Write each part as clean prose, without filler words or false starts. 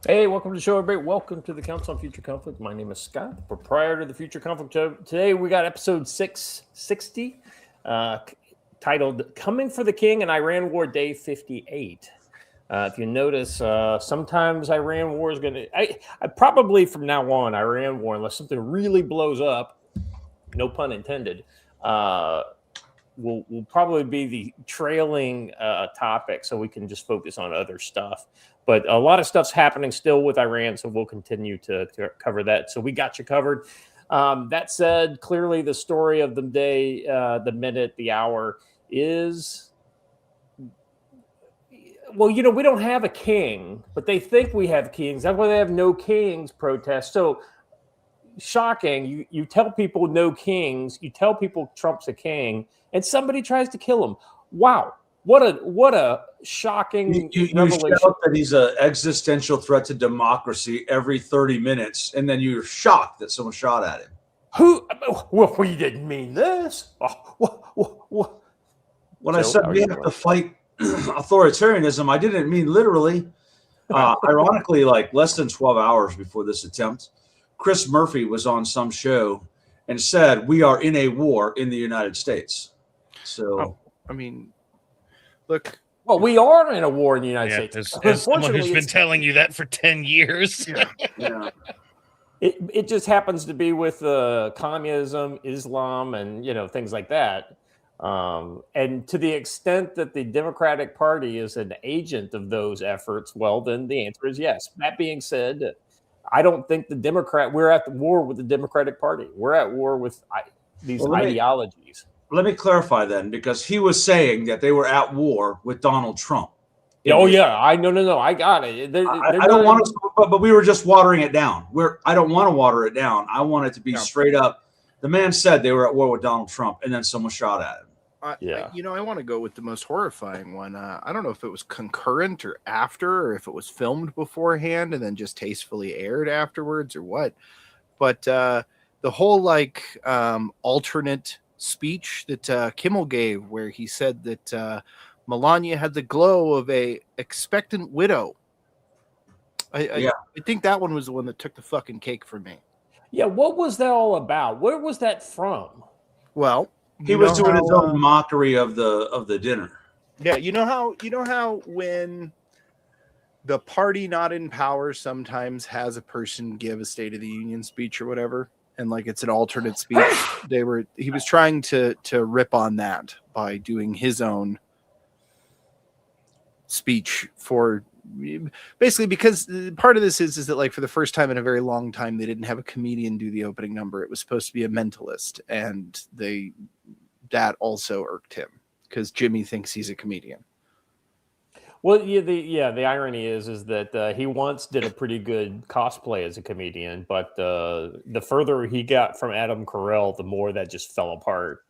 Hey, welcome to the show, everybody. Welcome to the Council on Future Conflict. My name is Scott, the proprietor of the Future Conflict Show. Today we got episode 660, titled Coming for the King and Iran War Day 58. If you notice, sometimes Iran War is going to... I probably from now on, Iran War, unless something really blows up, no pun intended, will probably be the trailing topic, so we can just focus on other stuff. But a lot of stuff's happening still with Iran, so we'll continue to cover that. So we got you covered. That said, clearly the story of the day, the minute, the hour is... Well, you know, we don't have a king, but they think we have kings. That's why they have no kings protest. So shocking. You tell people no kings. You tell people Trump's a king, and somebody tries to kill him. Wow. What a shocking revelation. You shout that he's an existential threat to democracy every 30 minutes, and then you're shocked that someone shot at him. Who? Well, we didn't mean this. When I said we have to fight authoritarianism, I didn't mean literally. Ironically, like less than 12 hours before this attempt, Chris Murphy was on some show and said, we are in a war in the United States. So, I mean, look. Well, we are in a war in the United States. As someone who's been telling you that for 10 years. Yeah. It just happens to be with communism, Islam, and things like that. And to the extent that the Democratic Party is an agent of those efforts, well, then the answer is yes. That being said, I don't think we're at the war with the Democratic Party. We're at war with these ideologies. Let me clarify then, because he was saying that they were at war with Donald Trump. Oh yeah, no, I got it. I don't want to, but we were just watering it down. I don't want to water it down. I want it to be straight up. The man said they were at war with Donald Trump, and then someone shot at him. I want to go with the most horrifying one. I don't know if it was concurrent or after, or if it was filmed beforehand and then just tastefully aired afterwards, or what. But the whole alternate speech that Kimmel gave, where he said that Melania had the glow of a expectant widow. I think that one was the one that took the fucking cake for me. Yeah, what was that all about? Where was that from? Well, he was doing his own mockery of the dinner. Yeah, you know how when the party not in power sometimes has a person give a State of the Union speech or whatever, and it's an alternate speech. He was trying to rip on that by doing his own speech for basically, because part of this is that for the first time in a very long time they didn't have a comedian do the opening number. It was supposed to be a mentalist, and that also irked him because Jimmy thinks he's a comedian. Well, the irony is that he once did a pretty good cosplay as a comedian, but the further he got from Adam Carolla, the more that just fell apart.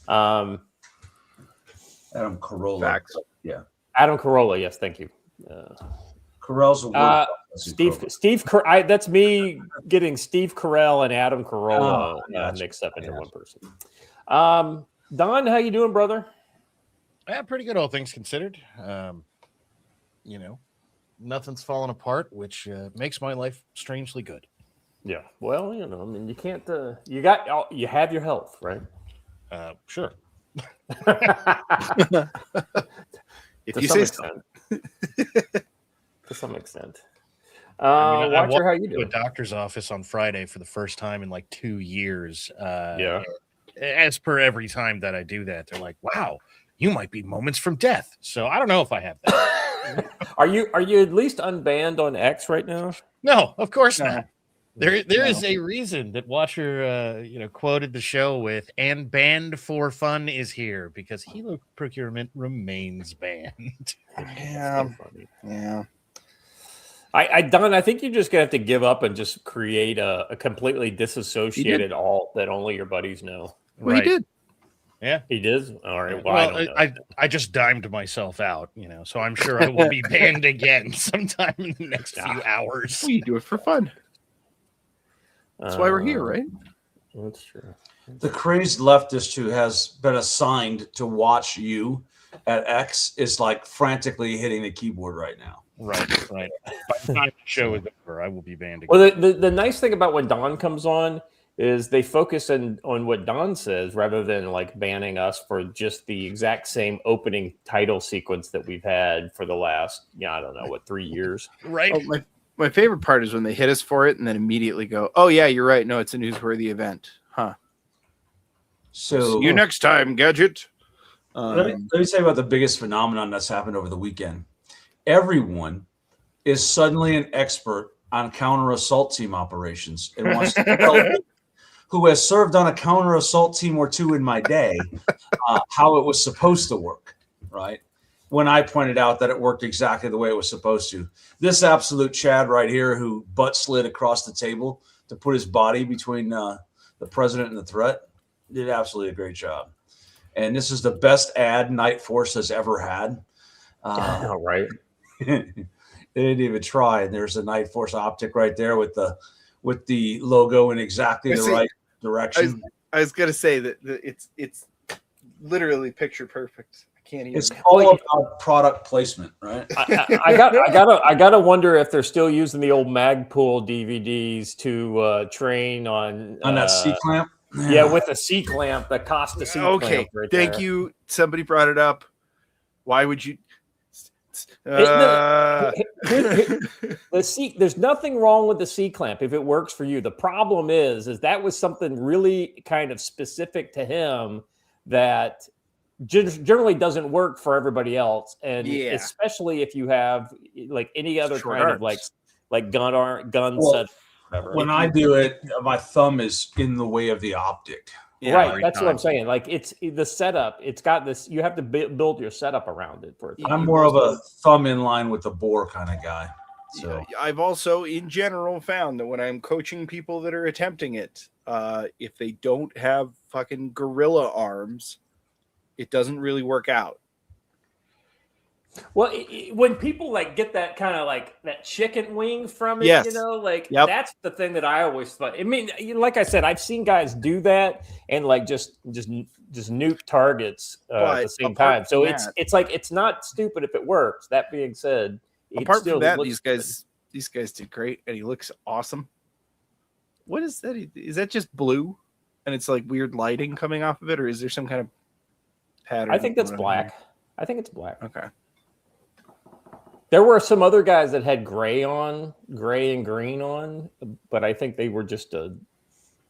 Adam Carolla. Facts. Yeah. Adam Carolla, yes, thank you. Carolla's a word. Steve. That's me getting Steve Carell and Adam Carolla mixed up into one person. Don, how you doing, brother? Yeah, pretty good, all things considered. Nothing's falling apart, which makes my life strangely good. Yeah. Well, you can't. You have your health, right? Sure. If you say so. To some extent. I Watcher, walked how you to doing? a doctor's office on Friday for the first time in 2 years. As per every time that I do that, they're like, "Wow, you might be moments from death." So I don't know if I have that. Are you at least unbanned on X right now? No, of course not. There is a reason that Watcher, quoted the show with, "And banned for fun is here," because Helo procurement remains banned. Yeah. Don, I think you're just gonna have to give up and just create a completely disassociated alt that only your buddies know. Well, he did. Yeah, he did. All right. Well, I just dimed myself out, so I'm sure I will be banned again sometime in the next few hours. Well, you do it for fun. That's why we're here, right? That's true. The crazed leftist who has been assigned to watch you at X is like frantically hitting the keyboard right now. Right. By the time the show is over, I will be banned again. Well, the nice thing about when Don comes on is they focus on what Don says rather than like banning us for just the exact same opening title sequence that we've had for the last, I don't know, 3 years. Right. Oh, my favorite part is when they hit us for it and then immediately go, oh, yeah, you're right. No, it's a newsworthy event. Huh. So See you next time, Gadget. Let me tell you about the biggest phenomenon that's happened over the weekend. Everyone is suddenly an expert on counter assault team operations and wants to tell me, who has served on a counter assault team or two in my day, how it was supposed to work, right? When I pointed out that it worked exactly the way it was supposed to. This absolute Chad right here who butt slid across the table to put his body between the president and the threat did absolutely a great job. And this is the best ad Night Force has ever had. Right. They didn't even try. And there's a Night Force optic right there with the logo in exactly the right direction. I was gonna say that it's literally picture perfect. I can't even. It's all about product placement, right? I gotta wonder if they're still using the old Magpul DVDs to train on that C clamp. Yeah, with a C clamp, the Costa C clamp. Okay, right thank there. you. Somebody brought it up. Why would you? The C, there's nothing wrong with the C clamp if it works for you. The problem is that was something really kind of specific to him that generally doesn't work for everybody else, and especially if you have like any other Short kind arms. of like gun Well, set. Whatever. When I do it, my thumb is in the way of the optic. Yeah, right, that's what I'm saying. Like it's the setup. It's got this. You have to build your setup around it. For it. I'm more of a thumb in line with the bore kind of guy. So I've also, in general, found that when I'm coaching people that are attempting it, if they don't have fucking gorilla arms, it doesn't really work out. Well, when people like get that kind of like that chicken wing from it, Yes. That's the thing that I always thought. I mean, like I said, I've seen guys do that and like just nuke targets at the same time. So it's like it's not stupid if it works. That being said, apart from that, these guys did great, and he looks awesome. What is that? Is that just blue, and it's like weird lighting coming off of it, or is there some kind of pattern? I think that's black. I think it's black. Okay. There were some other guys that had gray and green on, but I think they were just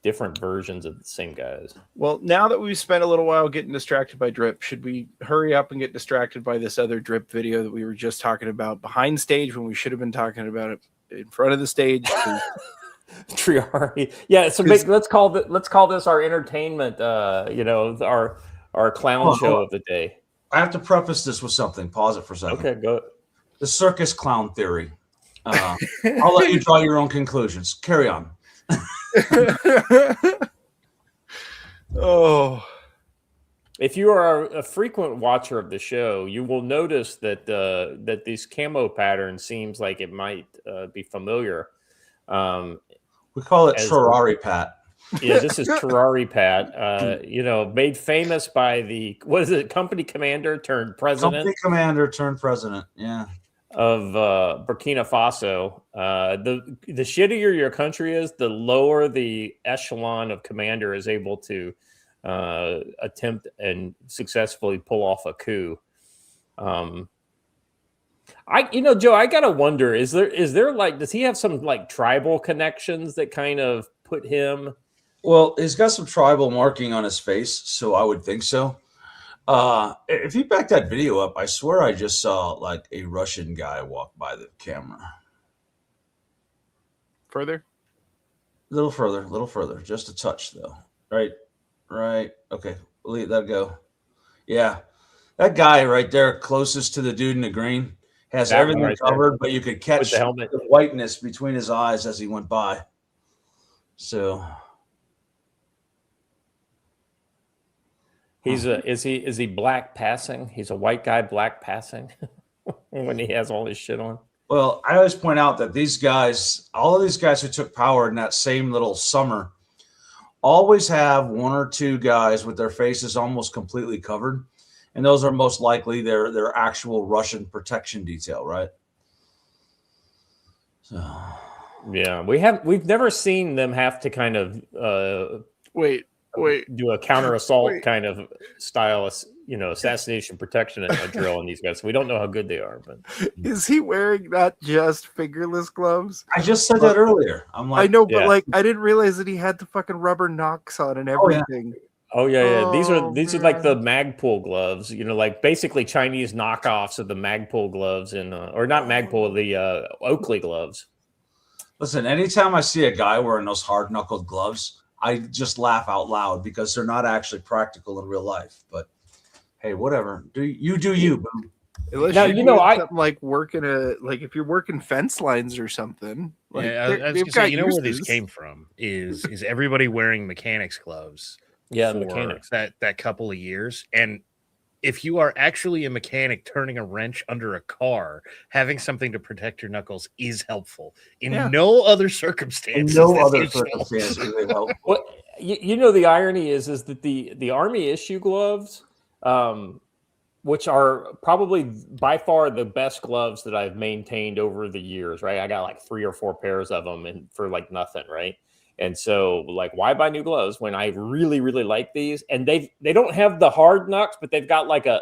different versions of the same guys. Well, now that we've spent a little while getting distracted by drip, should we hurry up and get distracted by this other drip video that we were just talking about behind stage when we should have been talking about it in front of the stage? Triari. Yeah, so let's call this our entertainment, our clown show of the day. I have to preface this with something. Pause it for a second. Okay, go. The circus clown theory. I'll let you draw your own conclusions. Carry on. Oh. If you are a frequent watcher of the show, you will notice that that this camo pattern seems like it might be familiar. We call it Ferrari Pat. Yeah, this is Ferrari Pat. Made famous by the company commander turned president. Company commander turned president. Yeah. Of Burkina Faso. The shittier your country is, the lower the echelon of commander is able to attempt and successfully pull off a coup. Joe, I gotta wonder, is there like, does he have some like tribal connections that kind of put him? Well, he's got some tribal marking on his face, so I would think so. If you back that video up, I swear I just saw like a Russian guy walk by the camera. Further? A little further, just a touch though. Right. Okay, we'll leave that go. Yeah, that guy right there, closest to the dude in the green, has That everything right covered, but you could catch With the helmet. whiteness between his eyes as he went by. So. Is he black passing? He's a white guy black passing when he has all his shit on. Well, I always point out that all of these guys who took power in that same little summer, always have one or two guys with their faces almost completely covered. and those are most likely their actual Russian protection detail, right? So Yeah, we've never seen them have to kind of Wait. do a counter assault kind of style, assassination protection drill on these guys. So we don't know how good they are. But Is he wearing not just fingerless gloves? I just said that earlier. I'm like, I know, but Yeah. like I didn't realize that he had the fucking rubber knocks on and everything. oh yeah. These are like the man. Magpul gloves. Like basically Chinese knockoffs of the Magpul gloves, or not Magpul, the Oakley gloves. listen, anytime I see a guy wearing those hard knuckled gloves, I just laugh out loud because they're not actually practical in real life. But hey, whatever. Do you, boo. Unless Now, you're doing something like working if you're working fence lines or something. Like, Yeah, I was gonna say, where these came from is everybody wearing mechanics gloves? Yeah, for mechanics. that couple of years. And if you are actually a mechanic turning a wrench under a car, having something to protect your knuckles is helpful. In no other circumstances. Is it helpful. Well, the irony is that the Army issue gloves, which are probably by far the best gloves that I've maintained over the years, right? I got like 3 or 4 pairs of them and for like nothing, right? And so, like, why buy new gloves when I really, really like these? And they don't have the hard knucks, but they've got like a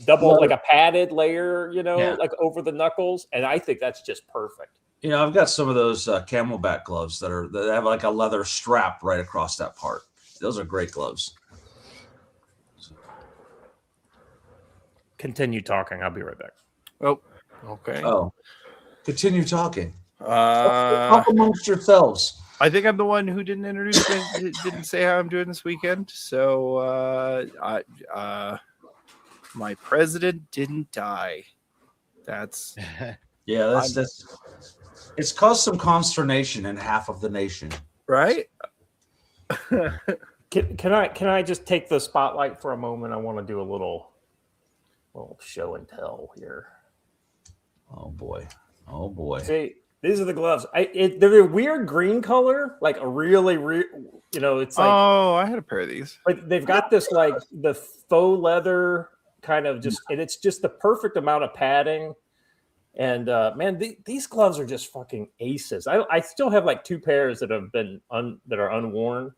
double, like a padded layer, like over the knuckles. And I think that's just perfect. I've got some of those Camelback gloves that have like a leather strap right across that part. Those are great gloves. Continue talking. I'll be right back. Oh, okay. Oh, continue talking. Talk amongst yourselves. I think I'm the one who didn't introduce me, didn't say how I'm doing this weekend. So my president didn't die. That's it's caused some consternation in half of the nation. Right? Can I just take the spotlight for a moment? I want to do a little show and tell here. Oh boy. See, these are the gloves. They're a weird green color, like a really, it's like. Oh, I had a pair of these. But they've got this like the faux leather kind of and it's just the perfect amount of padding. And man, these gloves are just fucking aces. I still have like 2 pairs that have been that are unworn.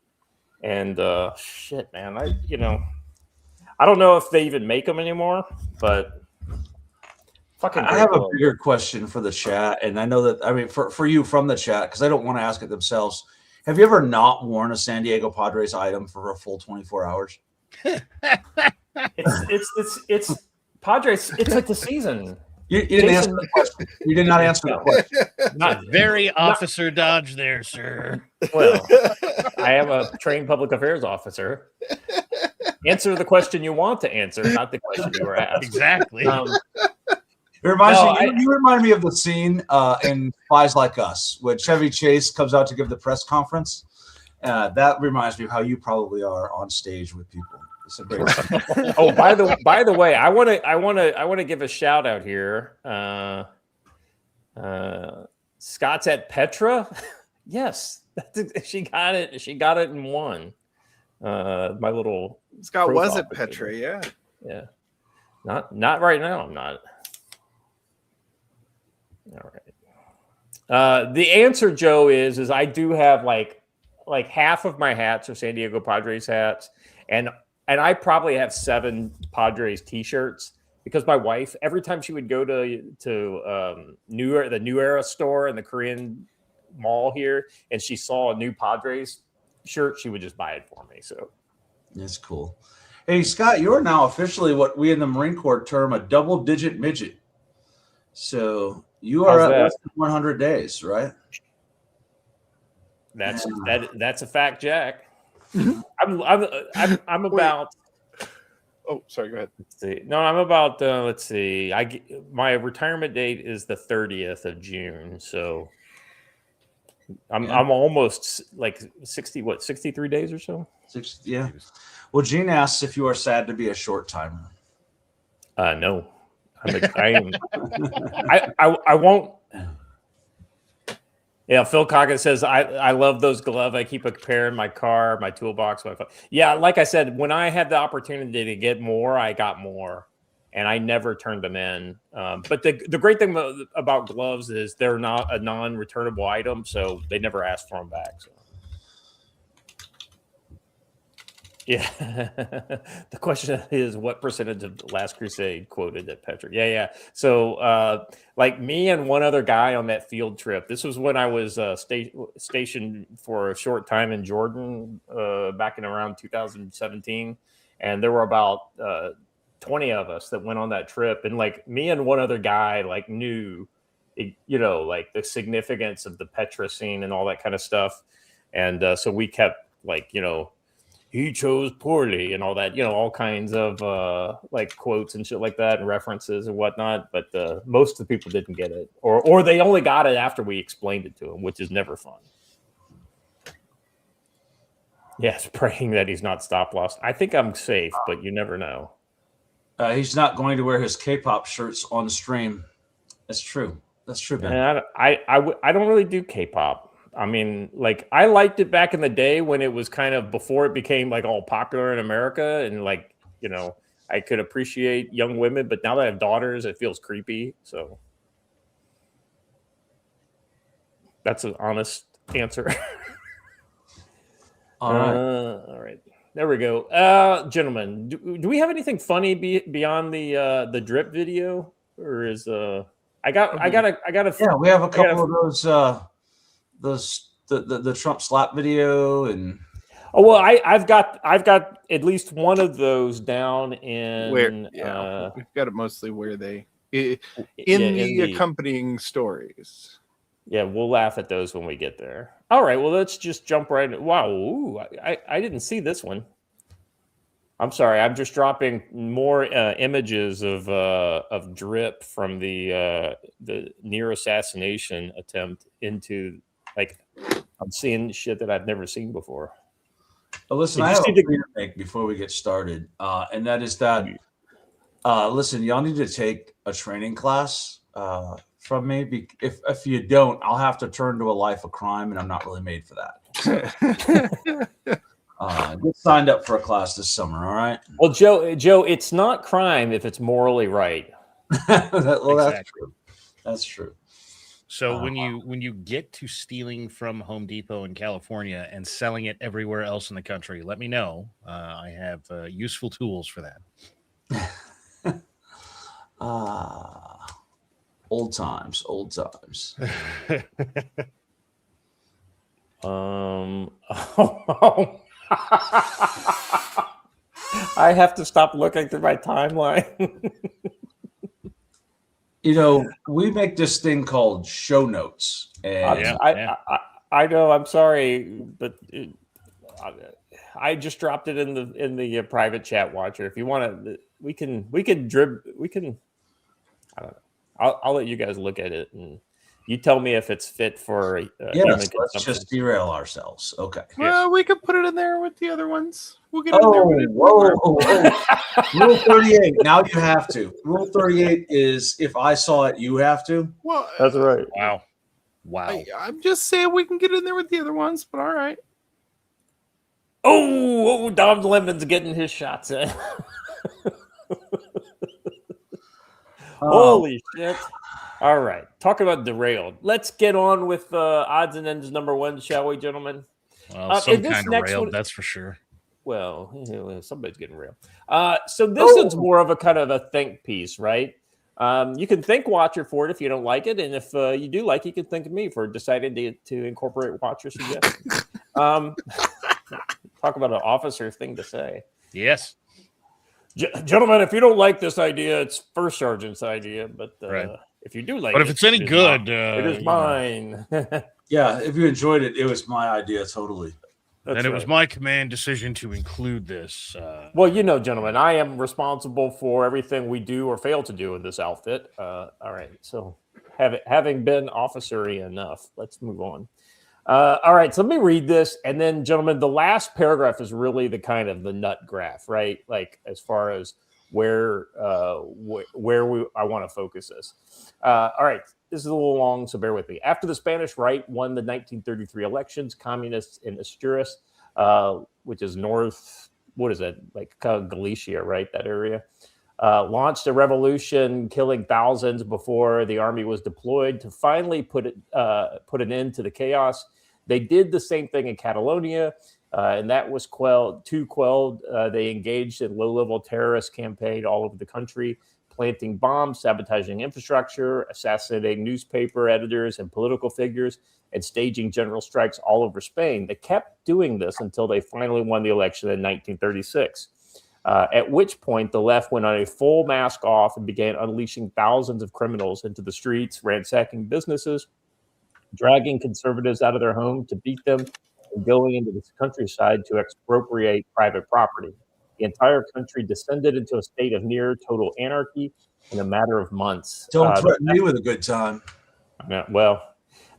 And shit, man, I don't know if they even make them anymore, but. I have a bigger question for the chat, and I know that for you from the chat, because I don't want to ask it themselves. Have you ever not worn a San Diego Padres item for a full 24 hours? It's Padres. It's like the season. You didn't answer the question. You did not answer the question. Not very Officer Dodge there, sir. Well, I am a trained public affairs officer. Answer the question you want to answer, not the question you were asked. Exactly. It reminds me. You remind me of the scene in Spies Like Us when Chevy Chase comes out to give the press conference. That reminds me of how you probably are on stage with people. It's a great scene. Oh, by the way, I want to give a shout out here. Scott's at Petra. Yes, she got it. She got it in one. My little Scott was at Petra. Yeah. Not right now. I'm not. All right. The answer, Joe, is I do have like half of my hats are San Diego Padres hats, and I probably have 7 Padres T-shirts because my wife, every time she would go to the New Era store in the Korean mall here, and she saw a new Padres shirt, she would just buy it for me. So that's cool. Hey, Scott, you're now officially what we in the Marine Corps term a double-digit midget. So you are at less than 100 days, right? That's a fact, Jack. I'm about. Oh, sorry. Go ahead. Let's see. No, I'm about. Let's see. My retirement date is the 30th of June, so I'm almost like 63 days or so. 60, yeah. Well, Gene asks if you are sad to be a short timer. No. I won't. Yeah, Phil Coggins says, I love those gloves. I keep a pair in my car, my toolbox. Yeah, like I said, when I had the opportunity to get more, I got more, and I never turned them in. But the great thing about gloves is they're not a non-returnable item, so they never ask for them back. So. Yeah. The question is, what percentage of Last Crusade quoted at Petrick? Yeah. So, like me and one other guy on that field trip, this was when I was stationed for a short time in Jordan back in around 2017. And there were about 20 of us that went on that trip. And like me and one other guy, like knew, like the significance of the Petra scene and all that kind of stuff. And so we kept like, he chose poorly and all that, all kinds of like quotes and shit like that and references and whatnot. But most of the people didn't get it, or they only got it after we explained it to them, which is never fun. Yes, praying that he's not stop loss. I think I'm safe, but you never know. He's not going to wear his K-pop shirts on stream. That's true. That's true, Ben. And I don't really do K-pop. I mean, like I liked it back in the day when it was kind of before it became like all popular in America, and like I could appreciate young women, but now that I have daughters, it feels creepy. So that's an honest answer. All right. There we go. Gentlemen, do we have anything funny beyond the drip video, or is I got yeah, we have a couple of those the Trump slap video and I've got at least one of those down in where we've got it mostly where they in the accompanying stories. Yeah, we'll laugh at those when we get there. All right, well, let's just jump right in. Wow, ooh, I didn't see this one. I'm sorry. I'm just dropping more images of drip from the near assassination attempt into, like, I'm seeing shit that I've never seen before. Well, listen, I have a point to make before we get started, and that is that, listen, y'all need to take a training class from me. If you don't, I'll have to turn to a life of crime, and I'm not really made for that. Get signed up for a class this summer, all right? Well, Joe, it's not crime if it's morally right. Well, exactly. That's true. That's true. So when you get to stealing from Home Depot in California and selling it everywhere else in the country, let me know. I have useful tools for that. Old times. I have to stop looking through my timeline. We make this thing called show notes, and I know. I'm sorry, but I just dropped it in the private chat watcher. If you want to, we can. I don't know. I'll let you guys look at it, and you tell me if it's fit for yes. Let's just derail ourselves. Okay. Well, we could put it in there with the other ones. We'll get in there. Whoa. Rule 38. Now you have to. Rule 38 is if I saw it, you have to. Well, that's right. Wow. I'm just saying we can get in there with the other ones, but all right. Oh, Dom Lemon's getting his shots in. Holy shit. All right. Talk about derailed. Let's get on with odds and ends number one, shall we, gentlemen? Well, some kind of railed, that's for sure. Well, somebody's getting railed. So this is more of a kind of a think piece, right? You can thank Watcher for it if you don't like it. And if you do like it, you can thank me for deciding to incorporate Watcher's suggestions. Talk about an officer thing to say. Yes. Gentlemen, if you don't like this idea, it's First Sergeant's idea. But if you do like it. But if it's any good. It is mine. Yeah, if you enjoyed it, it was my idea totally. And it was my command decision to include this. Well, gentlemen, I am responsible for everything we do or fail to do in this outfit. All right. So having been officery enough, let's move on. All right. So let me read this. And then, gentlemen, the last paragraph is really the kind of the nut graph, right? Like as far as where I want to focus this. All right. this is a little long, so bear with me. After the Spanish right won the 1933 elections, communists in Asturias, which is north, what is it, like Galicia, right, that area, launched a revolution, killing thousands before the army was deployed to finally put an end to the chaos. They did the same thing in Catalonia, and that was quelled. They engaged in low-level terrorist campaign all over the country, planting bombs, sabotaging infrastructure, assassinating newspaper editors and political figures, and staging general strikes all over Spain. They kept doing this until they finally won the election in 1936, at which point the left went on a full mask off and began unleashing thousands of criminals into the streets, ransacking businesses, dragging conservatives out of their home to beat them, and going into the countryside to expropriate private property. The entire country descended into a state of near total anarchy in a matter of months. Don't threaten me with a good time. Well,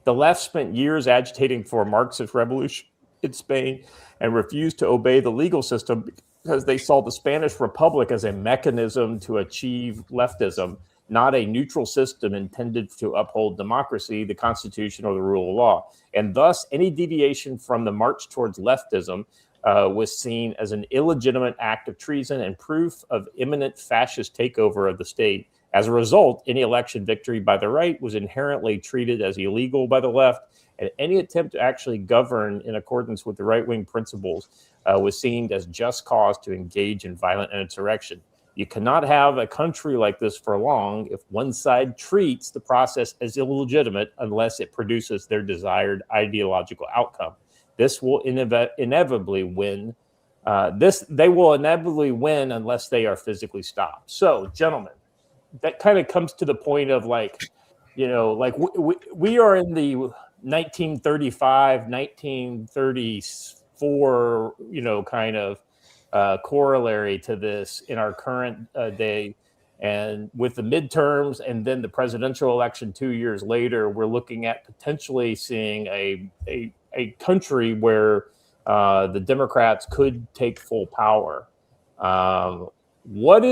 the left spent years agitating for a Marxist revolution in Spain and refused to obey the legal system because they saw the Spanish Republic as a mechanism to achieve leftism, not a neutral system intended to uphold democracy, the Constitution, or the rule of law. And thus, any deviation from the march towards leftism was seen as an illegitimate act of treason and proof of imminent fascist takeover of the state. As a result, any election victory by the right was inherently treated as illegal by the left, and any attempt to actually govern in accordance with the right-wing principles was seen as just cause to engage in violent insurrection. You cannot have a country like this for long if one side treats the process as illegitimate unless it produces their desired ideological outcome. This will inevitably win. They will inevitably win unless they are physically stopped. So, gentlemen, that kind of comes to the point of we are in the 1935, 1934, kind of corollary to this in our current day. And with the midterms and then the presidential election 2 years later, we're looking at potentially seeing a country where the Democrats could take full power. What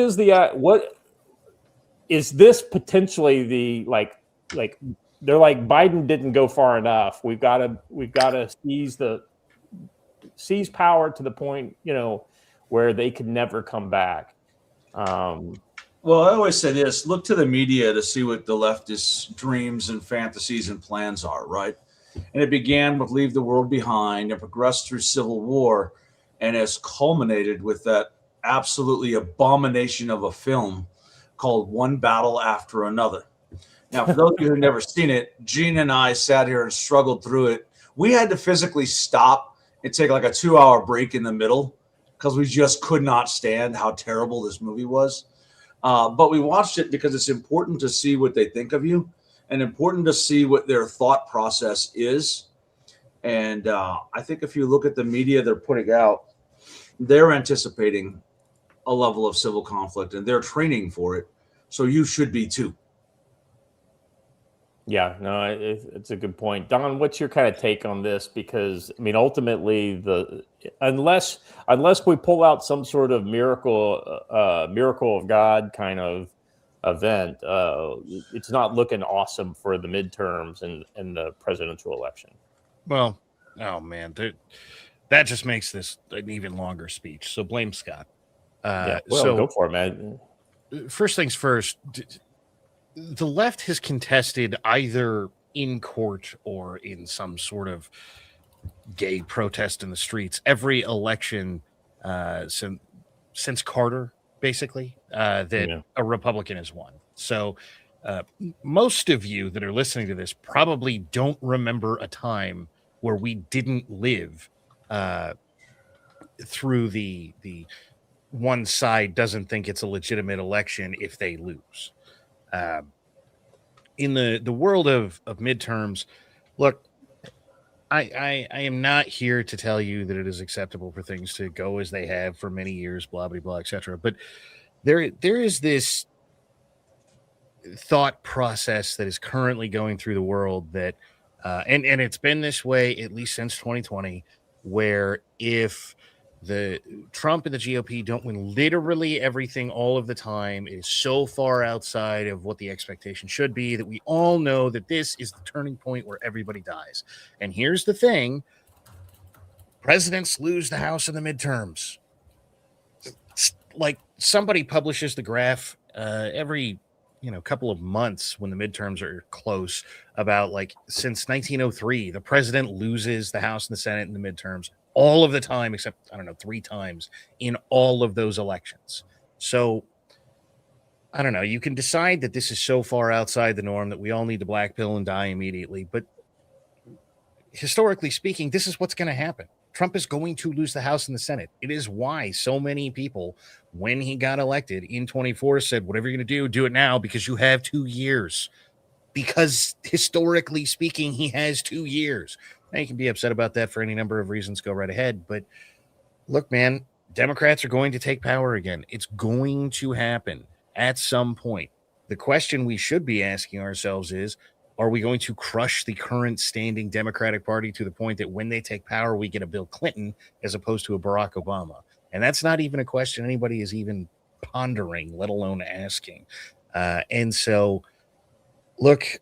is this potentially the like they're like Biden didn't go far enough. We've got to seize power to the point where they could never come back. Well, I always say this: look to the media to see what the leftist dreams and fantasies and plans are, right? And it began with Leave the World Behind and progressed through Civil War and has culminated with that absolutely abomination of a film called One Battle After Another. Now, for those of you who've never seen it, Gene and I sat here and struggled through it. We had to physically stop and take like a 2-hour break in the middle because we just could not stand how terrible this movie was. But we watched it because it's important to see what they think of you and important to see what their thought process is. And I think if you look at the media they're putting out, they're anticipating a level of civil conflict and they're training for it. So you should be too. Yeah, no, it's a good point. Don, what's your kind of take on this? Because, I mean, ultimately, unless we pull out some sort of miracle of God kind of event, it's not looking awesome for the midterms and the presidential election. Well, oh man, that just makes this an even longer speech. So blame Scott. Go for it, man. First things first. The left has contested either in court or in some sort of gay protest in the streets every election since Carter, basically, that a Republican has won. So most of you that are listening to this probably don't remember a time where we didn't live through the one side doesn't think it's a legitimate election if they lose. In the world of midterms, look, I am not here to tell you that it is acceptable for things to go as they have for many years, blah, blah, blah, etc. But there is this thought process that is currently going through the world that, and it's been this way at least since 2020, where if The Trump and the GOP don't win literally everything all of the time. It is so far outside of what the expectation should be that we all know that this is the turning point where everybody dies. And here's the thing: presidents lose the House in the midterms. Like, somebody publishes the graph every couple of months when the midterms are close about, like, since 1903, the president loses the House and the Senate in the midterms all of the time, except, I don't know, 3 times in all of those elections. So, I don't know. You can decide that this is so far outside the norm that we all need to black pill and die immediately. But historically speaking, this is what's going to happen. Trump is going to lose the House and the Senate. It is why so many people, when he got elected in 24, said, whatever you're going to do it now, because you have 2 years. Because historically speaking, he has 2 years. Now, you can be upset about that for any number of reasons. Go right ahead. But look, man, Democrats are going to take power again. It's going to happen at some point. The question we should be asking ourselves is, are we going to crush the current standing Democratic Party to the point that when they take power, we get a Bill Clinton as opposed to a Barack Obama? And that's not even a question anybody is even pondering, let alone asking. And so, look,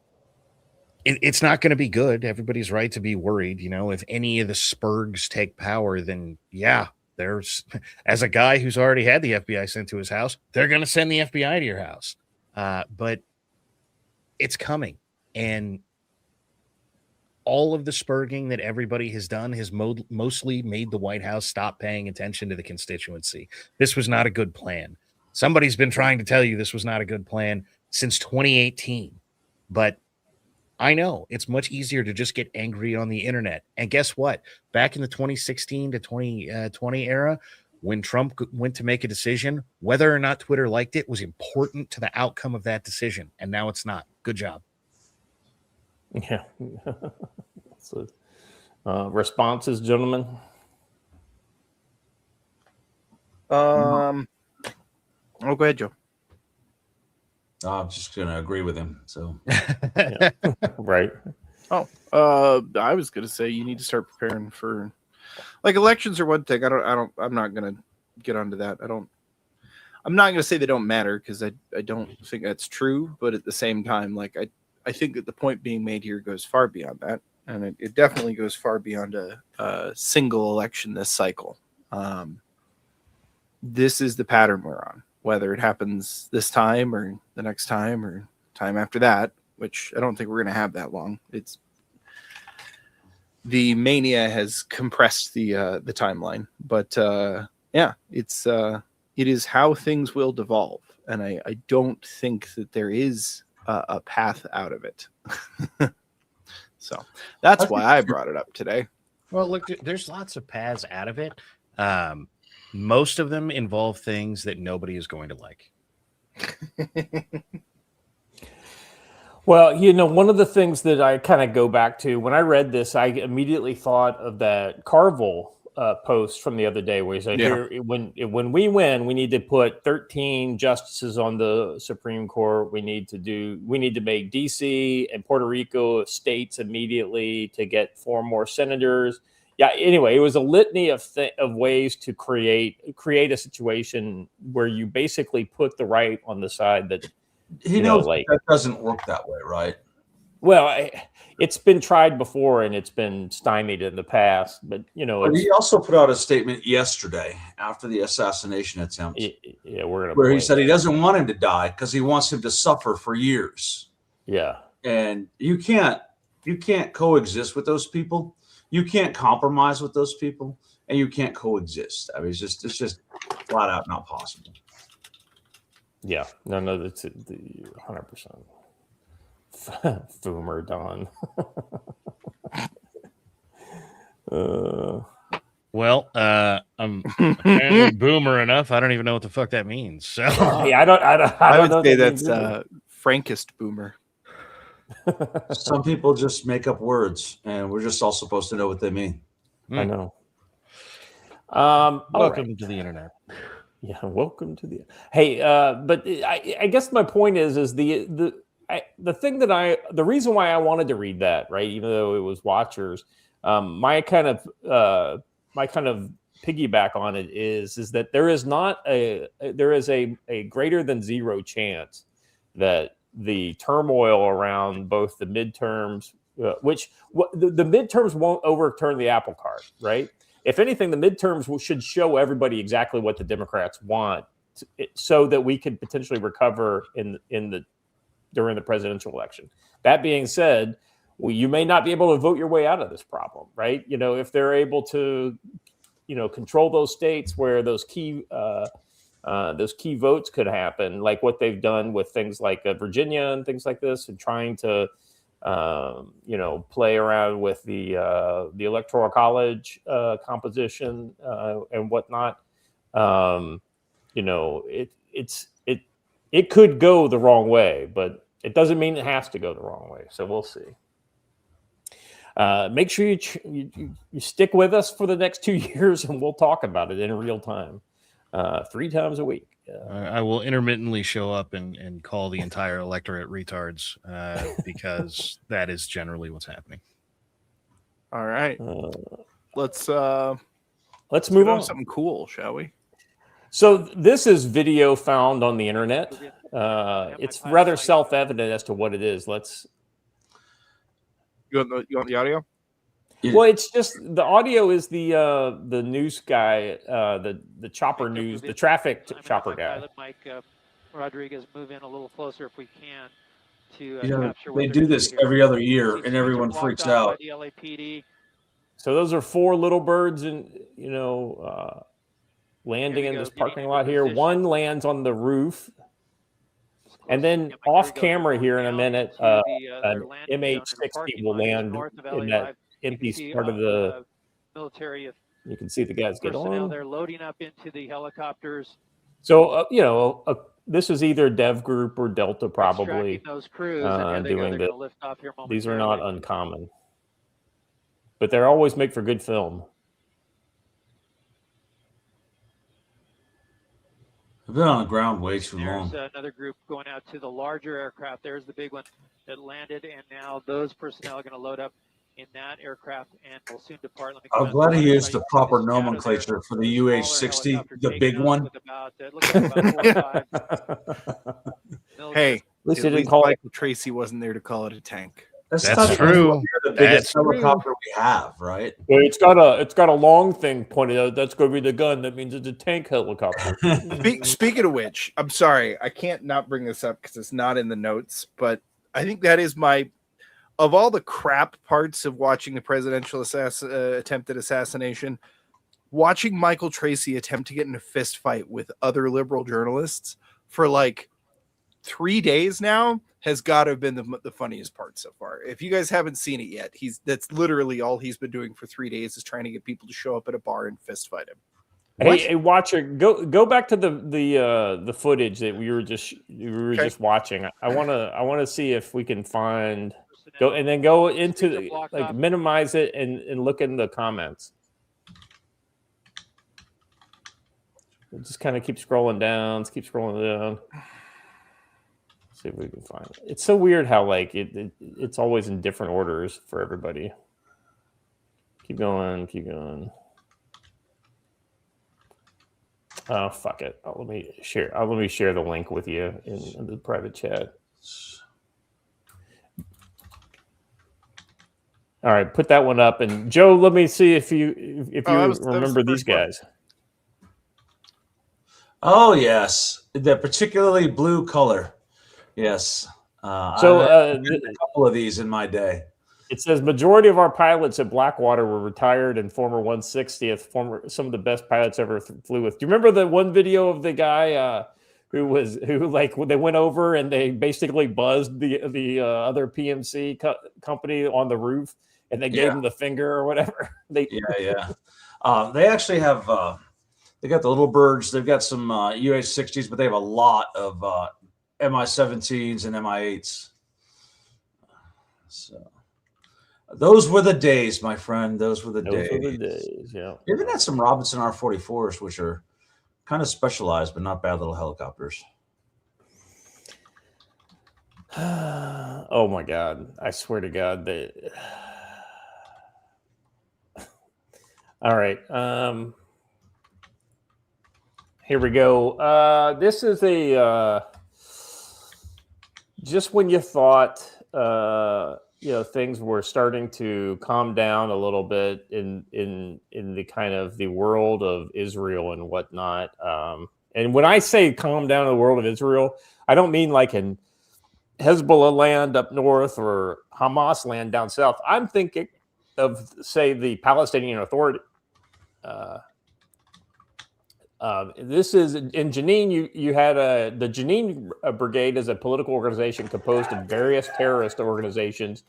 it's not going to be good. Everybody's right to be worried. If any of the Spurgs take power, then yeah, there's, as a guy who's already had the FBI sent to his house, they're going to send the FBI to your house. But it's coming. And all of the spurging that everybody has done has mostly made the White House stop paying attention to the constituency. This was not a good plan. Somebody's been trying to tell you this was not a good plan since 2018. But I know it's much easier to just get angry on the internet. And guess what? Back in the 2016 to 2020 era, when Trump went to make a decision, whether or not Twitter liked it was important to the outcome of that decision. And now it's not. Good job. Yeah. So, responses, gentlemen? Oh, go ahead, Joe. I'm just going to agree with him. So, Yeah. Right. Oh, I was going to say you need to start preparing for, like, elections are one thing. I'm not going to get onto that. I'm not going to say they don't matter, because I don't think that's true. But at the same time, like, I think that the point being made here goes far beyond that. And it definitely goes far beyond a single election this cycle. This is the pattern we're on, whether it happens this time or the next time or time after that, which I don't think we're going to have that long. It's the mania has compressed the timeline, but yeah, it is how things will devolve. And I don't think that there is a path out of it. So that's why I brought it up today. Well, look, there's lots of paths out of it. Most of them involve things that nobody is going to like. Well, one of the things that I kind of go back to when I read this, I immediately thought of that Carville post from the other day where he said, Yeah. "Here, when we win, we need to put 13 justices on the Supreme Court. We need to make DC and Puerto Rico states immediately to get 4 more senators." Yeah. Anyway, it was a litany of ways to create a situation where you basically put the right on the side that he knows that doesn't work that way, right? Well, it's been tried before and it's been stymied in the past, but But he also put out a statement yesterday after the assassination attempt, yeah, where he said he doesn't want him to die because he wants him to suffer for years. Yeah, and you can't coexist with those people. You can't compromise with those people, and you can't coexist. I mean, it's just flat out not possible. Yeah, no, that's 100%. Boomer Don. Well, I'm apparently boomer enough. I don't even know what the fuck that means. So yeah, I would say that's frankest boomer. Some people just make up words, and we're just all supposed to know what they mean. I know. Welcome to the internet. Yeah, welcome to the. Hey, but I guess my point is the reason why I wanted to read that, right, even though it was watchers, my kind of piggyback on it is that there is a greater than zero chance that the turmoil around both the midterms, the midterms won't overturn the apple cart, right? If anything, the midterms should show everybody exactly what the Democrats want, so that we could potentially recover during the presidential election. That being said, you may not be able to vote your way out of this problem, right? If they're able to, control those states where those key votes could happen, like what they've done with things like Virginia and things like this, and trying to, play around with the electoral college composition and whatnot. It could go the wrong way, but it doesn't mean it has to go the wrong way. So we'll see. Make sure you stick with us for the next 2 years, and we'll talk about it in real time, 3 times a week. I will intermittently show up and call the entire electorate retards, because that is generally what's happening. All right, let's move on. Something cool, shall we? So this is video found on the internet. It's rather self-evident as to what it is. You want the audio? Well, it's just the audio is the news guy, the chopper news, the traffic chopper guy. Mike Rodriguez, move in a little closer if we can to capture. They do this every other year, and everyone freaks out. The LAPD. So those are 4 little birds, and landing in this parking lot here. One lands on the roof, and then off camera here in a minute, an MH-60 will land in that empty part of the military. You can see the guys get on. They're loading up into the helicopters. So this is either Dev Group or Delta, probably those crews, doing this. These are not uncommon, but they always make for good film. I've been on the ground way too long. There's another group going out to the larger aircraft. There's the big one that landed, and now those personnel are going to load up in that aircraft and will soon depart. I'm glad he used the proper nomenclature for the UH-60, the big one. Hey, at least they didn't call it. Tracy wasn't there to call it a tank. That's true. The biggest helicopter we have, right? Well, it's got a long thing pointed out. That's going to be the gun. That means it's a tank helicopter. Speaking of which, I'm sorry, I can't not bring this up because it's not in the notes, but I think that is of all the crap parts of watching the presidential attempted assassination, watching Michael Tracy attempt to get in a fist fight with other liberal journalists for like 3 days now has got to have been the funniest part so far. If you guys haven't seen it yet, that's literally all he's been doing for 3 days is trying to get people to show up at a bar and fist fight him. Hey, watcher, go back to the footage that we were just watching. I wanna see if we can find go into minimize it and look in the comments. Just kind of keep scrolling down. See if we can find it. It's so weird how it's always in different orders for everybody. Keep going. Oh, fuck it. Let me share the link with you in the private chat. All right, put that one up. And Joe, let me see if you remember these guys. Oh yes, the particularly blue color. Yes. So a couple of these in my day. It says majority of our pilots at Blackwater were retired and former 160th, some of the best pilots ever flew with. Do you remember the one video of the guy who they went over and they basically buzzed the other PMC company on the roof and they gave him the finger or whatever? They actually have they got the little birds. They've got some UH-60s, but they have a lot of Mi-17s and Mi-8s. So those were the days, my friend. Those were the days. Yeah. We even had some Robinson R-44s, which are kind of specialized, but not bad little helicopters. Oh my God! I swear to God, All right. Here we go. This is a just when you thought things were starting to calm down a little bit in the kind of the world of Israel and whatnot. And when I say calm down in the world of Israel, I don't mean like in Hezbollah land up north or Hamas land down south. I'm thinking of, say, the Palestinian Authority. This is in Jenin. You had the Jenin Brigade is a political organization composed of various terrorist organizations.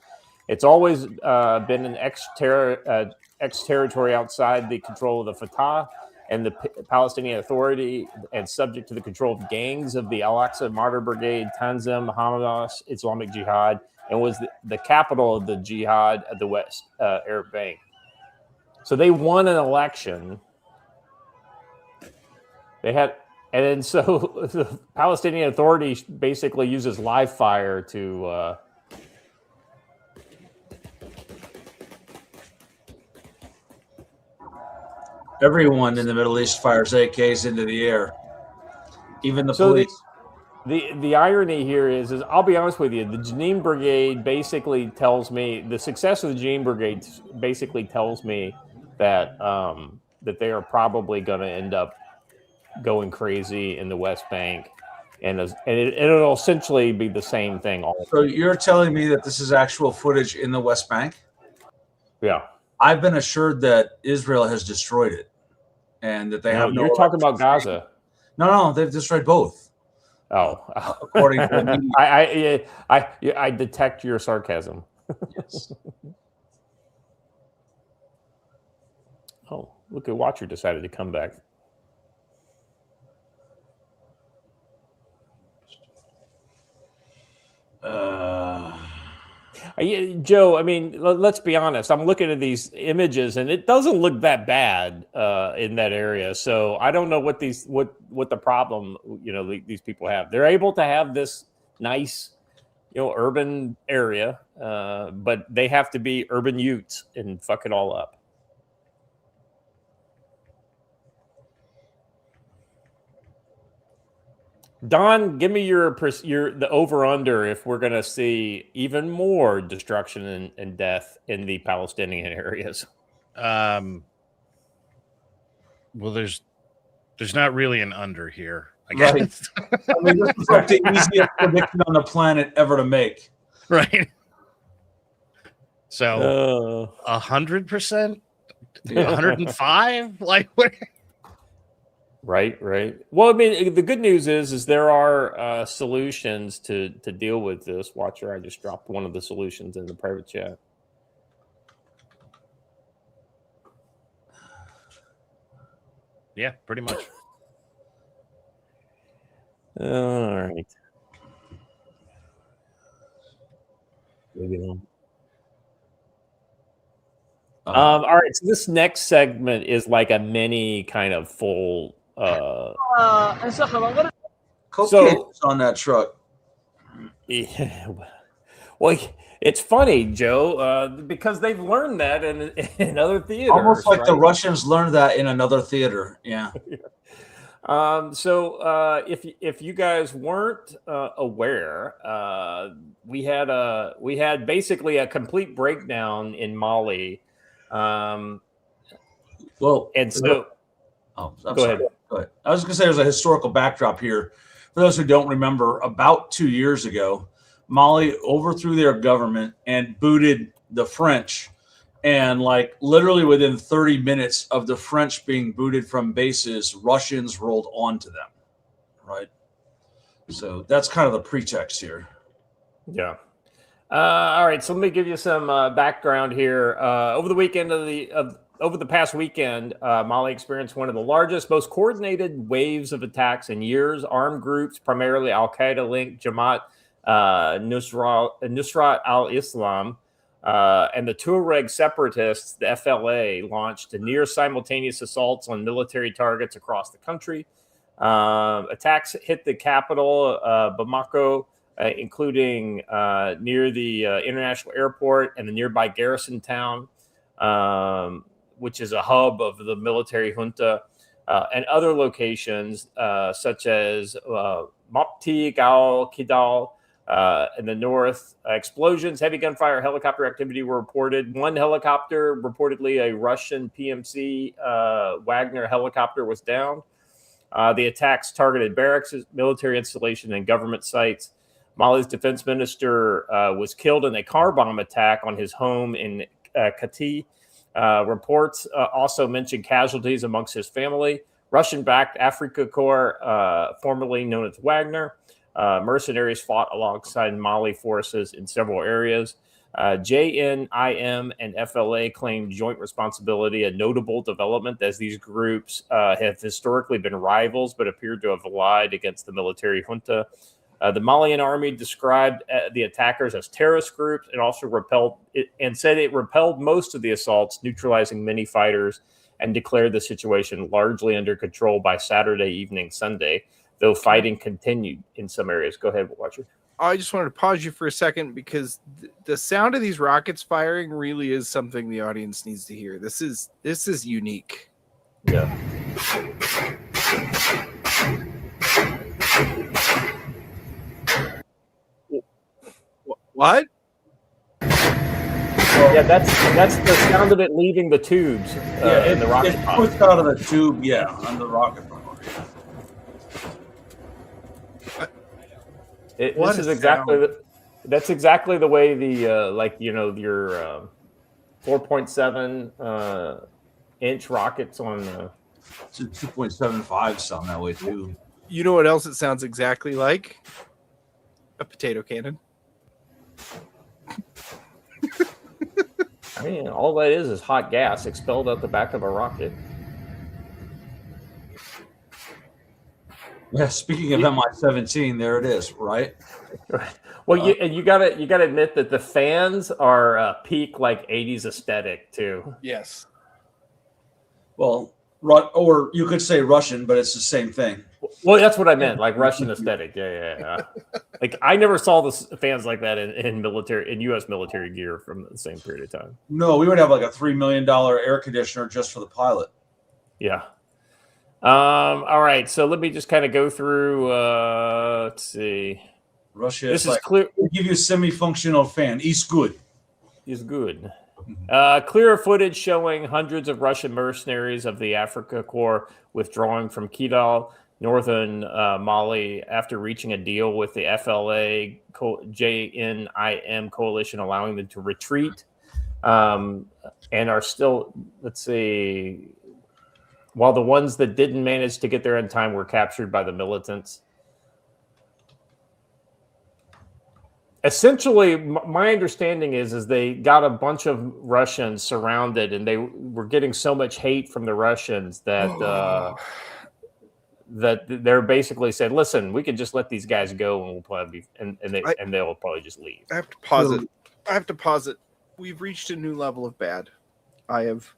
It's always been an ex-territory outside the control of the Fatah and the Palestinian Authority, and subject to the control of gangs of the Al-Aqsa Martyr Brigade, Tanzim, Hamas, Islamic Jihad, and was the capital of the jihad at the West Arab Bank. So they won an election. They had, and then so the Palestinian Authority basically uses live fire to everyone in the Middle East fires AKs into the air, even the police. The irony here is I'll be honest with you, the Jenin Brigade basically tells me the success of the Jenin Brigade basically tells me that that they are probably going to end up going crazy in the West Bank, and it'll essentially be the same thing. So you're telling me that this is actual footage in the West Bank? Yeah, I've been assured that Israel has destroyed it, and that they have no. You're talking about Gaza. No, they've destroyed both. Oh, according to the media. I detect your sarcasm. Yes. Oh, look at Watcher decided to come back. Joe, I mean, let's be honest. I'm looking at these images, and it doesn't look that bad in that area. So I don't know what the problem these people have. They're able to have this nice, urban area, but they have to be urban Utes and fuck it all up. Don, give me your the over under if we're going to see even more destruction and death in the Palestinian areas. Well, there's not really an under here, I guess. Right. I mean, this is like the easiest prediction on the planet ever to make. Right. So 100%, 105, like what? Right. Well, I mean, the good news is there are solutions to deal with this. Watcher, I just dropped one of the solutions in the private chat. Yeah, pretty much. All right. Maybe not. All right. So this next segment is like a mini kind of full. Cocaine's on that truck. Yeah, well, it's funny, Joe, because they've learned that in other theaters. Almost like the Russians learned that in another theater. Yeah. So if you guys weren't aware, we had basically a complete breakdown in Mali. Well, and so go ahead. I was going to say there's a historical backdrop here. For those who don't remember, about 2 years ago, Mali overthrew their government and booted the French. And like literally within 30 minutes of the French being booted from bases, Russians rolled onto them. Right. So that's kind of the pretext here. Yeah. All right. So let me give you some background here. Over the past weekend, Mali experienced one of the largest, most coordinated waves of attacks in years. Armed groups, primarily Al-Qaeda-linked Jamaat Nusrat al-Islam, and the Tuareg separatists, the FLA, launched near simultaneous assaults on military targets across the country. Attacks hit the capital, Bamako, including near the international airport and the nearby garrison town, which is a hub of the military junta. and other locations such as Mopti, Gal, Kidal in the north. Explosions, heavy gunfire, helicopter activity were reported. One helicopter, reportedly a Russian PMC Wagner helicopter, was down. The attacks targeted barracks, military installation, and government sites. Mali's defense minister was killed in a car bomb attack on his home in Kati. Reports also mention casualties amongst his family. Russian-backed Afrika Korps, formerly known as Wagner. Mercenaries fought alongside Mali forces in several areas. JNIM and FLA claimed joint responsibility, a notable development as these groups have historically been rivals but appeared to have allied against the military junta. The Malian army described the attackers as terrorist groups and also said it repelled most of the assaults, neutralizing many fighters, and declared the situation largely under control by Saturday evening, Sunday, though fighting continued in some areas. Go ahead, Watcher. I just wanted to pause you for a second because the sound of these rockets firing really is something the audience needs to hear. This is unique. Yeah. What? Yeah, that's the sound of it leaving the tubes in the rocket It's pod. pushed out of the tube, on the rocket pod. This is exactly that's exactly the way the your 4.7 inch rockets on It's a 2.75 sound that way too. You know what else it sounds exactly like? A potato cannon. I mean, all that is hot gas expelled out the back of a rocket. Yeah, speaking of MI-17, there it is, right? Well, you gotta admit that the fans are peak like 80s aesthetic too. Yes. Well, or you could say Russian, but it's the same thing. Well, that's what I meant, like Russian aesthetic. Yeah. Like I never saw the fans like that in U.S. military gear from the same period of time. No, we would have like a $3 million air conditioner just for the pilot. Yeah. All right. So let me just kind of go through. Let's see. Russia. This is clear. We'll give you a semi-functional fan. He's good. Is good. Clear footage showing hundreds of Russian mercenaries of the Afrika Korps withdrawing from Kidal, northern Mali, after reaching a deal with the FLA JNIM coalition, allowing them to retreat, and are still, let's see, while the ones that didn't manage to get there in time were captured by the militants. Essentially, my understanding is they got a bunch of Russians surrounded, and they were getting so much hate from the Russians that that they're basically said, "Listen, we can just let these guys go, and we'll probably and they'll probably just leave." I have to pause it. We've reached a new level of bad. I've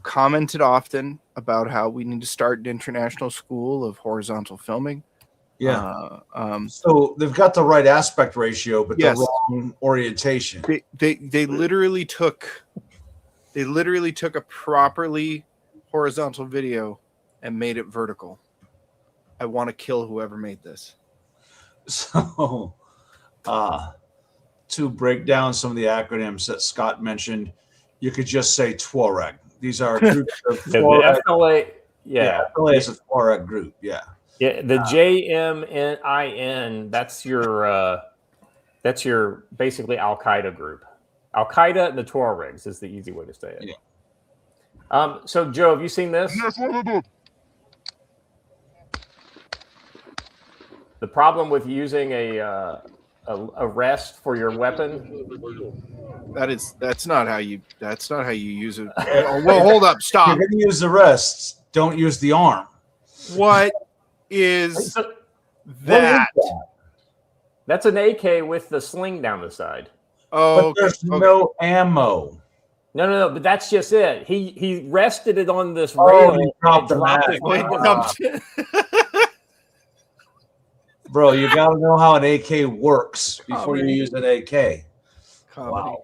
commented often about how we need to start an international school of horizontal filming. Yeah. So they've got the right aspect ratio, but yes, the wrong orientation. They literally took a properly horizontal video and made it vertical. I want to kill whoever made this. So, to break down some of the acronyms that Scott mentioned, you could just say Tuareg. These are groups of Tuareg. The FLA, yeah. FLA is a Tuareg group, yeah. Yeah, the JMNIN, that's your basically Al Qaeda group. Al Qaeda and the Tuaregs is the easy way to say it. Yeah. So Joe, have you seen this? Yes, what I did. The problem with using a rest for your weapon. That's not how you use it. Well, hold up, stop. You're going to use the rests. Don't use the arm. What is that? That's an AK with the sling down the side. Oh, but there's no ammo. No, but that's just it. He rested it on this Oh, rail he dropped and dropped the it. Bro, you got to know how an AK works before you use an AK. Comedy.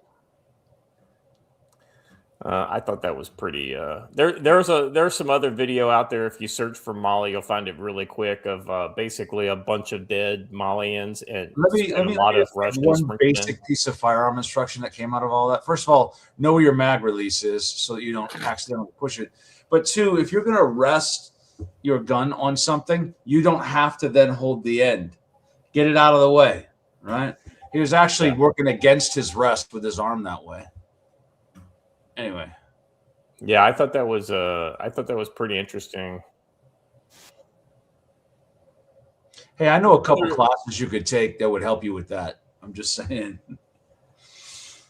I thought that was pretty. There's some other video out there. If you search for Mali, you'll find it really quick of basically a bunch of dead Malians and a lot of Russians. One basic piece of firearm instruction that came out of all that. First of all, know where your mag release is so that you don't accidentally push it. But two, if you're going to rest your gun on something, you don't have to then hold the end. Get it out of the way, right? He was actually working against his rest with his arm that way. Anyway, yeah, I thought that was pretty interesting. Hey, I know a couple classes you could take that would help you with that. I'm just saying.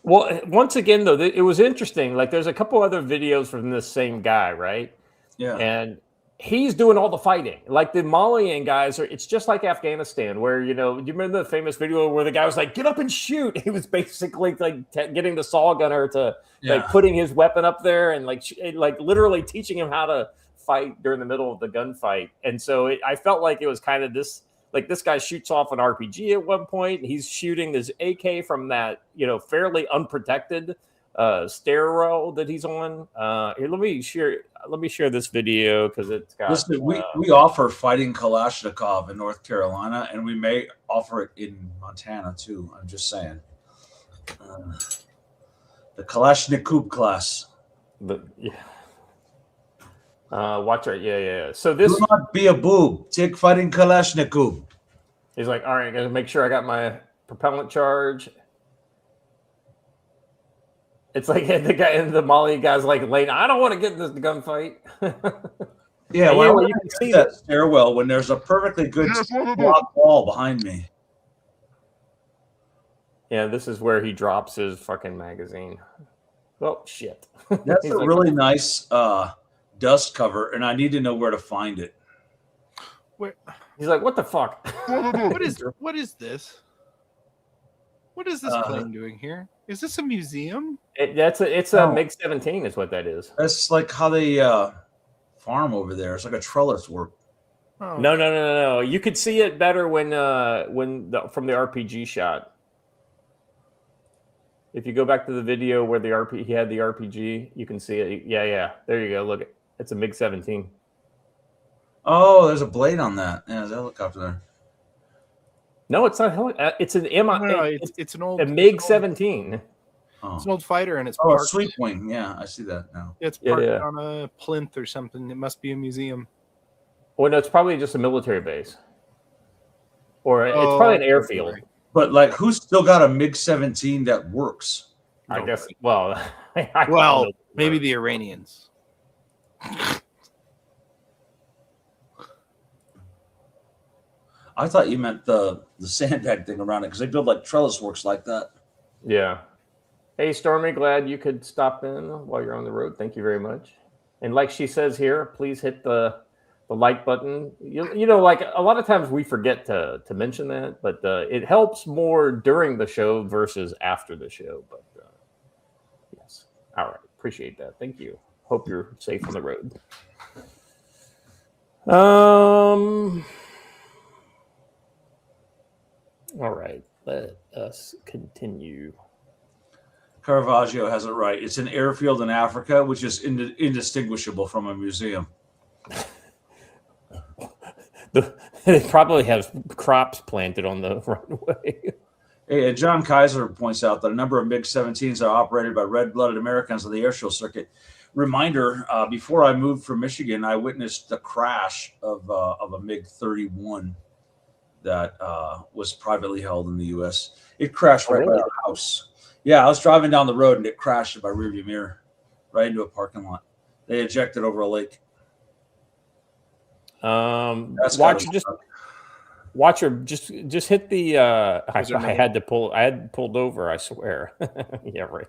Well, once again, though, it was interesting. Like, there's a couple other videos from this same guy, right? Yeah, and he's doing all the fighting. Like the Malian guys it's just like Afghanistan, where, do you remember the famous video where the guy was like, get up and shoot? He was basically like getting the saw gunner to like putting his weapon up there and like literally teaching him how to fight during the middle of the gunfight. And so I felt like it was kind of this guy shoots off an RPG at one point, and he's shooting this AK from that, fairly unprotected stairwell that he's on. Here, let me share this video because it's got. Listen, we offer fighting Kalashnikov in North Carolina, and we may offer it in Montana too. I'm just saying. The Kalashnikov class. Watch it. Yeah. So this. Do not be a boob. Take fighting Kalashnikov. He's like, all right, gotta make sure I got my propellant charge. It's like the Mali guy's like, late. I don't want to get in this gunfight. Yeah, well, you can see that stairwell when there's a perfectly good block wall behind me. Yeah, this is where he drops his fucking magazine. Oh shit! That's a really nice dust cover, and I need to know where to find it. Where? He's like, what the fuck? What is this? What is this plane doing here? Is this a museum? It's a MiG-17 is what that is. That's like how they farm over there. It's like a trellis work. Oh. No. You could see it better from the RPG shot. If you go back to the video where he had the RPG, you can see it. Yeah. There you go. Look, it's a MiG-17. Oh, there's a blade on that. Yeah, there's a helicopter there. No, it's not. It's an it's an old MiG-17. It's an old fighter, and it's a sweep wing. Yeah, I see that now. It's parked on a plinth or something. It must be a museum. Well, no, it's probably just a military base, or it's probably an airfield. But like, who's still got a MiG-17 that works? I guess. Well, maybe the Iranians. I thought you meant the sandbag thing around it because they build like trellis works like that. Yeah. Hey, Stormy, glad you could stop in while you're on the road. Thank you very much. And like she says here, please hit the like button. Like a lot of times we forget to mention that, but it helps more during the show versus after the show. But yes. All right. Appreciate that. Thank you. Hope you're safe on the road. All right, let us continue. Caravaggio has it right. It's an airfield in Africa, which is indistinguishable from a museum. They probably have crops planted on the runway. Hey, John Kaiser points out that a number of MiG-17s are operated by red-blooded Americans on the airshow circuit. Reminder, before I moved from Michigan, I witnessed the crash of a MiG-31 that was privately held in the U.S. It crashed right by our house. Yeah, I was driving down the road and it crashed in my rearview mirror right into a parking lot. They ejected over a lake. Just hit the. I had pulled over. I swear. Yeah, right.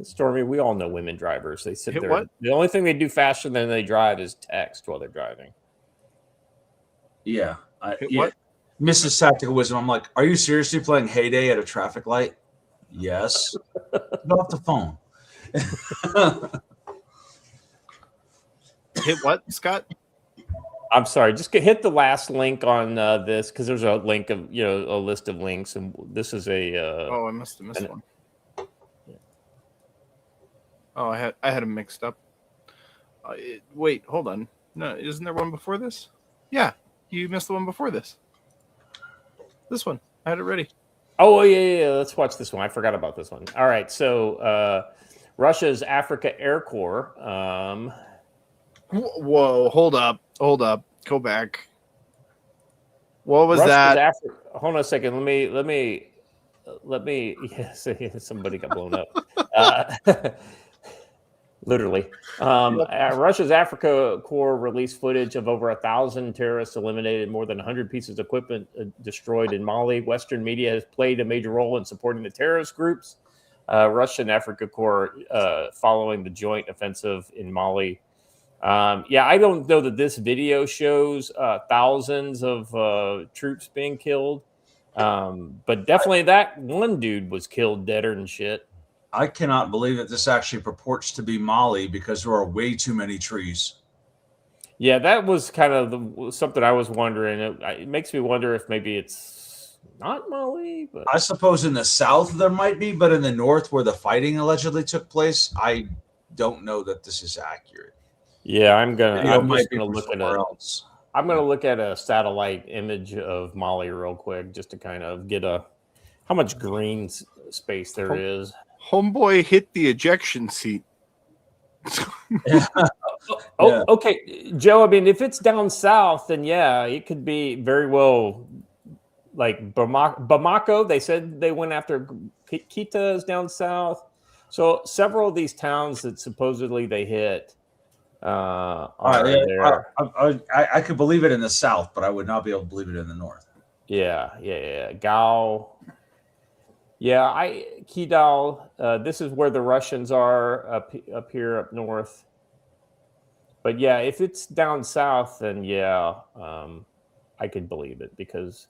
Stormy, we all know women drivers. They sit there. What? The only thing they do faster than they drive is text while they're driving. Yeah. What? Mrs. Tactical Wisdom, I'm like, are you seriously playing Heyday at a traffic light? Yes. Get off the phone. Hit what, Scott? I'm sorry. Just hit the last link on this because there's a link of a list of links, and this is a. I must have missed one. Oh, I had them mixed up. Wait, hold on. No, isn't there one before this? Yeah, you missed the one before this. This one. I had it ready. Oh, yeah. Let's watch this one. I forgot about this one. All right. So Russia's Africa Air Corps. Whoa, hold up. Go back. What was that? Hold on a second. Let me. Yes, somebody got blown up. Literally. Russia's Africa Corps released footage of over 1,000 terrorists eliminated, more than 100 pieces of equipment destroyed in Mali. Western media has played a major role in supporting the terrorist groups. Russian Africa Corps following the joint offensive in Mali. I don't know that this video shows thousands of troops being killed, but definitely that one dude was killed deader than shit. I cannot believe that this actually purports to be Mali because there are way too many trees. Yeah, that was kind of something I was wondering. It makes me wonder if maybe it's not Mali. But I suppose in the south there might be, but in the north where the fighting allegedly took place, I don't know that this is accurate. Yeah, I'm just gonna look at a satellite image of Mali real quick just to kind of get how much green space there is. Homeboy hit the ejection seat. Okay, Joe. I mean, if it's down south, then yeah, it could be very well like Bamako. They said they went after Kita is down south. So several of these towns that supposedly they hit there. I could believe it in the south, but I would not be able to believe it in the north. Yeah. Gao. Yeah, Kidal. This is where the Russians are up here up north. But yeah, if it's down south, then yeah, I could believe it because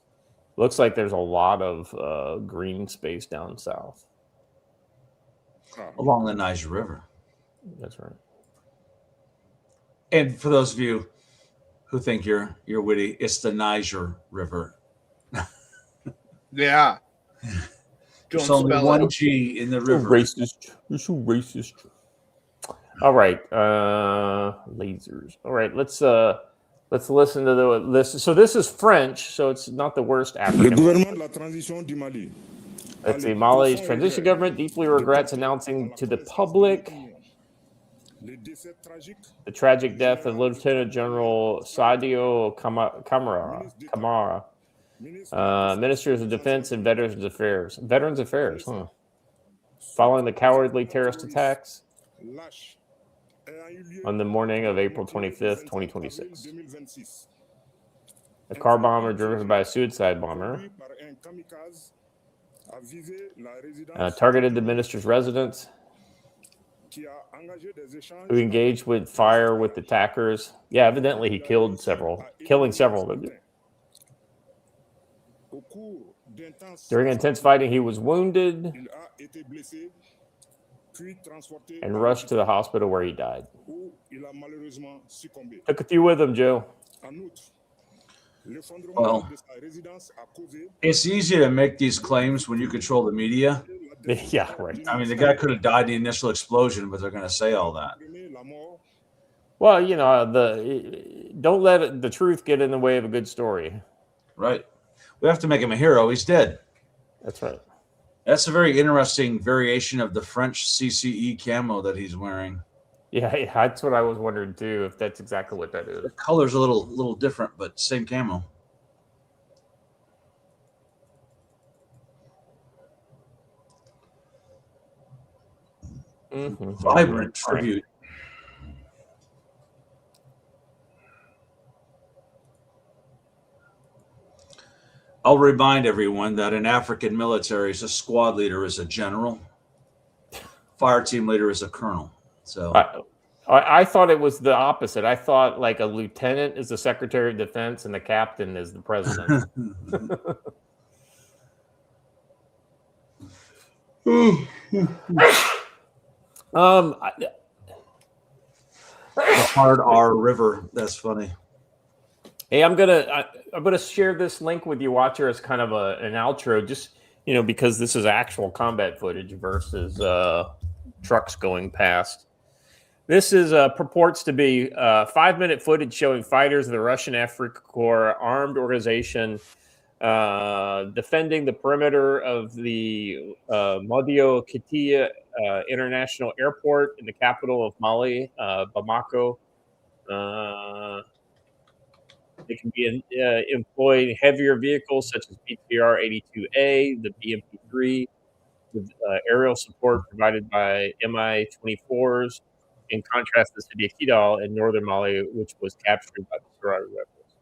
it looks like there's a lot of green space down south along the Niger River. That's right. And for those of you who think you're witty, it's the Niger River. Yeah. There's only one G in the river. You're so racist. All right, lasers. All right, let's listen to this. So this is French, so it's not the worst African. Let's see. Mali's transition government deeply regrets announcing to the public the tragic death of Lieutenant General Sadio Kamara. Ministers of Defense and Veterans Affairs. Following the cowardly terrorist attacks on the morning of April 25th, 2026. A car bomber driven by a suicide bomber targeted the minister's residence, who engaged with fire with attackers. Yeah, evidently he killing several of them. During intense fighting, he was wounded and rushed to the hospital where he died. Took a few with him, Joe. Well, it's easy to make these claims when you control the media. Yeah, right. I mean, the guy could have died in the initial explosion, but they're going to say all that. Well, don't let the truth get in the way of a good story. Right. We have to make him a hero. He's dead. That's right. That's a very interesting variation of the French CCE camo that he's wearing. Yeah, that's what I was wondering too, if that's exactly what that is. The color's a little different, but same camo. Mm-hmm. Vibrant tribute. I'll remind everyone that in African militaries, a squad leader is a general, fire team leader is a colonel. So I thought it was the opposite. I thought like a lieutenant is the Secretary of Defense and the captain is the president. The hard R river. That's funny. Hey, I'm gonna share this link with you, Watcher, as kind of an outro, just because this is actual combat footage versus trucks going past. This is purports to be 5-minute footage showing fighters of the Russian Afrika Korps armed organization defending the perimeter of the Modio Kitia International Airport in the capital of Mali, Bamako. They can be employing heavier vehicles such as BTR 82A, the BMP-3, with aerial support provided by Mi-24s. In contrast, this to be Kidal in northern Mali, which was captured by the Sahrawi rebels.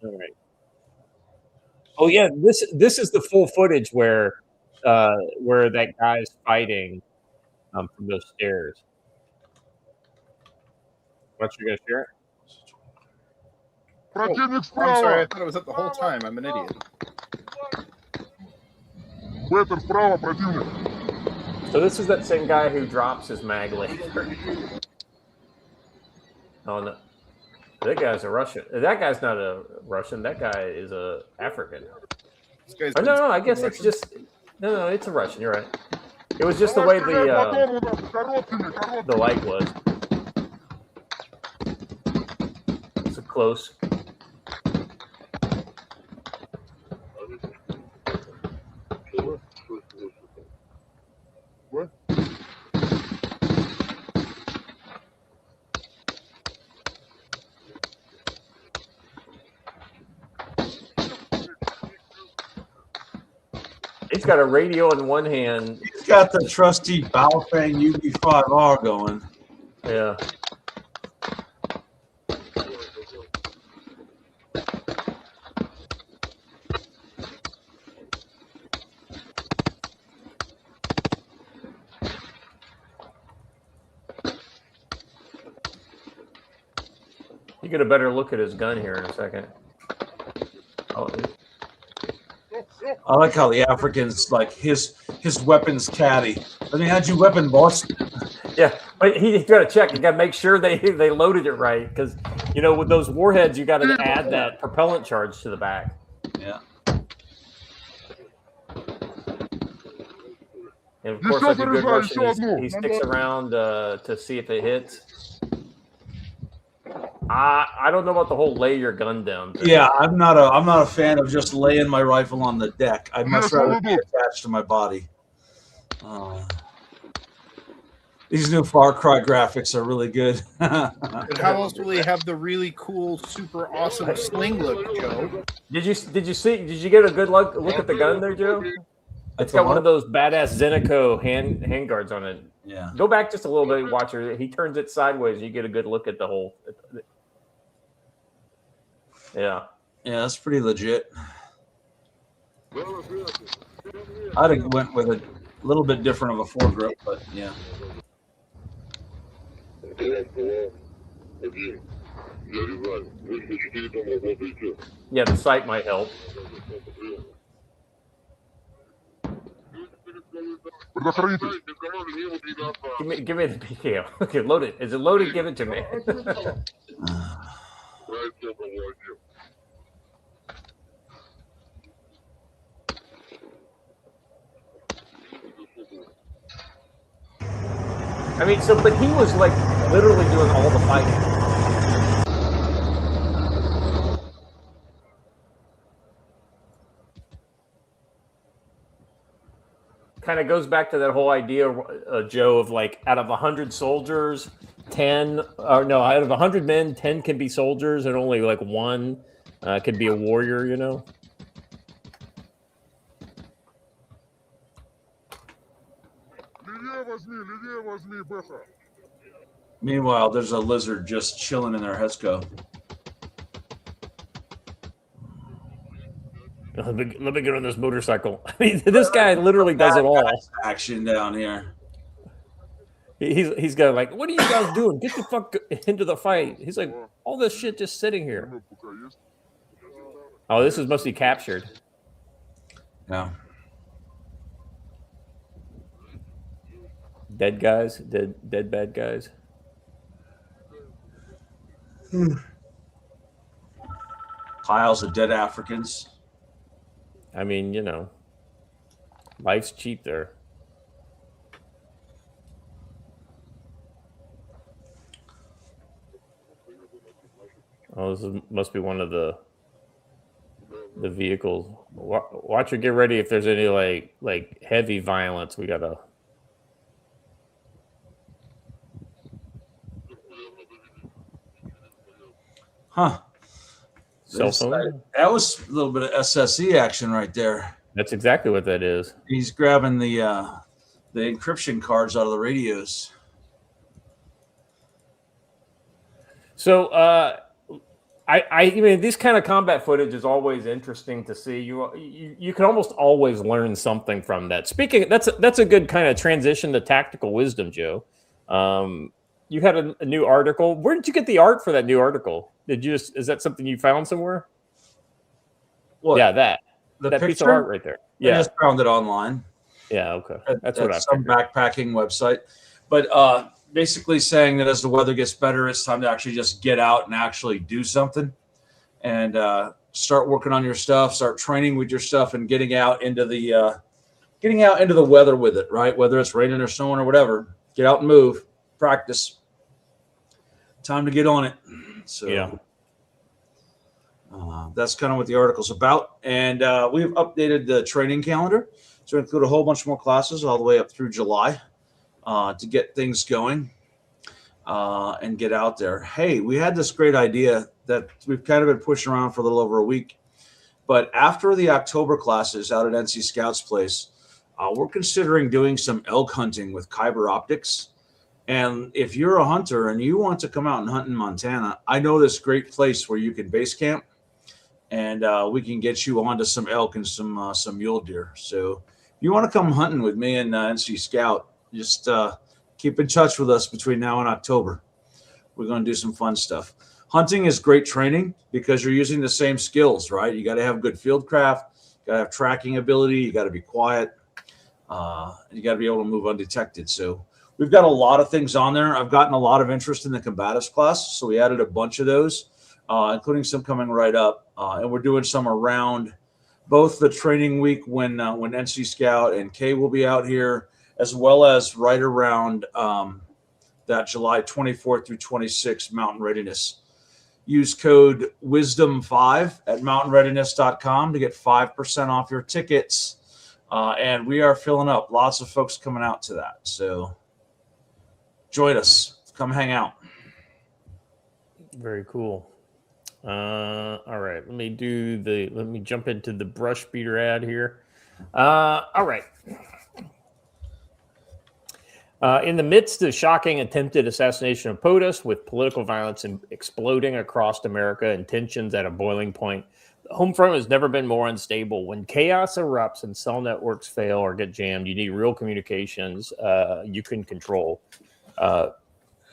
All right. Oh yeah, this is the full footage where that guy's fighting from those stairs. What, you're gonna share it? Oh, I'm sorry, I thought it was up the whole time. I'm an idiot. So this is that same guy who drops his mag laser. Oh no, that guy's a Russian. That guy's not a Russian. That guy is a African. Oh, no, I guess it's just no, it's a Russian. You're right. It was just the way the light was. It's a close. What? He's got a radio in one hand. He's got the trusty Baofeng UB5R going. Yeah. You get a better look at his gun here in a second. Oh, I like how the Africans like his weapons caddy. Let me have your weapon, boss. yeah, but you got to check. You got to make sure they loaded it right, because with those warheads, you got to add that propellant charge to the back. Yeah. And of course, like a good Russian, he sticks around to see if it hits. I don't know about the whole lay your gun down thing. Yeah, I'm not a fan of just laying my rifle on the deck. I'd much rather be attached to my body. These new Far Cry graphics are really good. And how else will they have the really cool, super awesome sling look, Joe? Did you get a good look at the gun there, Joe? It's got one of those badass Zenico handguards on it. Yeah. Go back just a little bit, Watcher. He turns it sideways, and you get a good look at the whole. Yeah. Yeah, that's pretty legit. I'd have went with a little bit different of a foregrip, but yeah. Yeah, the sight might help. Give me the PKO. Okay, load it. Is it loaded? Give it to me. I mean, but he was like literally doing all the fighting. Kind of goes back to that whole idea, Joe, of like out of 100 soldiers, 10, or no, out of 100 men, 10 can be soldiers, and only like one can be a warrior. Meanwhile, there's a lizard just chilling in their Hesco. Let me get on this motorcycle. I mean, this guy literally does it all. Action down here. He's got like, what are you guys doing? Get the fuck into the fight. He's like, all this shit just sitting here. Oh, this is mostly captured. Yeah. Dead guys, dead bad guys. Piles of dead Africans. I mean, life's cheap there. Oh, must be one of the vehicles. Watch her get ready if there's any like heavy violence. We gotta. Huh. Cell phone? That was a little bit of SSE action right there. That's exactly what that is. He's grabbing the encryption cards out of the radios. So I mean, this kind of combat footage is always interesting to see. You can almost always learn something from that. Speaking, that's a good kind of transition to tactical wisdom, Joe. You had a new article. Where did you get the art for that new article? Is that something you found somewhere? What? Yeah, that picture? piece of art right there. Yeah, I just found it online. Yeah, okay. That's at what I some figured. backpacking website. But basically saying that as the weather gets better, it's time to actually just get out and actually do something and start working on your stuff, start training with your stuff, and getting out into the weather with it, right? Whether it's raining or snowing or whatever, get out and move, practice. Time to get on it. So yeah. That's kind of what the article's about. And we've updated the training calendar to include a whole bunch more classes all the way up through July to get things going and get out there. Hey, we had this great idea that we've kind of been pushing around for a little over a week. But after the October classes out at NC Scouts Place, we're considering doing some elk hunting with Kyber Optics. And if you're a hunter and you want to come out and hunt in Montana, I know this great place where you can base camp, and we can get you onto some elk and some mule deer. So if you want to come hunting with me and NC Scout, just keep in touch with us between now and October. We're going to do some fun stuff. Hunting is great training because you're using the same skills, right? You got to have good field craft, you got to have tracking ability, you got to be quiet, you got to be able to move undetected. So we've got a lot of things on there. I've gotten a lot of interest in the combatives class, so we added a bunch of those, including some coming right up. And we're doing some around both the training week when NC Scout and Kay will be out here, as well as right around that July 24th through 26th Mountain Readiness. Use code WISDOM5 at mountainreadiness.com to get 5% off your tickets. And we are filling up. Lots of folks coming out to that. So join us. Come hang out. Very cool. All right. Let me jump into the brush beater ad here. All right. In the midst of shocking attempted assassination of POTUS, with political violence exploding across America and tensions at a boiling point, the home front has never been more unstable. When chaos erupts and cell networks fail or get jammed, you need real communications you can control.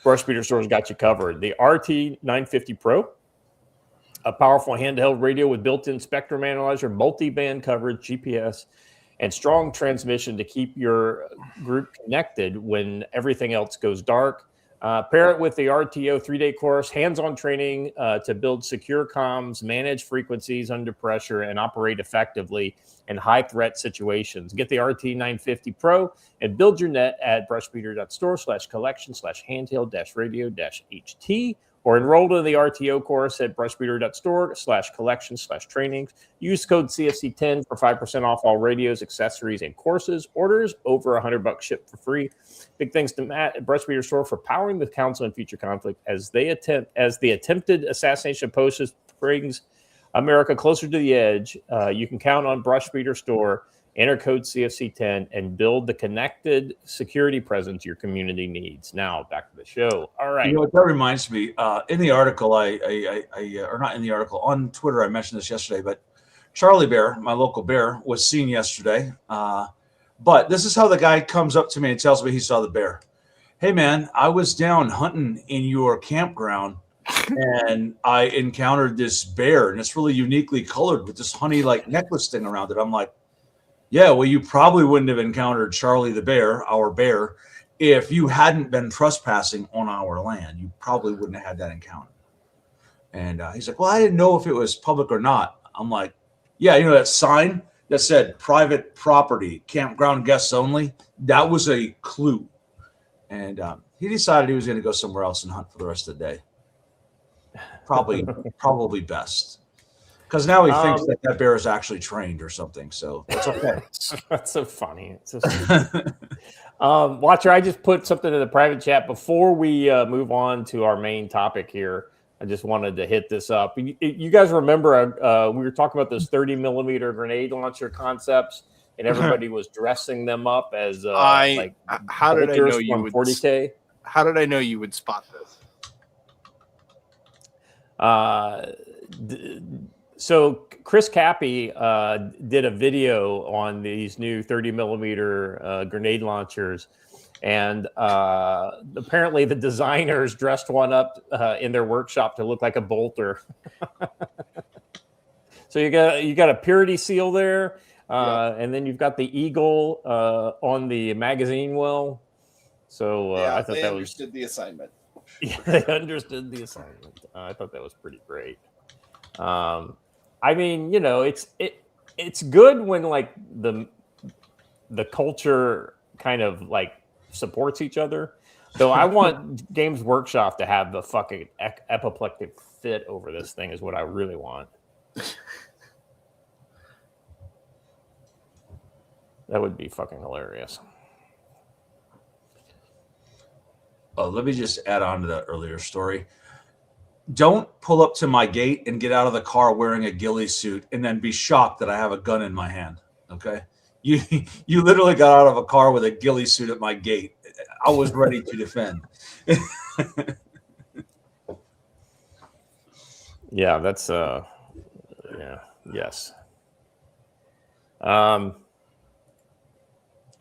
Brush Beater Store's got you covered. The RT950 Pro, a powerful handheld radio with built-in spectrum analyzer, multi-band coverage, GPS, and strong transmission to keep your group connected when everything else goes dark. Pair it with the RTO 3-day course, hands-on training to build secure comms, manage frequencies under pressure, and operate effectively in high-threat situations. Get the RT950 Pro and build your net at brushbeater.store/collection/handheld-radio-HT, or enroll in the RTO course at brushbeater.store/collection/trainings. Use code CFC10 for 5% off all radios, accessories, and courses. Orders over $100 shipped for free. Big thanks to Matt at Brush Beater Store for powering the Council in Future Conflict as the attempted assassination of POTUS brings America closer to the edge. You can count on Brush Beater Store. Enter code CFC10 and build the connected security presence your community needs. Now, back to the show. All right. You know what, that reminds me, in the article, or not in the article, on Twitter, I mentioned this yesterday, but Charlie Bear, my local bear, was seen yesterday. But this is how the guy comes up to me and tells me he saw the bear. Hey, man, I was down hunting in your campground and I encountered this bear, and it's really uniquely colored with this honey-like necklace thing around it. I'm like, yeah, well, you probably wouldn't have encountered Charlie the bear, our bear, if you hadn't been trespassing on our land. You probably wouldn't have had that encounter. And he's like, well, I didn't know if it was public or not. I'm like, yeah, you know that sign that said private property, campground guests only? That was a clue. And he decided he was going to go somewhere else and hunt for the rest of the day. Probably best. Because now he thinks that bear is actually trained or something. So that's okay. That's so funny. It's so Watcher, I just put something in the private chat before we move on to our main topic here. I just wanted to hit this up. You guys remember we were talking about those 30 millimeter grenade launcher concepts, and everybody was dressing them up as how did I know you would 40K? How did I know you would spot this? So Chris Cappy did a video on these new 30 millimeter grenade launchers, and apparently the designers dressed one up in their workshop to look like a bolter. So you got a purity seal there, and then you've got the eagle on the magazine well. So I thought that understood the assignment. Yeah, they understood the assignment. I thought that was pretty great. I mean, you know, it's good when like the culture kind of like supports each other. Though I want Games Workshop to have the fucking apoplectic fit over this thing is what I really want. That would be fucking hilarious. Oh, let me just add on to that earlier story. Don't pull up to my gate and get out of the car wearing a ghillie suit and then be shocked that I have a gun in my hand. Okay. You literally got out of a car with a ghillie suit at my gate. I was ready to defend. Yeah, that's yes.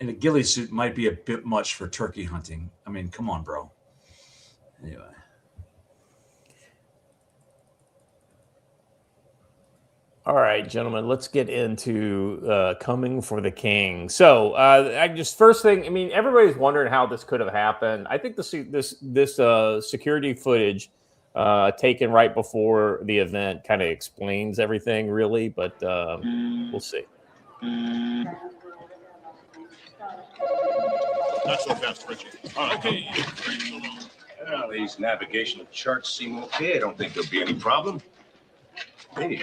And a ghillie suit might be a bit much for turkey hunting. I mean, come on, bro. Anyway. All right, gentlemen, let's get into coming for the king. So, I just first thing, I mean, everybody's wondering how this could have happened. I think this security footage taken right before the event kind of explains everything, really. But we'll see. Not so fast, Richie. Okay. Well, these navigational charts seem okay. I don't think there'll be any problem. Hey,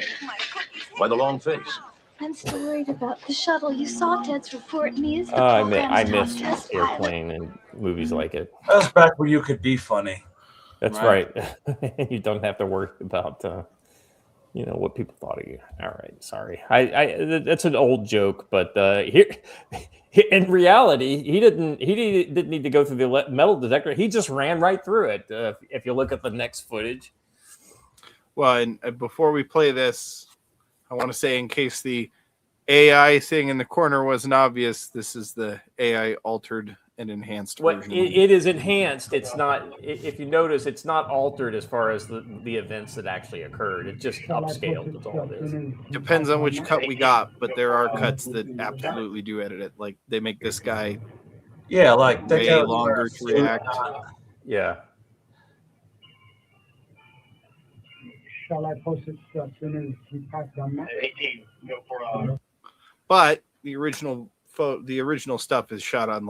why the long face? I'm still worried about the shuttle. You saw Ted's report, and he is the I program's miss top test pilot. Airplane and movies like it. That was back when you could be funny. That's right. You don't have to worry about what people thought of you. All right, sorry. That's an old joke, but here, in reality, he didn't need to go through the metal detector. He just ran right through it. If you look at the next footage. Well, and before we play this, I want to say, in case the AI thing in the corner wasn't obvious, this is the AI altered and enhanced version. It is enhanced. It's not. If you notice, it's not altered as far as the events that actually occurred. It just upscaled. That's all it is. Depends on which cut we got, but there are cuts that absolutely do edit it. Like they make this guy, like way longer to react. Yeah. Shall I post it as soon as we pass down that? But the original stuff is shot on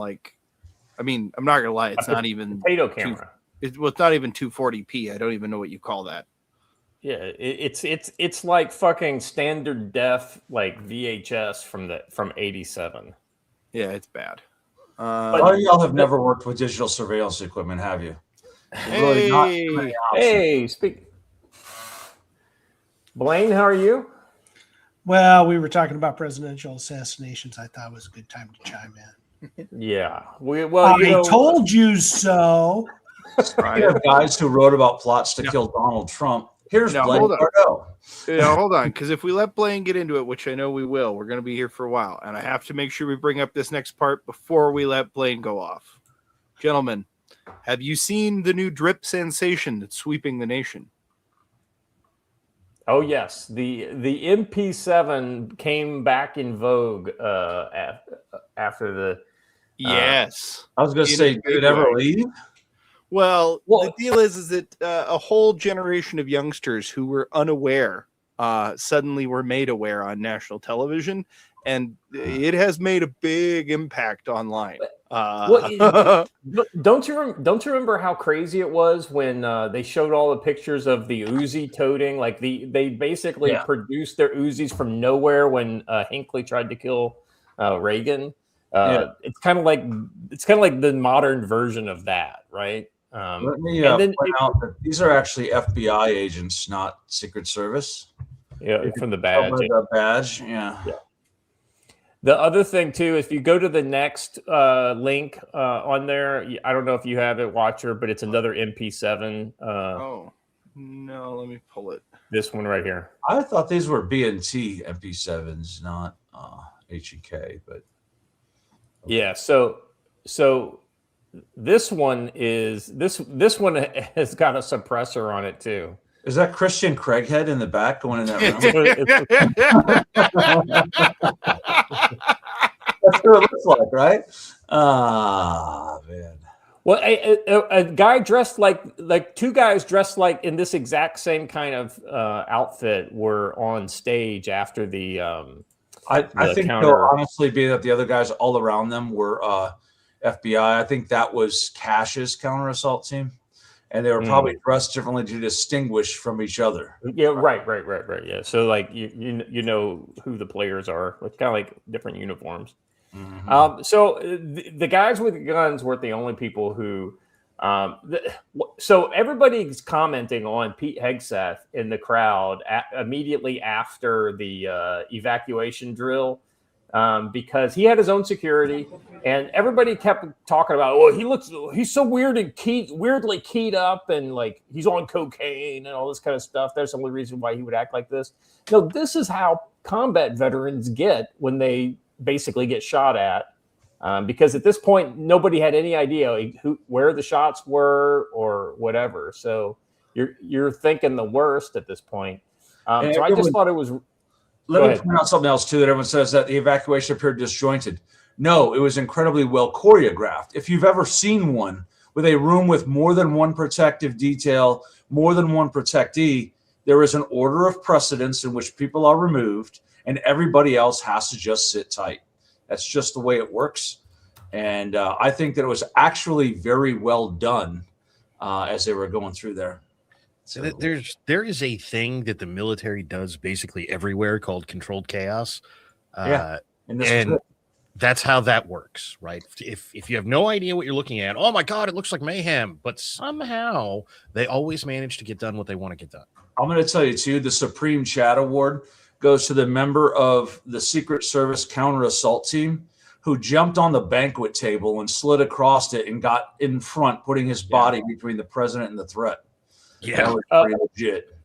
I'm not gonna lie, it's not even potato camera. It's not even 240p. I don't even know what you call that. Yeah, it's like fucking standard def, like VHS from '87. Yeah, it's bad. A lot of y'all have never worked with digital surveillance equipment, have you? Hey, speak. Blaine, how are you? Well, we were talking about presidential assassinations. I thought it was a good time to chime in. Yeah. I told you so. We have guys who wrote about plots to kill Donald Trump. Here's Blaine Pardo. Hold on, because if we let Blaine get into it, which I know we will, we're going to be here for a while, and I have to make sure we bring up this next part before we let Blaine go off. Gentlemen, have you seen the new drip sensation that's sweeping the nation? Oh yes, the MP7 came back in vogue after the. Yes, I was going to say, did it ever leave? Well, the deal is that a whole generation of youngsters who were unaware suddenly were made aware on national television, and it has made a big impact online. Don't you remember how crazy it was when they showed all the pictures of the Uzi toting? Like they basically produced their Uzis from nowhere when Hinckley tried to kill Reagan. It's kind of like the modern version of that, right? Let me point out that these are actually FBI agents, not Secret Service. Yeah, from the badge. The badge, yeah. The other thing too, if you go to the next link on there, I don't know if you have it, Watcher, but it's another MP7. Oh no, let me pull it. This one right here. I thought these were B&T MP7s, not H&K, but yeah. So this one is this one has got a suppressor on it too. Is that Christian Craighead in the back going in that room? That's what it looks like, right? Man. Well, a guy dressed like two guys dressed like in this exact same kind of outfit were on stage after the. I think they'll honestly be that the other guys all around them were FBI. I think that was Cash's counter assault team. And they were probably dressed differently to distinguish from each other. Yeah, right. Yeah, so like you know who the players are. It's kind of like different uniforms. Mm-hmm. So the guys with the guns weren't the only people who. So everybody's commenting on Pete Hegseth in the crowd immediately after the evacuation drill. Because he had his own security, and everybody kept talking about, he's so weird and weirdly keyed up, and like he's on cocaine and all this kind of stuff. That's the only reason why he would act like this. No, this is how combat veterans get when they basically get shot at, because at this point nobody had any idea where the shots were or whatever. So you're thinking the worst at this point. So I just thought it was. Let me point out something else, too, that everyone says that the evacuation appeared disjointed. No, it was incredibly well choreographed. If you've ever seen one with a room with more than one protective detail, more than one protectee, there is an order of precedence in which people are removed, and everybody else has to just sit tight. That's just the way it works. And I think that it was actually very well done as they were going through there. So there is a thing that the military does basically everywhere called controlled chaos. And that's how that works, right? If you have no idea what you're looking at, oh my God, it looks like mayhem, but somehow they always manage to get done what they want to get done. I'm going to tell you too, the Supreme Chat Award goes to the member of the Secret Service counter assault team who jumped on the banquet table and slid across it and got in front, putting his body between the president and the threat. Yeah, that was pretty legit.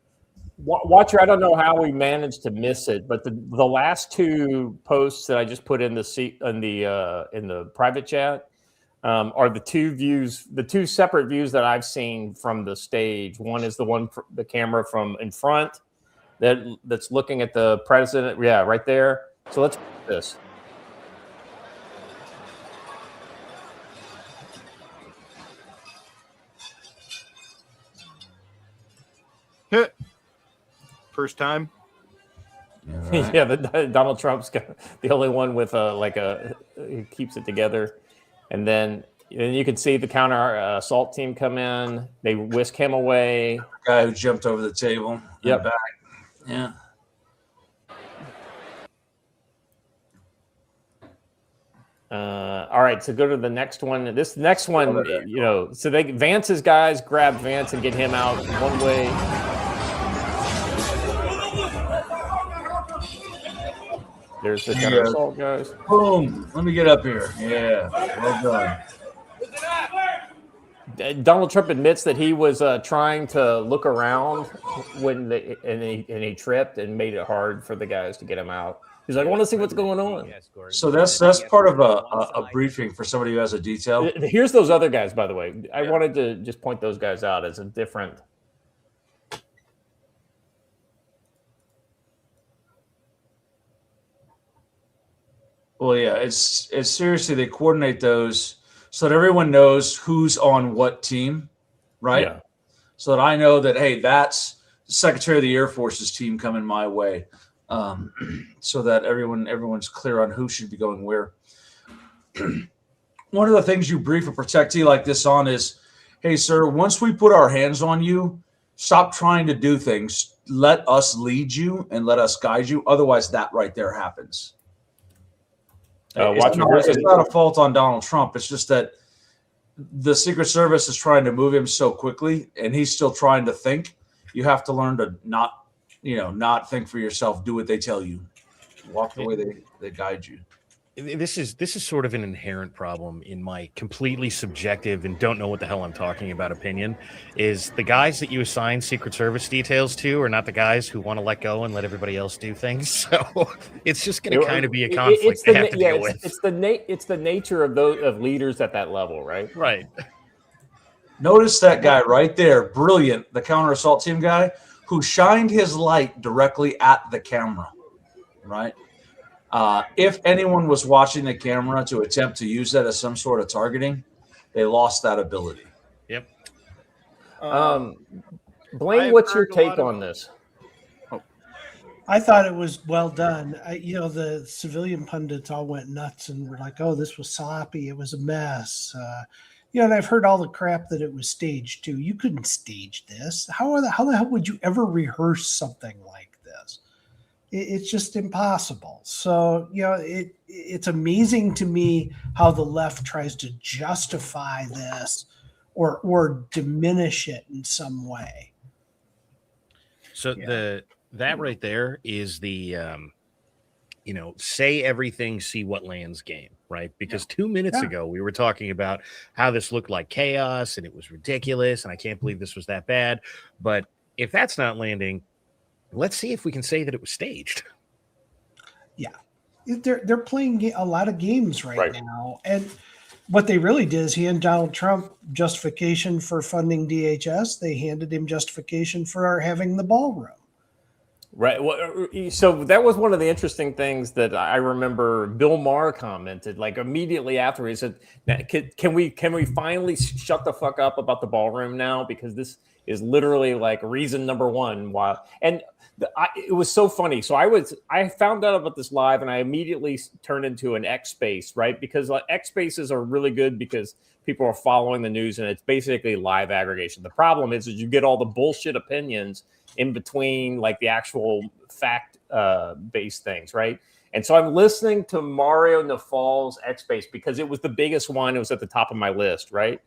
Watcher, I don't know how we managed to miss it, but the last two posts that I just put in the private chat are the two separate views that I've seen from the stage. One is the camera from in front that's looking at the president. Yeah, right there. So let's put this. First time. Right. Yeah, Donald Trump's the only one with he keeps it together, and then you can see the counter assault team come in. They whisk him away. The guy who jumped over the table. Yep. Back. Yeah. All right, so go to the next one. This next one, so Vance's guys grab Vance and get him out one way. There's the counter assault guys. Boom! Let me get up here. Yeah, well done. Donald Trump admits that he was trying to look around when he tripped and made it hard for the guys to get him out. He's like, I want to see what's going on. So that's part of a briefing for somebody who has a detail. Here's those other guys, by the way. I wanted to just point those guys out as a different. Well, yeah, it's seriously, they coordinate those so that everyone knows who's on what team, right? Yeah. So that I know that, hey, that's the Secretary of the Air Force's team coming my way. so that everyone's clear on who should be going where. One of the things you brief a protectee like this on is, hey, sir, once we put our hands on you, stop trying to do things. Let us lead you and let us guide you. Otherwise, that right there happens. It's not a fault on Donald Trump. It's just that the Secret Service is trying to move him so quickly, and he's still trying to think. You have to learn to not think for yourself. Do what they tell you. Walk the way they guide you. This is sort of an inherent problem in my completely subjective and don't know what the hell I'm talking about opinion. Is the guys that you assign Secret Service details to are not the guys who want to let go and let everybody else do things. So it's just going to kind of be a conflict they have to deal with. It's the nature of leaders at that level, right? Right. Notice that guy right there, brilliant, the counter assault team guy who shined his light directly at the camera, right? If anyone was watching the camera to attempt to use that as some sort of targeting, they lost that ability. Yep. Blaine, what's your take on this? I thought it was well done. The civilian pundits all went nuts and were like, "Oh, this was sloppy. It was a mess." And I've heard all the crap that it was staged too. You couldn't stage this. How the hell would you ever rehearse something like this? It's just impossible. So, it's amazing to me how the left tries to justify this or diminish it in some way. So that right there is the, say everything, see what lands game, right? Because 2 minutes ago, we were talking about how this looked like chaos and it was ridiculous. And I can't believe this was that bad. But if that's not landing, let's see if we can say that it was staged. Yeah, they're playing a lot of games right now. And what they really did is hand Donald Trump justification for funding DHS. They handed him justification for having the ballroom. Right. Well, so that was one of the interesting things that I remember Bill Maher commented like immediately after. He said, can we finally shut the fuck up about the ballroom now? Because this is literally like reason number one why. And it was so funny. So I found out about this live and I immediately turned into an X space, right? Because X spaces are really good because people are following the news and it's basically live aggregation. The problem is you get all the bullshit opinions in between like the actual fact based things, right? And so I'm listening to Mario Nafal's X Space because it was the biggest one. It was at the top of my list, right?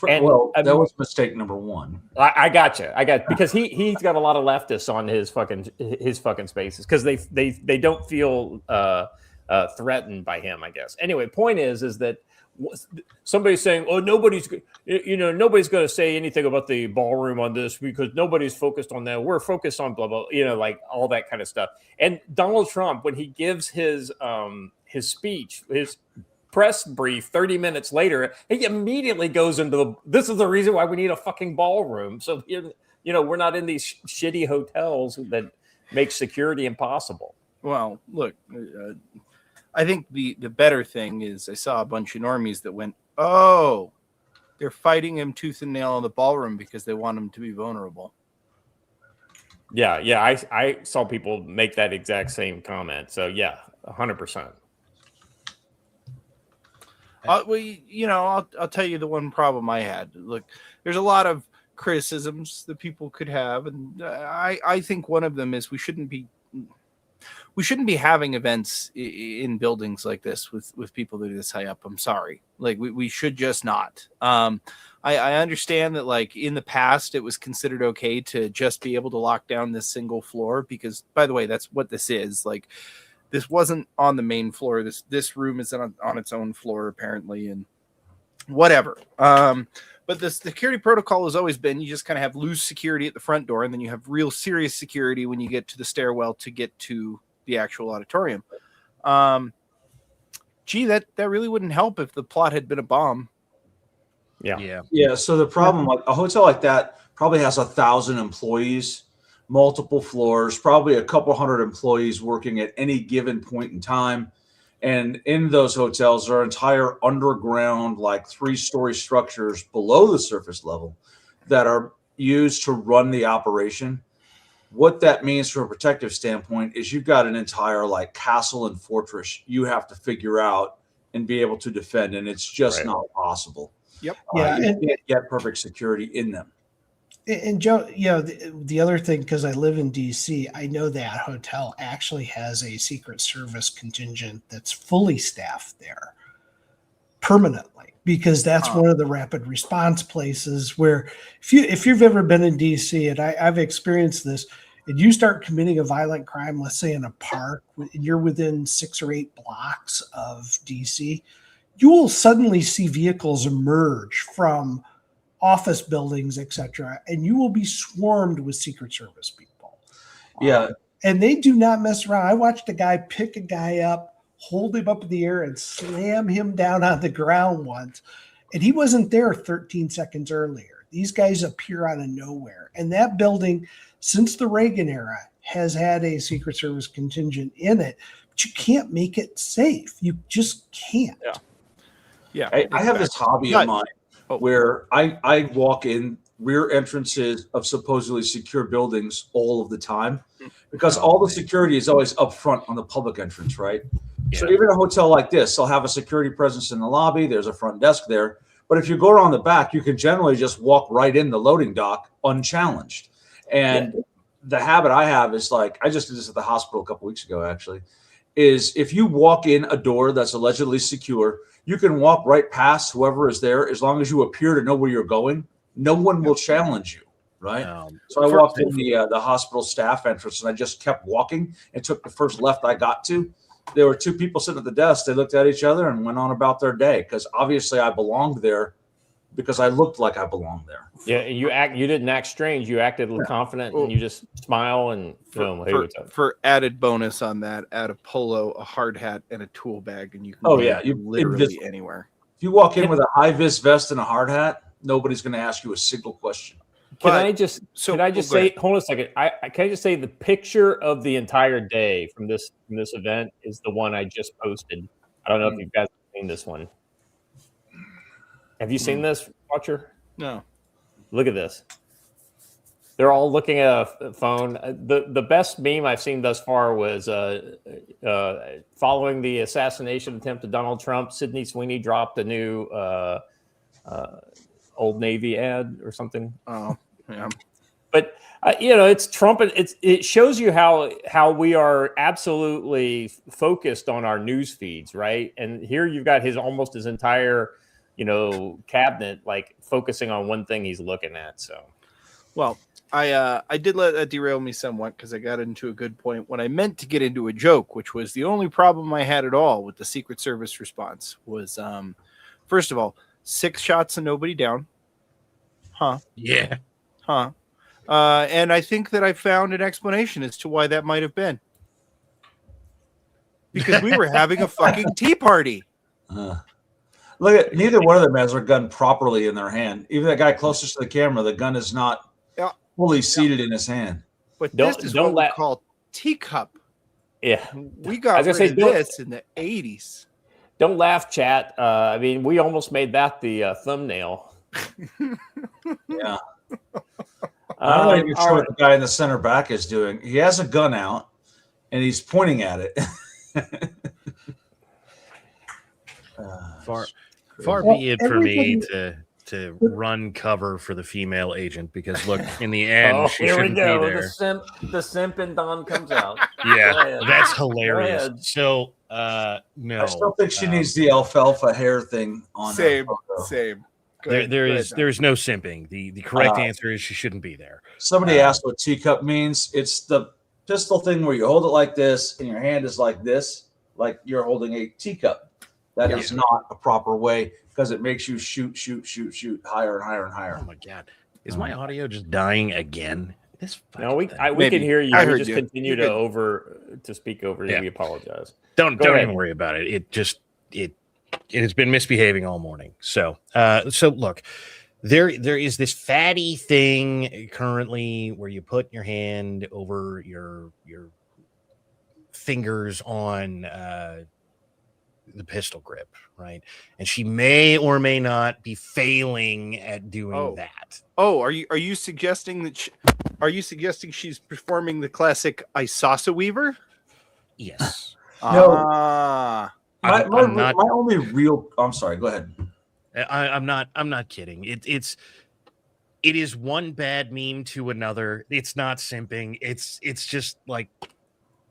And that was mistake number one. I got you. Because he's got a lot of leftists on his fucking spaces because they don't feel threatened by him, I guess. Anyway, point is that somebody's saying, "Oh, nobody's going to say anything about the ballroom on this because nobody's focused on that. We're focused on blah blah," like all that kind of stuff. And Donald Trump, when he gives his speech, his press brief 30 minutes later, he immediately goes into this is the reason why we need a fucking ballroom. So, we're not in these shitty hotels that make security impossible. Well, look, I think the better thing is I saw a bunch of normies that went, oh, they're fighting him tooth and nail in the ballroom because they want him to be vulnerable. Yeah. I saw people make that exact same comment. So, yeah, 100%. I'll tell you the one problem I had. Look, there's a lot of criticisms that people could have, and I think one of them is we shouldn't be having events in buildings like this with people that are this high up. I'm sorry, like we should just not. I understand that like in the past it was considered okay to just be able to lock down this single floor because, by the way, that's what this is like. This wasn't on the main floor. This room is on its own floor, apparently, and whatever. But the security protocol has always been you just kind of have loose security at the front door, and then you have real serious security when you get to the stairwell to get to the actual auditorium. That really wouldn't help if the plot had been a bomb. Yeah. So the problem, like a hotel like that, probably has 1,000 employees. Multiple floors, probably a couple hundred employees working at any given point in time. And in those hotels are entire underground, like 3-story structures below the surface level that are used to run the operation. what that means from a protective standpoint is you've got an entire like castle and fortress you have to figure out and be able to defend, and it's just not possible. Yep. Yeah, you can't get perfect security in them. And Joe, the other thing, because I live in DC, I know that hotel actually has a Secret Service contingent that's fully staffed there permanently, because that's one of the rapid response places where if you've ever been in DC, and I've experienced this, and you start committing a violent crime, let's say in a park, and you're within 6 or 8 blocks of DC, you will suddenly see vehicles emerge from office buildings, etc., and you will be swarmed with Secret Service people. Yeah. And they do not mess around. I watched a guy pick a guy up, hold him up in the air, and slam him down on the ground once. And he wasn't there 13 seconds earlier. These guys appear out of nowhere. And that building, since the Reagan era, has had a Secret Service contingent in it, but you can't make it safe. You just can't. Yeah. I have this hobby of mine where I walk in rear entrances of supposedly secure buildings all of the time, because all the security is always up front on the public entrance, right? Yeah. So even a hotel like this, they'll have a security presence in the lobby. There's a front desk there. But if you go around the back, you can generally just walk right in the loading dock unchallenged. And the habit I have is like, I just did this at the hospital a couple weeks ago, actually, is if you walk in a door that's allegedly secure, you can walk right past whoever is there as long as you appear to know where you're going. No one will challenge you, right? So I walked in the hospital staff entrance, and I just kept walking and took the first left I got to. There were 2 people sitting at the desk. They looked at each other and went on about their day, because obviously I belonged there because I looked like I belonged there. Yeah, you didn't act strange. You acted confident, and you just smile and boom. Hey, what's up? For added bonus on that, add a polo, a hard hat, and a tool bag, and you can you literally anywhere. If you walk in with a high-vis vest and a hard hat, nobody's going to ask you a single question. Can I just say, hold on a second. Can I just say the picture of the entire day from this event is the one I just posted. I don't know if you guys have seen this one. Have you seen this, Watcher? No. Look at this. They're all looking at a phone. The best meme I've seen thus far was following the assassination attempt of Donald Trump. Sydney Sweeney dropped a new Old Navy ad or something. Oh, yeah. But it's Trump. It shows you how we are absolutely focused on our news feeds, right? And here you've got almost his entire cabinet like focusing on one thing he's looking at. So, well, I did let that derail me somewhat, because I got into a good point when I meant to get into a joke, which was the only problem I had at all with the Secret Service response was, first of all, 6 shots and nobody down. Huh? Yeah. Huh? And I think that I found an explanation as to why that might have been. Because we were having a fucking tea party. Look at neither one of them has their gun properly in their hand. Even that guy closest to the camera, the gun is not fully seated in his hand. But this is what we call teacup. Yeah, we got rid of this in the 80s. Don't laugh, chat. I mean, we almost made that the thumbnail. Yeah. I'm not even sure what the guy in the center back is doing. He has a gun out, and he's pointing at it. Far be it for me to run cover for the female agent, because look, in the end, she shouldn't be there. The simp in Don comes out. Yeah, that's hilarious. So, no, I still think she needs the alfalfa hair thing on. Same. There's no simping. The correct answer is she shouldn't be there. Somebody asked what teacup means. It's the pistol thing where you hold it like this, and your hand is like this, like you're holding a teacup. That is not a proper way, because it makes you shoot higher and higher and higher. Oh my God. Is my audio just dying again? No, we can hear you. We just continue to speak over you. We apologize. Don't even worry about it. It has been misbehaving all morning. So look, there is this fatty thing currently where you put your hand over your fingers on the pistol grip, right? And she may or may not be failing at doing that. Oh, are you suggesting that? Are you suggesting she's performing the classic Isasa Weaver? Yes. No. I'm not. My only real. I'm sorry. Go ahead. I'm not kidding. It is one bad meme to another. It's not simping. It's just like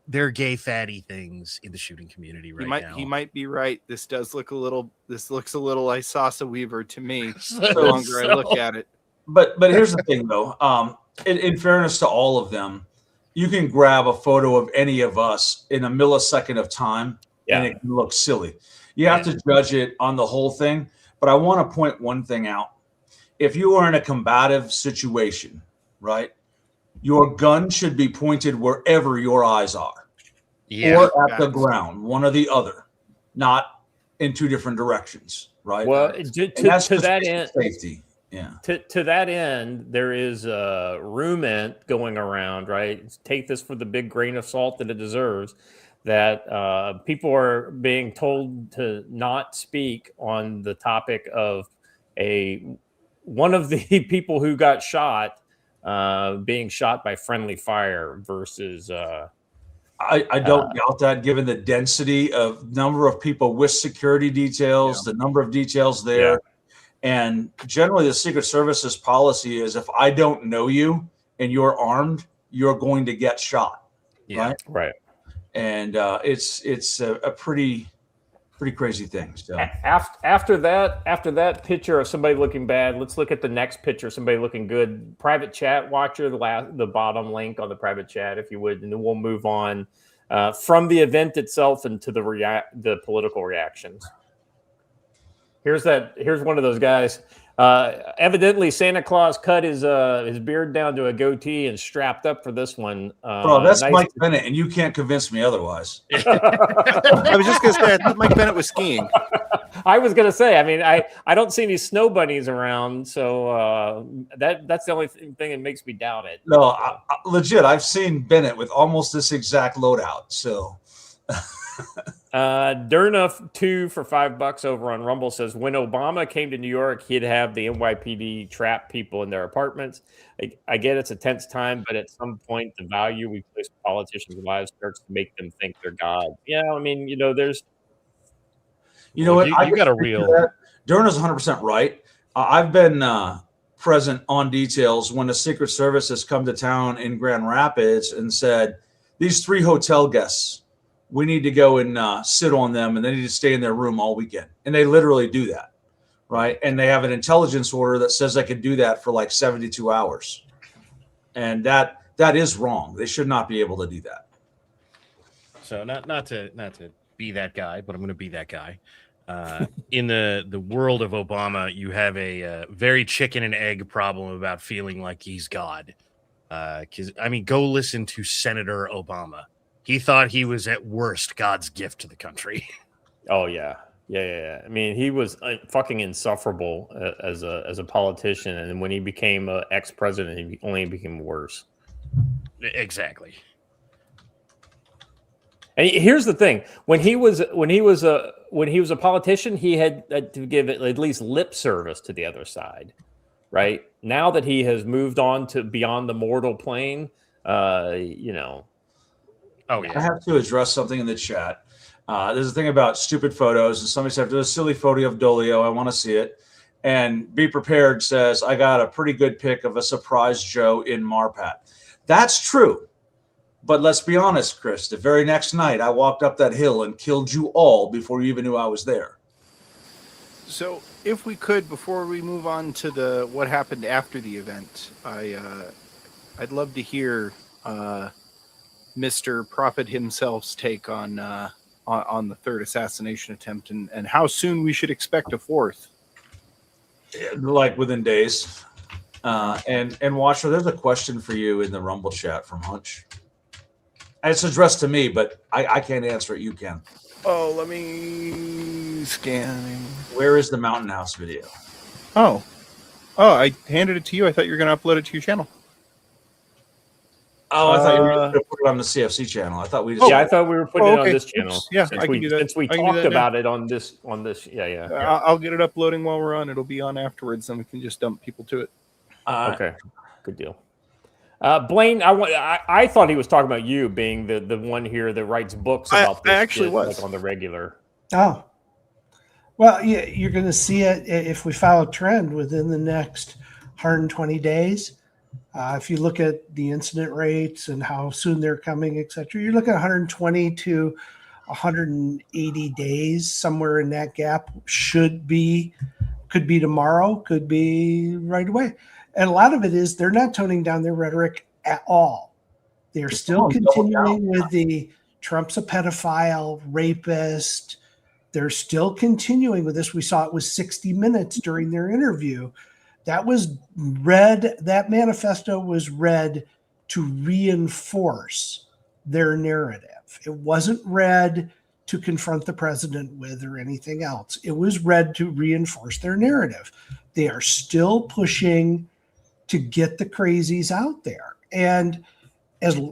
they're gay fatty things in the shooting community now. He might be right. This looks a little Isasa Weaver to me. The longer I look at it. But here's the thing, though. In fairness to all of them, you can grab a photo of any of us in a millisecond of time, and it can look silly. You have to judge it on the whole thing. But I want to point one thing out. If you are in a combative situation, right, your gun should be pointed wherever your eyes are, or at the ground, one or the other, not in two different directions, right? Well, to that end, safety. Yeah. To that end, there is a rumor going around, right? Take this for the big grain of salt that it deserves. That people are being told to not speak on the topic of one of the people who got shot being shot by friendly fire versus. I don't doubt that, given the density of number of people with security details, the number of details there. And generally, the Secret Service's policy is if I don't know you and you're armed, you're going to get shot. Yeah. Right. And it's a pretty crazy thing. So after that picture of somebody looking bad, let's look at the next picture of somebody looking good. Private chat watcher, the bottom link on the private chat, if you would, and then we'll move on from the event itself into the political reactions. Here's one of those guys. Evidently, Santa Claus cut his beard down to a goatee and strapped up for this one. Bro, that's Mike Bennett, and you can't convince me otherwise. I was just going to say, I thought Mike Bennett was skiing. I was going to say, I mean, I don't see any snow bunnies around, so that's the only thing that makes me doubt it. No, legit, I've seen Bennett with almost this exact loadout, so... Durnuff2 for $5 over on Rumble says when Obama came to New York, he'd have the NYPD trap people in their apartments. I get it's a tense time, but at some point, the value we place in politicians' lives starts to make them think they're God. Yeah, I mean, there's. You know what? You got a real. Durna's 100% right. I've been present on details when the Secret Service has come to town in Grand Rapids and said, these 3 hotel guests, we need to go and sit on them, and they need to stay in their room all weekend. And they literally do that, right? And they have an intelligence order that says they can do that for like 72 hours. And that is wrong. They should not be able to do that. So not to be that guy, but I'm going to be that guy. In the world of Obama, you have a very chicken and egg problem about feeling like he's God. Because, I mean, go listen to Senator Obama. He thought he was at worst God's gift to the country. Oh yeah. I mean, he was fucking insufferable as a politician, and when he became an ex-president, he only became worse. Exactly. And here's the thing: when he was a politician, he had to give at least lip service to the other side. Right now that he has moved on to beyond the mortal plane, Oh, yeah. I have to address something in the chat. There's a thing about stupid photos, and somebody said, there's a silly photo of Dolio. I want to see it. And Be Prepared says, I got a pretty good pic of a surprise Joe in Marpat. That's true. But let's be honest, Chris. The very next night, I walked up that hill and killed you all before you even knew I was there. So if we could, before we move on to what happened after the event, I'd love to hear... Mr. Prophet himself's take on the third assassination attempt and how soon we should expect a fourth. Like within days. And Watcher, there's a question for you in the Rumble chat from Hunch. It's addressed to me, but I can't answer it. You can. Oh, let me scan. Where is the Mountain House video? Oh, I handed it to you. I thought you were going to upload it to your channel. Oh, I thought you were going to put it on the CFC channel. I thought we just. Yeah, I thought we were putting it on okay. this channel. Oops. Yeah, since I can we, do that. Since we I can do talked that now. about it on this. Yeah. I'll get it uploading while we're on. It'll be on afterwards, and we can just dump people to it. Okay, good deal. Blaine, I thought he was talking about you being the one here that writes books about this. I actually was like on the regular. Oh, well, yeah, you're going to see it if we follow trend within the next 120 days. If you look at the incident rates and how soon they're coming, et cetera, you're looking at 120 to 180 days, somewhere in that gap. Could be tomorrow, could be right away. And a lot of it is they're not toning down their rhetoric at all. They're still continuing with the Trump's a pedophile, rapist. They're still continuing with this. We saw it was 60 Minutes during their interview. That was read, that manifesto was read to reinforce their narrative. It wasn't read to confront the president with or anything else. It was read to reinforce their narrative. They are still pushing to get the crazies out there. And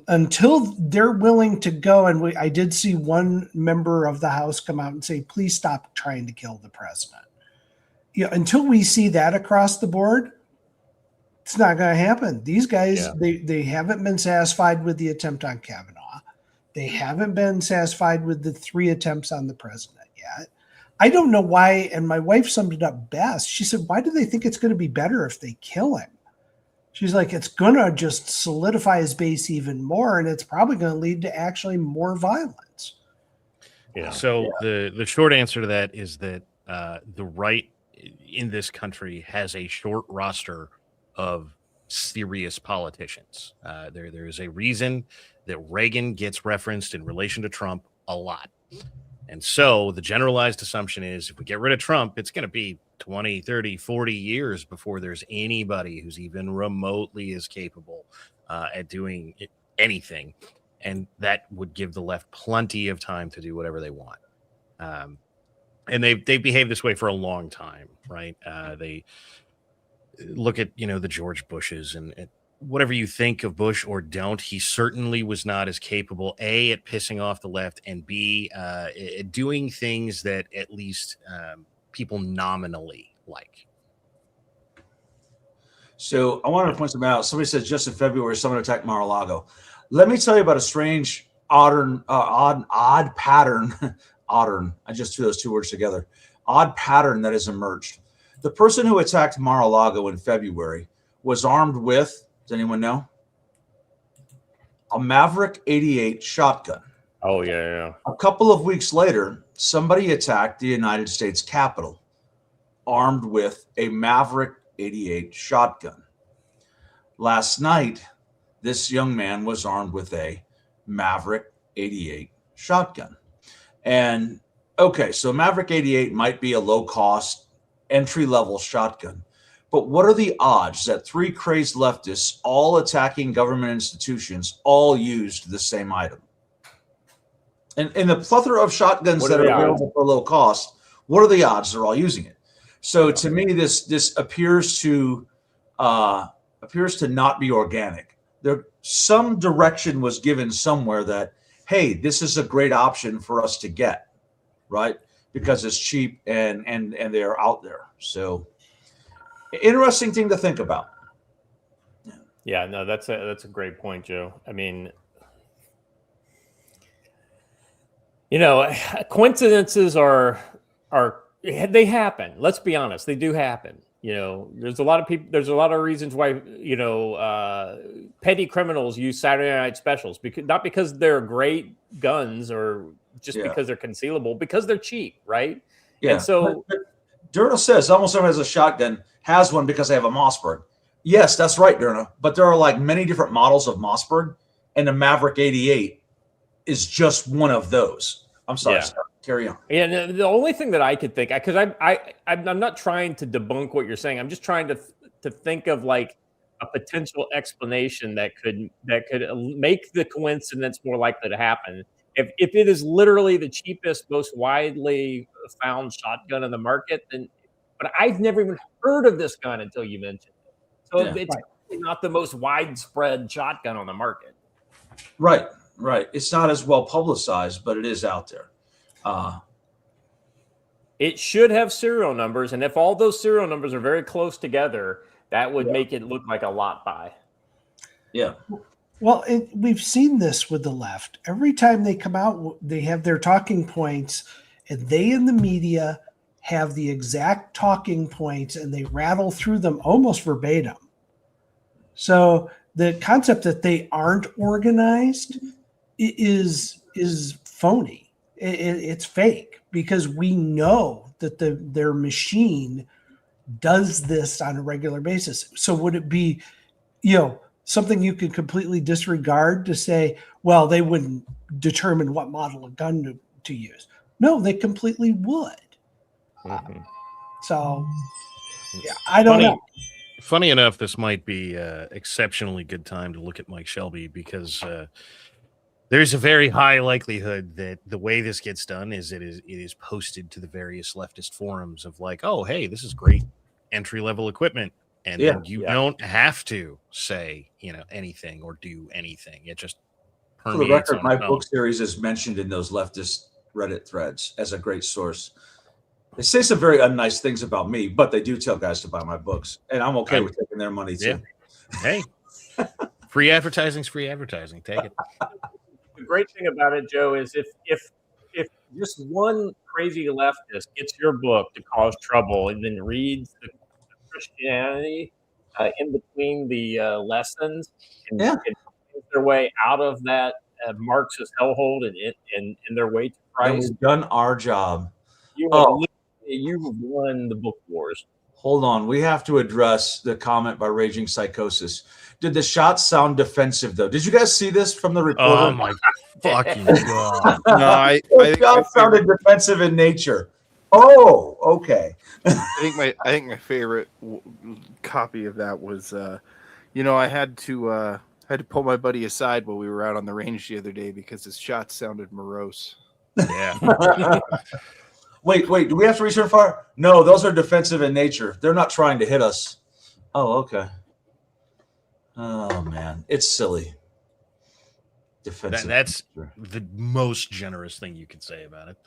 until they're willing to go, and I did see one member of the House come out and say, please stop trying to kill the president. Until we see that across the board, it's not going to happen. These guys, they haven't been satisfied with the attempt on Kavanaugh. They haven't been satisfied with the 3 attempts on the president yet. I don't know why, and my wife summed it up best. She said, why do they think it's going to be better if they kill him? She's like, it's going to just solidify his base even more, and it's probably going to lead to actually more violence. Yeah. So the short answer to that is that the right in this country has a short roster of serious politicians. There is a reason that Reagan gets referenced in relation to Trump a lot. And so the generalized assumption is if we get rid of Trump, it's going to be 20, 30, 40 years before there's anybody who's even remotely as capable at doing anything. And that would give the left plenty of time to do whatever they want. And they've behaved this way for a long time, right? They look at, the George Bushes and whatever you think of Bush or don't, he certainly was not as capable, A, at pissing off the left, and B, at doing things that at least people nominally like. So I wanted to point something out. Somebody said just in February, someone attacked Mar-a-Lago. Let me tell you about a strange, odd pattern. I just threw those 2 words together. Odd pattern that has emerged. The person who attacked Mar-a-Lago in February was armed with, does anyone know? A Maverick 88 shotgun. Oh, yeah. A couple of weeks later, somebody attacked the United States Capitol armed with a Maverick 88 shotgun. Last night, this young man was armed with a Maverick 88 shotgun. And okay, so Maverick 88 might be a low-cost, entry-level shotgun. But what are the odds that 3 crazed leftists, all attacking government institutions, all used the same item? And in the plethora of shotguns that are available for low cost, what are the odds they're all using it? So to me, this appears to not be organic. Some direction was given somewhere that, hey, this is a great option for us to get, right? Because it's cheap and they're out there. So interesting thing to think about. Yeah, no, that's a great point, Joe. I mean, coincidences are they happen. Let's be honest, they do happen. There's a lot of people. There's a lot of reasons why petty criminals use Saturday night specials, not because they're great guns or just because they're concealable, because they're cheap, right? Yeah. And so Durna says almost everyone has a shotgun, has one because they have a Mossberg. Yes, that's right, Durna. But there are like many different models of Mossberg, and the Maverick 88 is just one of those. I'm sorry, Scott. Carry on. Yeah, the only thing that I could think, because I'm not trying to debunk what you're saying. I'm just trying to think of like a potential explanation that could make the coincidence more likely to happen. If it is literally the cheapest, most widely found shotgun in the market, but I've never even heard of this gun until you mentioned it. So it's not the most widespread shotgun on the market. Right. It's not as well publicized, but it is out there. It should have serial numbers, and if all those serial numbers are very close together, that would make it look like a lot buy. Yeah. Well, we've seen this with the left. Every time they come out, they have their talking points, and they in the media have the exact talking points, and they rattle through them almost verbatim. So the concept that they aren't organized is phony. It's fake, because we know that their machine does this on a regular basis. So would it be, something you could completely disregard to say, well, they wouldn't determine what model of gun to use? No, they completely would. So, yeah, I don't know. Funny enough, this might be exceptionally good time to look at Mike Shelby, because there's a very high likelihood that the way this gets done is it is posted to the various leftist forums of like, oh, hey, this is great entry-level equipment. And then you don't have to say, anything or do anything. It just permeates. For the record, my book series is mentioned in those leftist Reddit threads as a great source. They say some very unnice things about me, but they do tell guys to buy my books, and I'm okay with taking their money too. Yeah. Hey, free advertising's free advertising. Take it. The great thing about it, Joe, is if just one crazy leftist gets your book to cause trouble and then reads the Christianity in between the lessons and find their way out of that Marxist hellhole and their way to Christ, we've done our job. You've won the book wars. Hold on. We have to address the comment by Raging Psychosis. Did the shots sound defensive, though? Did you guys see this from the reporter? Oh, my fucking God. No, I think shots sounded defensive in nature. Oh, okay. I think my favorite copy of that was, I had to pull my buddy aside while we were out on the range the other day because his shots sounded morose. Yeah. Wait, do we have to return fire? No, those are defensive in nature. They're not trying to hit us. Oh, okay. Oh, man. It's silly. Defensive. That's the most generous thing you could say about it.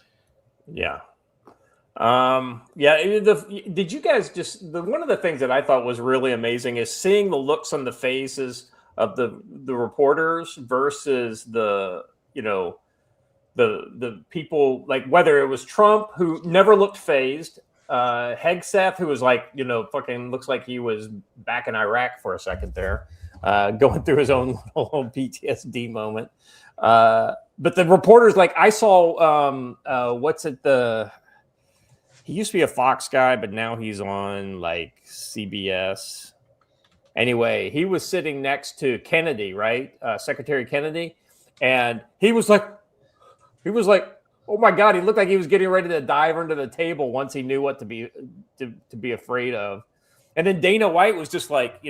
Yeah. Did you guys one of the things that I thought was really amazing is seeing the looks on the faces of the reporters versus the people, like whether it was Trump, who never looked phased, Hegseth, who was like, fucking looks like he was back in Iraq for a second there, going through his own little PTSD moment. But the reporters, like I saw, he used to be a Fox guy, but now he's on like CBS. Anyway, he was sitting next to Kennedy, right? Secretary Kennedy. And he was like, oh my God, he looked like he was getting ready to dive under the table once he knew what to be afraid of. And then Dana White was just like,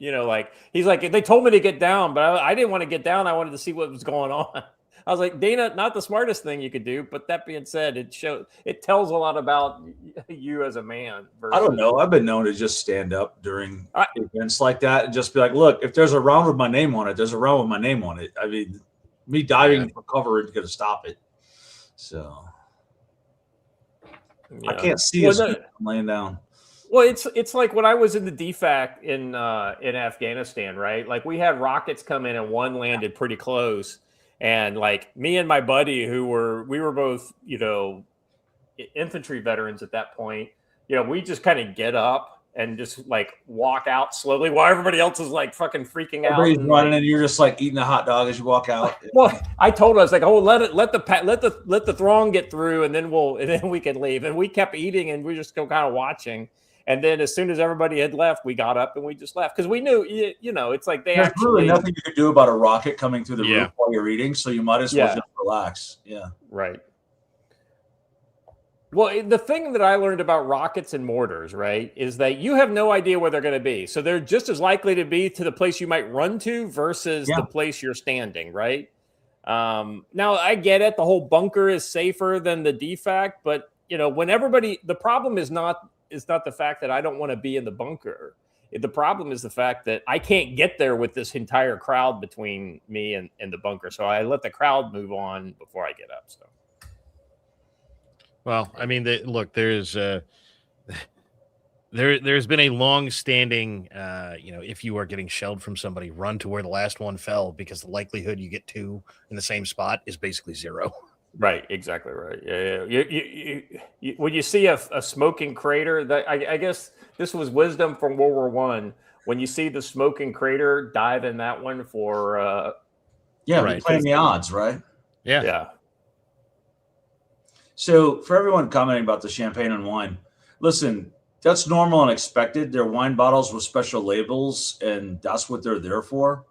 like, he's like, they told me to get down, but I didn't want to get down. I wanted to see what was going on. I was like, Dana, not the smartest thing you could do, but that being said, it tells a lot about you as a man. I don't know. I've been known to just stand up during events like that and just be like, look, if there's a round with my name on it, there's a round with my name on it. I mean, me diving for cover is going to stop it. So I can't see I'm laying down. Well, it's like when I was in the DFAC in Afghanistan, right? Like we had rockets come in and one landed pretty close. And like me and my buddy we were both, infantry veterans at that point, we just kind of get up and just like walk out slowly while everybody else is like fucking freaking out. Everybody's running and you're just like eating a hot dog as you walk out. Well, I told us like, oh, let the throng get through and then we can leave. And we kept eating and we just go kind of watching. And then as soon as everybody had left, we got up and we just left because we knew, it's like there's really nothing you could do about a rocket coming through the roof while you're eating. So you might as well just relax. Yeah. Right. Well, the thing that I learned about rockets and mortars, right, is that you have no idea where they're going to be. So they're just as likely to be to the place you might run to versus the place you're standing, right? Now, I get it. The whole bunker is safer than the DFAC, but, when the problem is not the fact that I don't want to be in the bunker. The problem is the fact that I can't get there with this entire crowd between me and the bunker. So I let the crowd move on before I get up. So, well, I mean, look, there's been a long-standing, if you are getting shelled from somebody, run to where the last one fell, because the likelihood you get two in the same spot is basically zero. Right, exactly right. Yeah. When you see a smoking crater, that I guess this was wisdom from World War I. When you see the smoking crater, dive in that one for right. Playing the odds, right? Yeah. So for everyone commenting about the champagne and wine, listen, that's normal and expected. They're wine bottles with special labels, and that's what they're there for.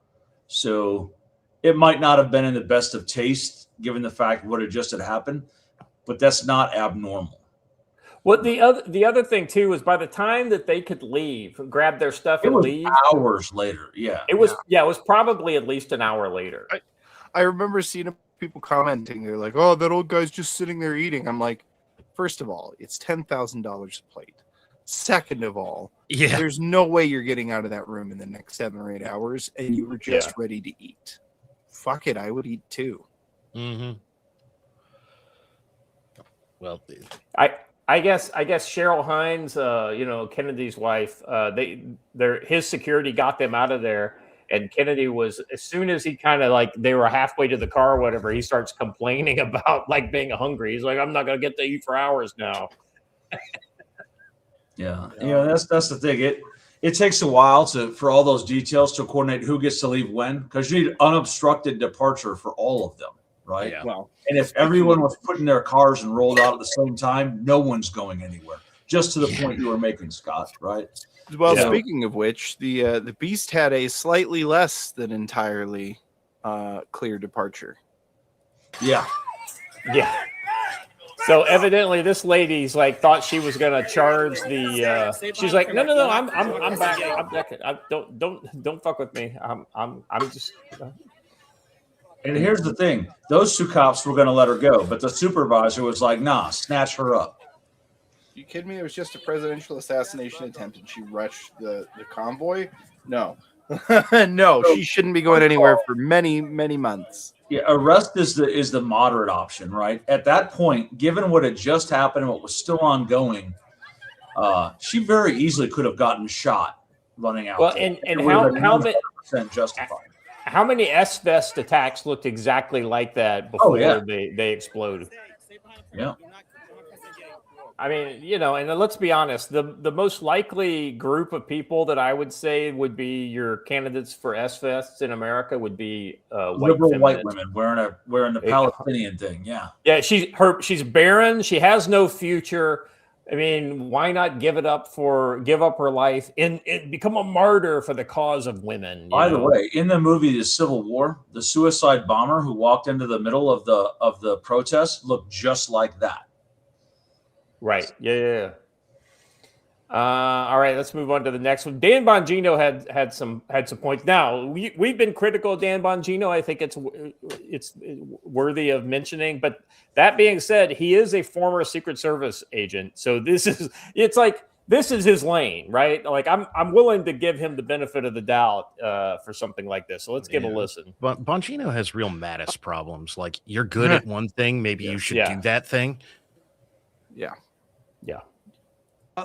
So it might not have been in the best of taste, given the fact what had just happened, but that's not abnormal. Well, the other thing too is by the time that they could leave, grab their stuff and leave, hours later. Yeah, it was probably at least an hour later. I remember seeing people commenting. They're like, "Oh, that old guy's just sitting there eating." I'm like, first of all, it's $10,000 a plate. Second of all, there's no way you're getting out of that room in the next 7 or 8 hours, and you were just ready to eat. Fuck it, I would eat too. Mm-hmm. Well, I guess Cheryl Hines, Kennedy's wife, his security got them out of there, and Kennedy was, as soon as he kind of like they were halfway to the car or whatever, he starts complaining about like being hungry. He's like, I'm not gonna get to eat for hours now. Yeah, that's the thing. It takes a while for all those details to coordinate who gets to leave when, because you need unobstructed departure for all of them, right? Yeah. Well, and if everyone was put in their cars and rolled out at the same time, no one's going anywhere. Just to the point you were making, Scott, right? Well, speaking of which, the Beast had a slightly less than entirely clear departure. Yeah. So evidently, this lady's like thought she was gonna charge the. She's like, no, I'm back. I'm back. Don't fuck with me. I'm just. And here's the thing: those two cops were gonna let her go, but the supervisor was like, "Nah, snatch her up." You kidding me? It was just a presidential assassination attempt, and she rushed the convoy. No, no, she shouldn't be going anywhere for many months. Yeah, arrest is the moderate option, right? At that point, given what had just happened and what was still ongoing, she very easily could have gotten shot running out. Well, and how many justified? How many S-Vest attacks looked exactly like that before they exploded? Yeah. I mean, and let's be honest, the most likely group of people that I would say would be your candidates for S-Vests in America would be liberal white women wearing the Palestinian thing. Yeah. Yeah, she's barren. She has no future. I mean, why not give up her life and become a martyr for the cause of women? By the way, in the movie The Civil War, the suicide bomber who walked into the middle of the protest looked just like that. Right. Yeah. All right, let's move on to the next one. Dan Bongino had some points. Now we've been critical of Dan Bongino. I think it's worthy of mentioning. But that being said, he is a former Secret Service agent, so this is his lane, right? Like I'm willing to give him the benefit of the doubt for something like this. So let's give a listen. But Bongino has real Mattis problems. Like, you're good at one thing, maybe you should do that thing. Yeah.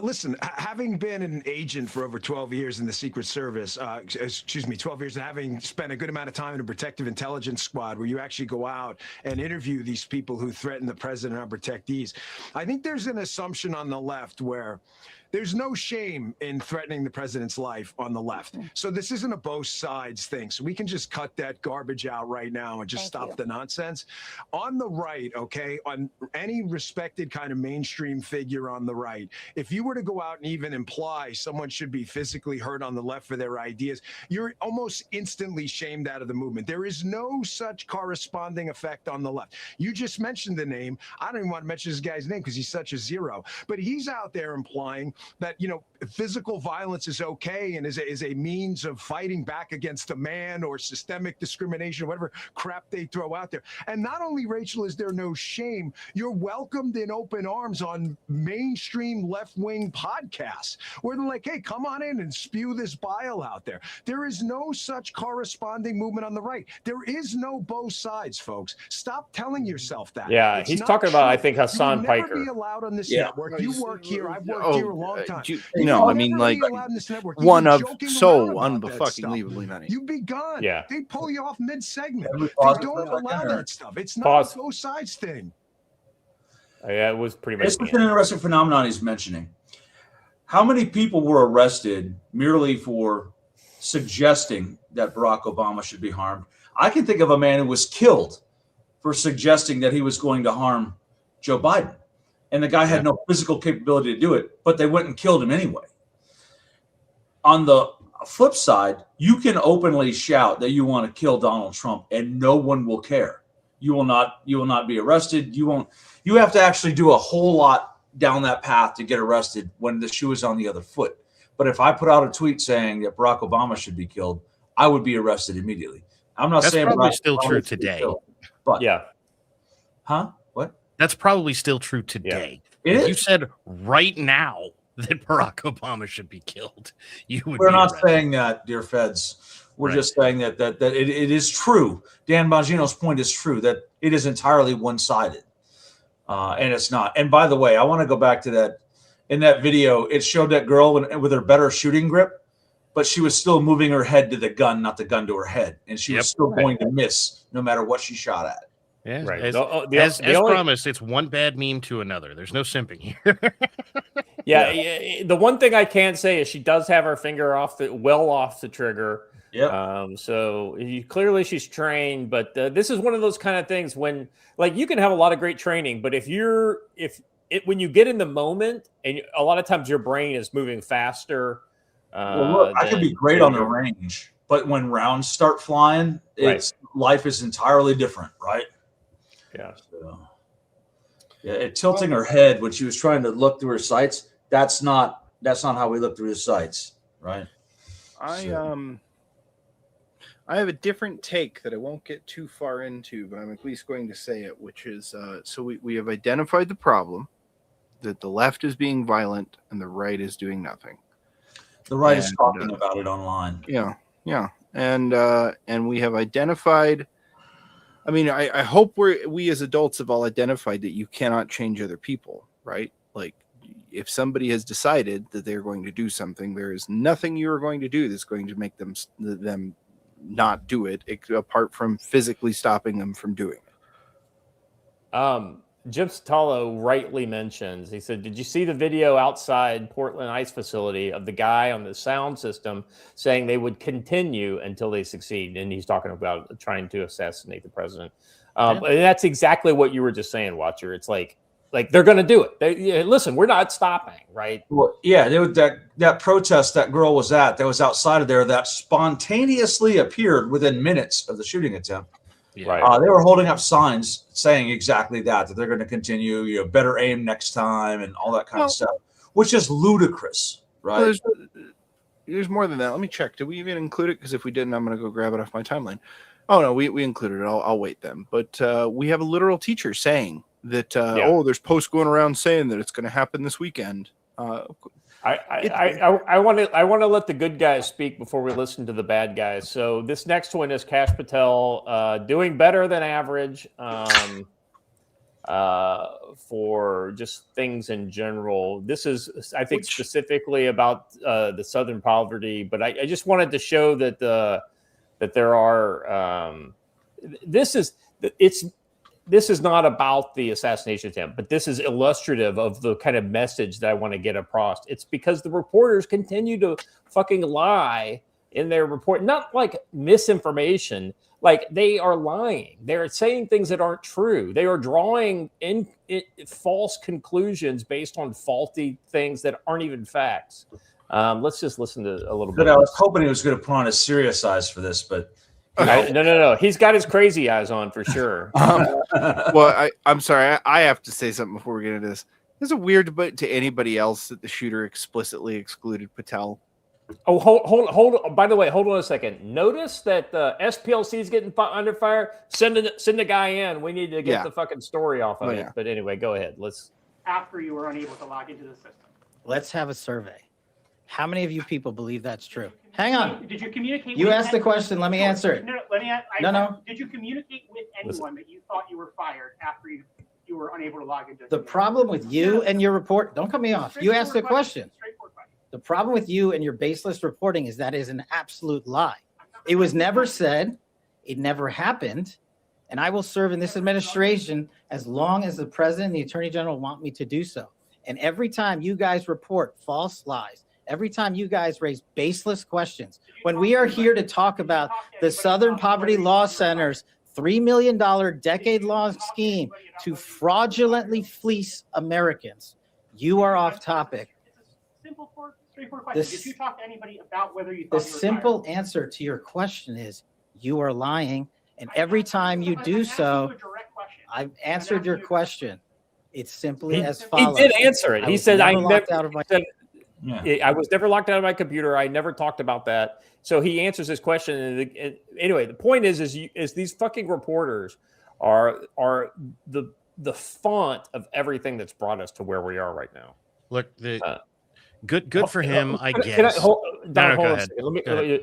Listen, having been an agent for over 12 years in the Secret Service, 12 years, and having spent a good amount of time in a protective intelligence squad where you actually go out and interview these people who threaten the president and protectees, I think there's an assumption on the left where there's no shame in threatening the president's life on the left. So this isn't a both sides thing. So we can just cut that garbage out right now and just stop the nonsense. On the right, okay, on any respected kind of mainstream figure on the right, if you were to go out and even imply someone should be physically hurt on the left for their ideas, you're almost instantly shamed out of the movement. There is no such corresponding effect on the left. You just mentioned the name. I don't even want to mention this guy's name because he's such a zero. But he's out there implying that, you know, physical violence is okay and is a means of fighting back against a man or systemic discrimination, whatever crap they throw out there. And not only, Rachel, is there no shame, you're welcomed in open arms on mainstream left-wing podcasts where they're like, hey, come on in and spew this bile out there. There is no such corresponding movement on the right. There is no both sides, folks. Stop telling yourself that. Yeah, It's he's not talking about, true. I think, Hassan You will never Piker. be allowed on this Yeah. network. You work here. I've worked here a long time. No, I mean, like, one of so unfucking many. You'd be gone. Yeah. They pull you off mid-segment. Every They pause don't for a allow second. that stuff. It's not Pause. a both sides thing. Yeah, it was pretty much. It's such an interesting phenomenon he's mentioning. How many people were arrested merely for suggesting that Barack Obama should be harmed? I can think of a man who was killed for suggesting that he was going to harm Joe Biden. And the guy had no physical capability to do it, but they went and killed him anyway. On the flip side, you can openly shout that you want to kill Donald Trump and no one will care. You will not be arrested. You have to actually do a whole lot down that path to get arrested when the shoe is on the other foot. But if I put out a tweet saying that Barack Obama should be killed, I would be arrested immediately. I'm not That's saying probably Barack still Obama true should be today. killed, but Yeah. Huh? What? That's probably still true today. It If is. you said right now that Barack Obama should be killed, you would. We're be not arrested. saying that, dear feds. We're Right. just saying that it is true. Dan Bongino's point is true, that it is entirely one-sided. And it's not. And by the way, I want to go back to that. In that video, it showed that girl with her better shooting grip, but she was still moving her head to the gun, not the gun to her head. And she was still going to miss no matter what she shot at. Yeah, Right. As, The as only- promised, it's one bad meme to another. There's no simping here. Yeah, the one thing I can say is she does have her finger off the trigger. Yeah. So clearly she's trained, but this is one of those kind of things when, like, you can have a lot of great training, but when you get in the moment, and a lot of times your brain is moving faster. Well, look, I could be great on the range, but when rounds start flying, life is entirely different, right? Yeah. So, tilting her head when she was trying to look through her sights. That's not how we look through the sights, right? I have a different take that I won't get too far into, but I'm at least going to say it, which is so we have identified the problem that the left is being violent and the right is doing nothing. The right is talking about it online. Yeah. And we have identified. I mean, I hope we as adults have all identified that you cannot change other people, right? Like, if somebody has decided that they're going to do something, there is nothing you are going to do that's going to make them not do it, apart from physically stopping them from doing it. Jim Satalo rightly mentions, he said, did you see the video outside Portland Ice Facility of the guy on the sound system saying they would continue until they succeed? And he's talking about trying to assassinate the president. And that's exactly what you were just saying, Watcher. It's like they're going to do it. Listen, we're not stopping, right? Well, yeah, there was that protest that girl was at that was outside of there that spontaneously appeared within minutes of the shooting attempt. Right. They were holding up signs saying exactly that they're going to continue, better aim next time and all that kind of stuff, which is ludicrous, right? Well, there's more than that. Let me check. Did we even include it? Because if we didn't, I'm going to go grab it off my timeline. Oh, no, we included it. I'll wait then. But we have a literal teacher saying that, there's posts going around saying that it's going to happen this weekend. I want to let the good guys speak before we listen to the bad guys. So this next one is Kash Patel doing better than average for just things in general. This is, I think, specifically about the Southern poverty, but I just wanted to show that there are this is not about the assassination attempt, but this is illustrative of the kind of message that I want to get across. It's because the reporters continue to fucking lie in their report, not like misinformation, like they are lying. They're saying things that aren't true. They are drawing false conclusions based on faulty things that aren't even facts. Let's just listen to a little bit. I was hoping he was going to put on a serious eyes for this, but no. He's got his crazy eyes on for sure. Well, I'm sorry. I have to say something before we get into this. Is it weird, but to anybody else that the shooter explicitly excluded Patel? Oh, hold. By the way, hold on a second. Notice that SPLC is getting under fire. Send the guy in. We need to get the fucking story off of it. Yeah. But anyway, go ahead. After you were unable to log into the system. Let's have a survey. How many of you people believe that's true? Hang on. Did you communicate? You asked the question. Let me answer it. No, let me. No. Did you communicate with anyone that you thought you were fired after you were unable to log into? The problem with you and your report. Don't cut me off. You asked the question. The problem with you and your baseless reporting is that is an absolute lie. It was never said. It never happened. And I will serve in this administration as long as the president and the attorney general want me to do so. And every time you guys report false lies, every time you guys raise baseless questions, when we are here to talk about the Southern Poverty Law Center's $3 million decade-long scheme to fraudulently fleece Americans, you are off topic. Simple, straightforward question. Did you talk to anybody about whether you thought the simple answer to your question is you are lying. And every time you do so, I've answered your question. It's simply as follows. He did answer it. He said, I was never locked out of my computer. I never talked about that. So he answers this question. And anyway, the point is these fucking reporters are the font of everything that's brought us to where we are right now. Look, good for him, I guess. Hold on a second.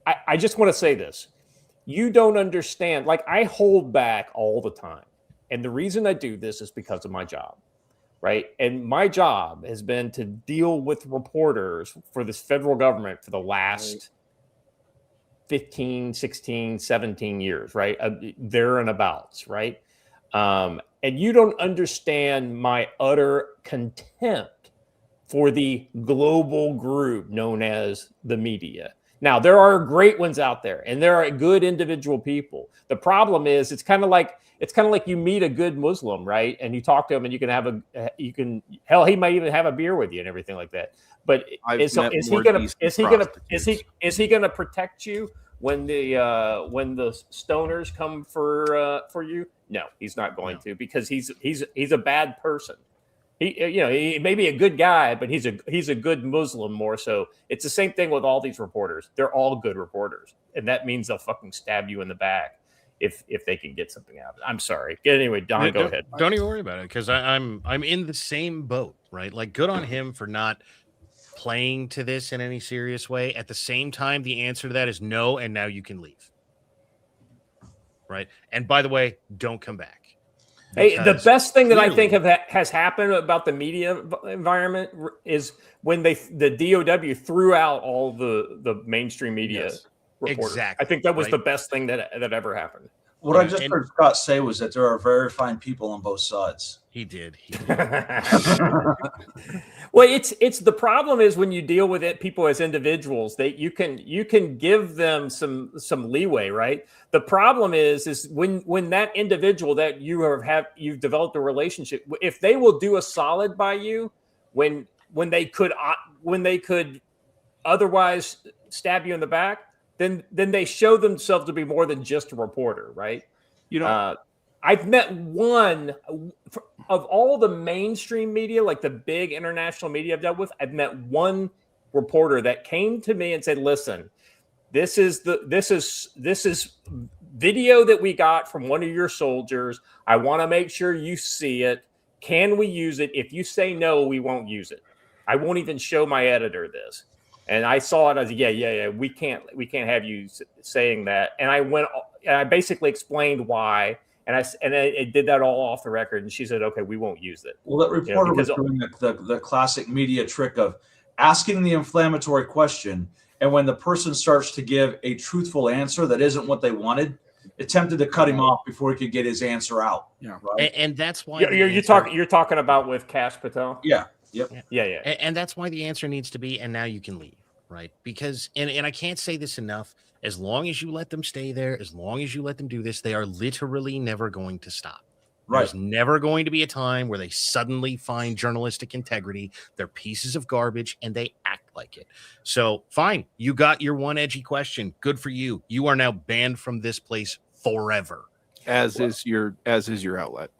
I just want to say this. You don't understand. Like, I hold back all the time. And the reason I do this is because of my job, right? And my job has been to deal with reporters for this federal government for the last 15, 16, 17 years, right? There and abouts, right? And you don't understand my utter contempt for the global group known as the media. Now, there are great ones out there, and there are good individual people. The problem is, it's kind of like you meet a good Muslim, right? And you talk to him, and he might even have a beer with you and everything like that. But is he gonna protect you when the stoners come for you? No, he's not going to, because he's a bad person. He may be a good guy, but he's a good Muslim more so. It's the same thing with all these reporters. They're all good reporters, and that means they'll fucking stab you in the back if they can get something out of it. I'm sorry. Anyway, Don, go ahead. Don't even worry about it, because I'm in the same boat, right? Like, good on him for not playing to this in any serious way. At the same time, the answer to that is no, and now you can leave. Right? And by the way, don't come back. Hey, the best thing that I think has happened about the media environment is when the DOW threw out all the mainstream media reporters. Exactly. I think that was the best thing that ever happened. What I just heard Scott say was that there are very fine people on both sides. He did. Well, it's the problem is when you deal with people as individuals, you can give them some leeway, right? The problem is when that individual that you've developed a relationship, if they will do a solid by you when they could otherwise stab you in the back, then they show themselves to be more than just a reporter, right? I've met one of all the mainstream media, like the big international media I've dealt with. I've met one reporter that came to me and said, "Listen, this is video that we got from one of your soldiers. I want to make sure you see it. Can we use it? If you say no, we won't use it. I won't even show my editor this." And I saw it as, yeah. We can't have you saying that. And I basically explained why. And I did that all off the record. And she said, okay, we won't use it. Well, that reporter was doing the classic media trick of asking the inflammatory question. And when the person starts to give a truthful answer that isn't what they wanted, attempted to cut him off before he could get his answer out. Yeah. Right. And that's why you're talking about with Cash Patel. Yeah. Yep. Yeah. And that's why the answer needs to be, and now you can leave, right? Because, and I can't say this enough, as long as you let them stay there, as long as you let them do this, they are literally never going to stop. Right. There's never going to be a time where they suddenly find journalistic integrity. They're pieces of garbage and they act like it. So fine, you got your one edgy question. Good for you. You are now banned from this place forever. As is your outlet.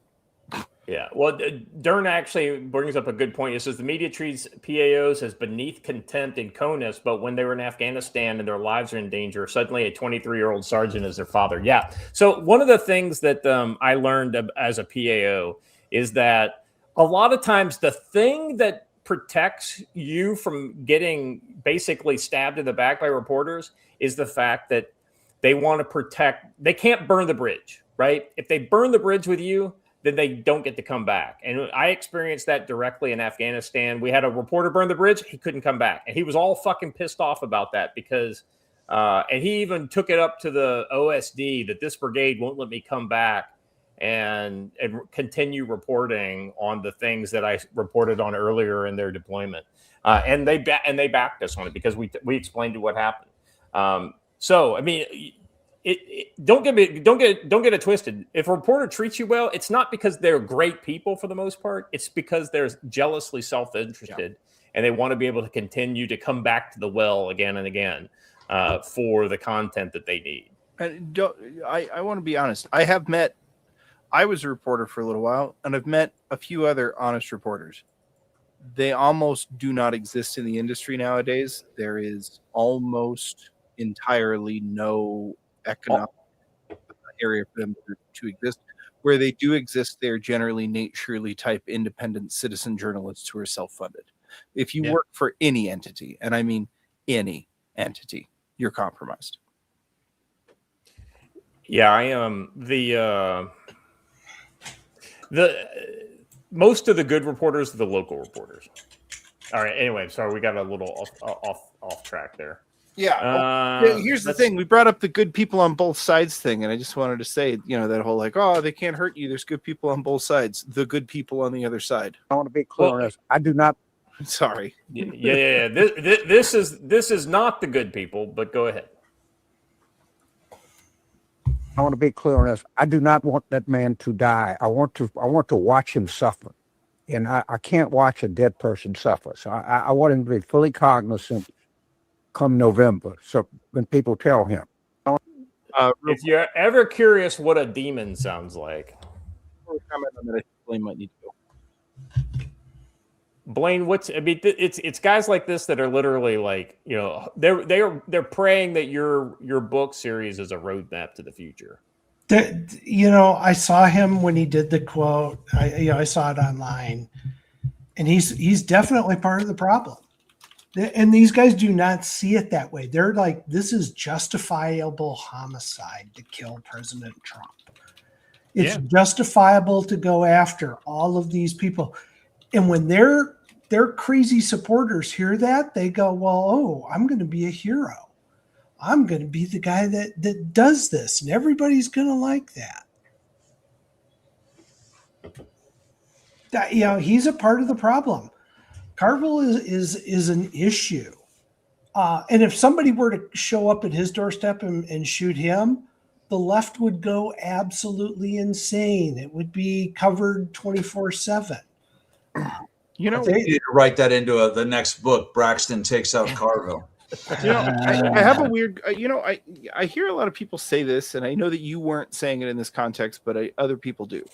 Yeah, well, Dern actually brings up a good point. He says the media treats PAOs as beneath contempt and conus, but when they were in Afghanistan and their lives are in danger, suddenly a 23-year-old sergeant is their father. Yeah. So one of the things that I learned as a PAO is that a lot of times the thing that protects you from getting basically stabbed in the back by reporters is the fact that they want to protect. They can't burn the bridge, right? If they burn the bridge with you, then they don't get to come back. And I experienced that directly in Afghanistan. We had a reporter burn the bridge. He couldn't come back. And he was all fucking pissed off about that because, and he even took it up to the OSD that this brigade won't let me come back and continue reporting on the things that I reported on earlier in their deployment. And they backed us on it because we explained what happened. So, I mean, don't get it twisted. If a reporter treats you well, it's not because they're great people for the most part. It's because they're jealously self-interested and they want to be able to continue to come back to the well again and again for the content that they need. And I want to be honest. I was a reporter for a little while, and I've met a few other honest reporters. They almost do not exist in the industry nowadays. There is almost entirely no economic area for them to exist. Where they do exist, they're generally Nate Shirley type independent citizen journalists who are self-funded. If you work for any entity, and I mean any entity, you're compromised. Yeah, I am the most of the good reporters are the local reporters. All right. Anyway, sorry, we got a little off track there. Yeah. Here's the thing. We brought up the good people on both sides thing, and I just wanted to say, that whole like, oh, they can't hurt you. There's good people on both sides. The good people on the other side. I want to be clear on this. I do not. Sorry. Yeah. This is not the good people, but go ahead. I want to be clear on this. I do not want that man to die. I want to watch him suffer. And I can't watch a dead person suffer. So I want him to be fully cognizant come November. So when people tell him. If you're ever curious what a demon sounds like. Blaine might need to go. Blaine, it's guys like this that are literally like, they're praying that your book series is a roadmap to the future. I saw him when he did the quote. I saw it online, and he's definitely part of the problem. And these guys do not see it that way. They're like, this is justifiable homicide to kill President Trump. It's justifiable to go after all of these people. And when their crazy supporters hear that, they go, well, I'm going to be a hero. I'm going to be the guy that does this, and everybody's going to like that. He's a part of the problem. Carville is an issue. And if somebody were to show up at his doorstep and shoot him, the left would go absolutely insane. It would be covered 24/7. They need to write that into the next book. Braxton takes out Carville. I have a weird. I hear a lot of people say this, and I know that you weren't saying it in this context, but other people do.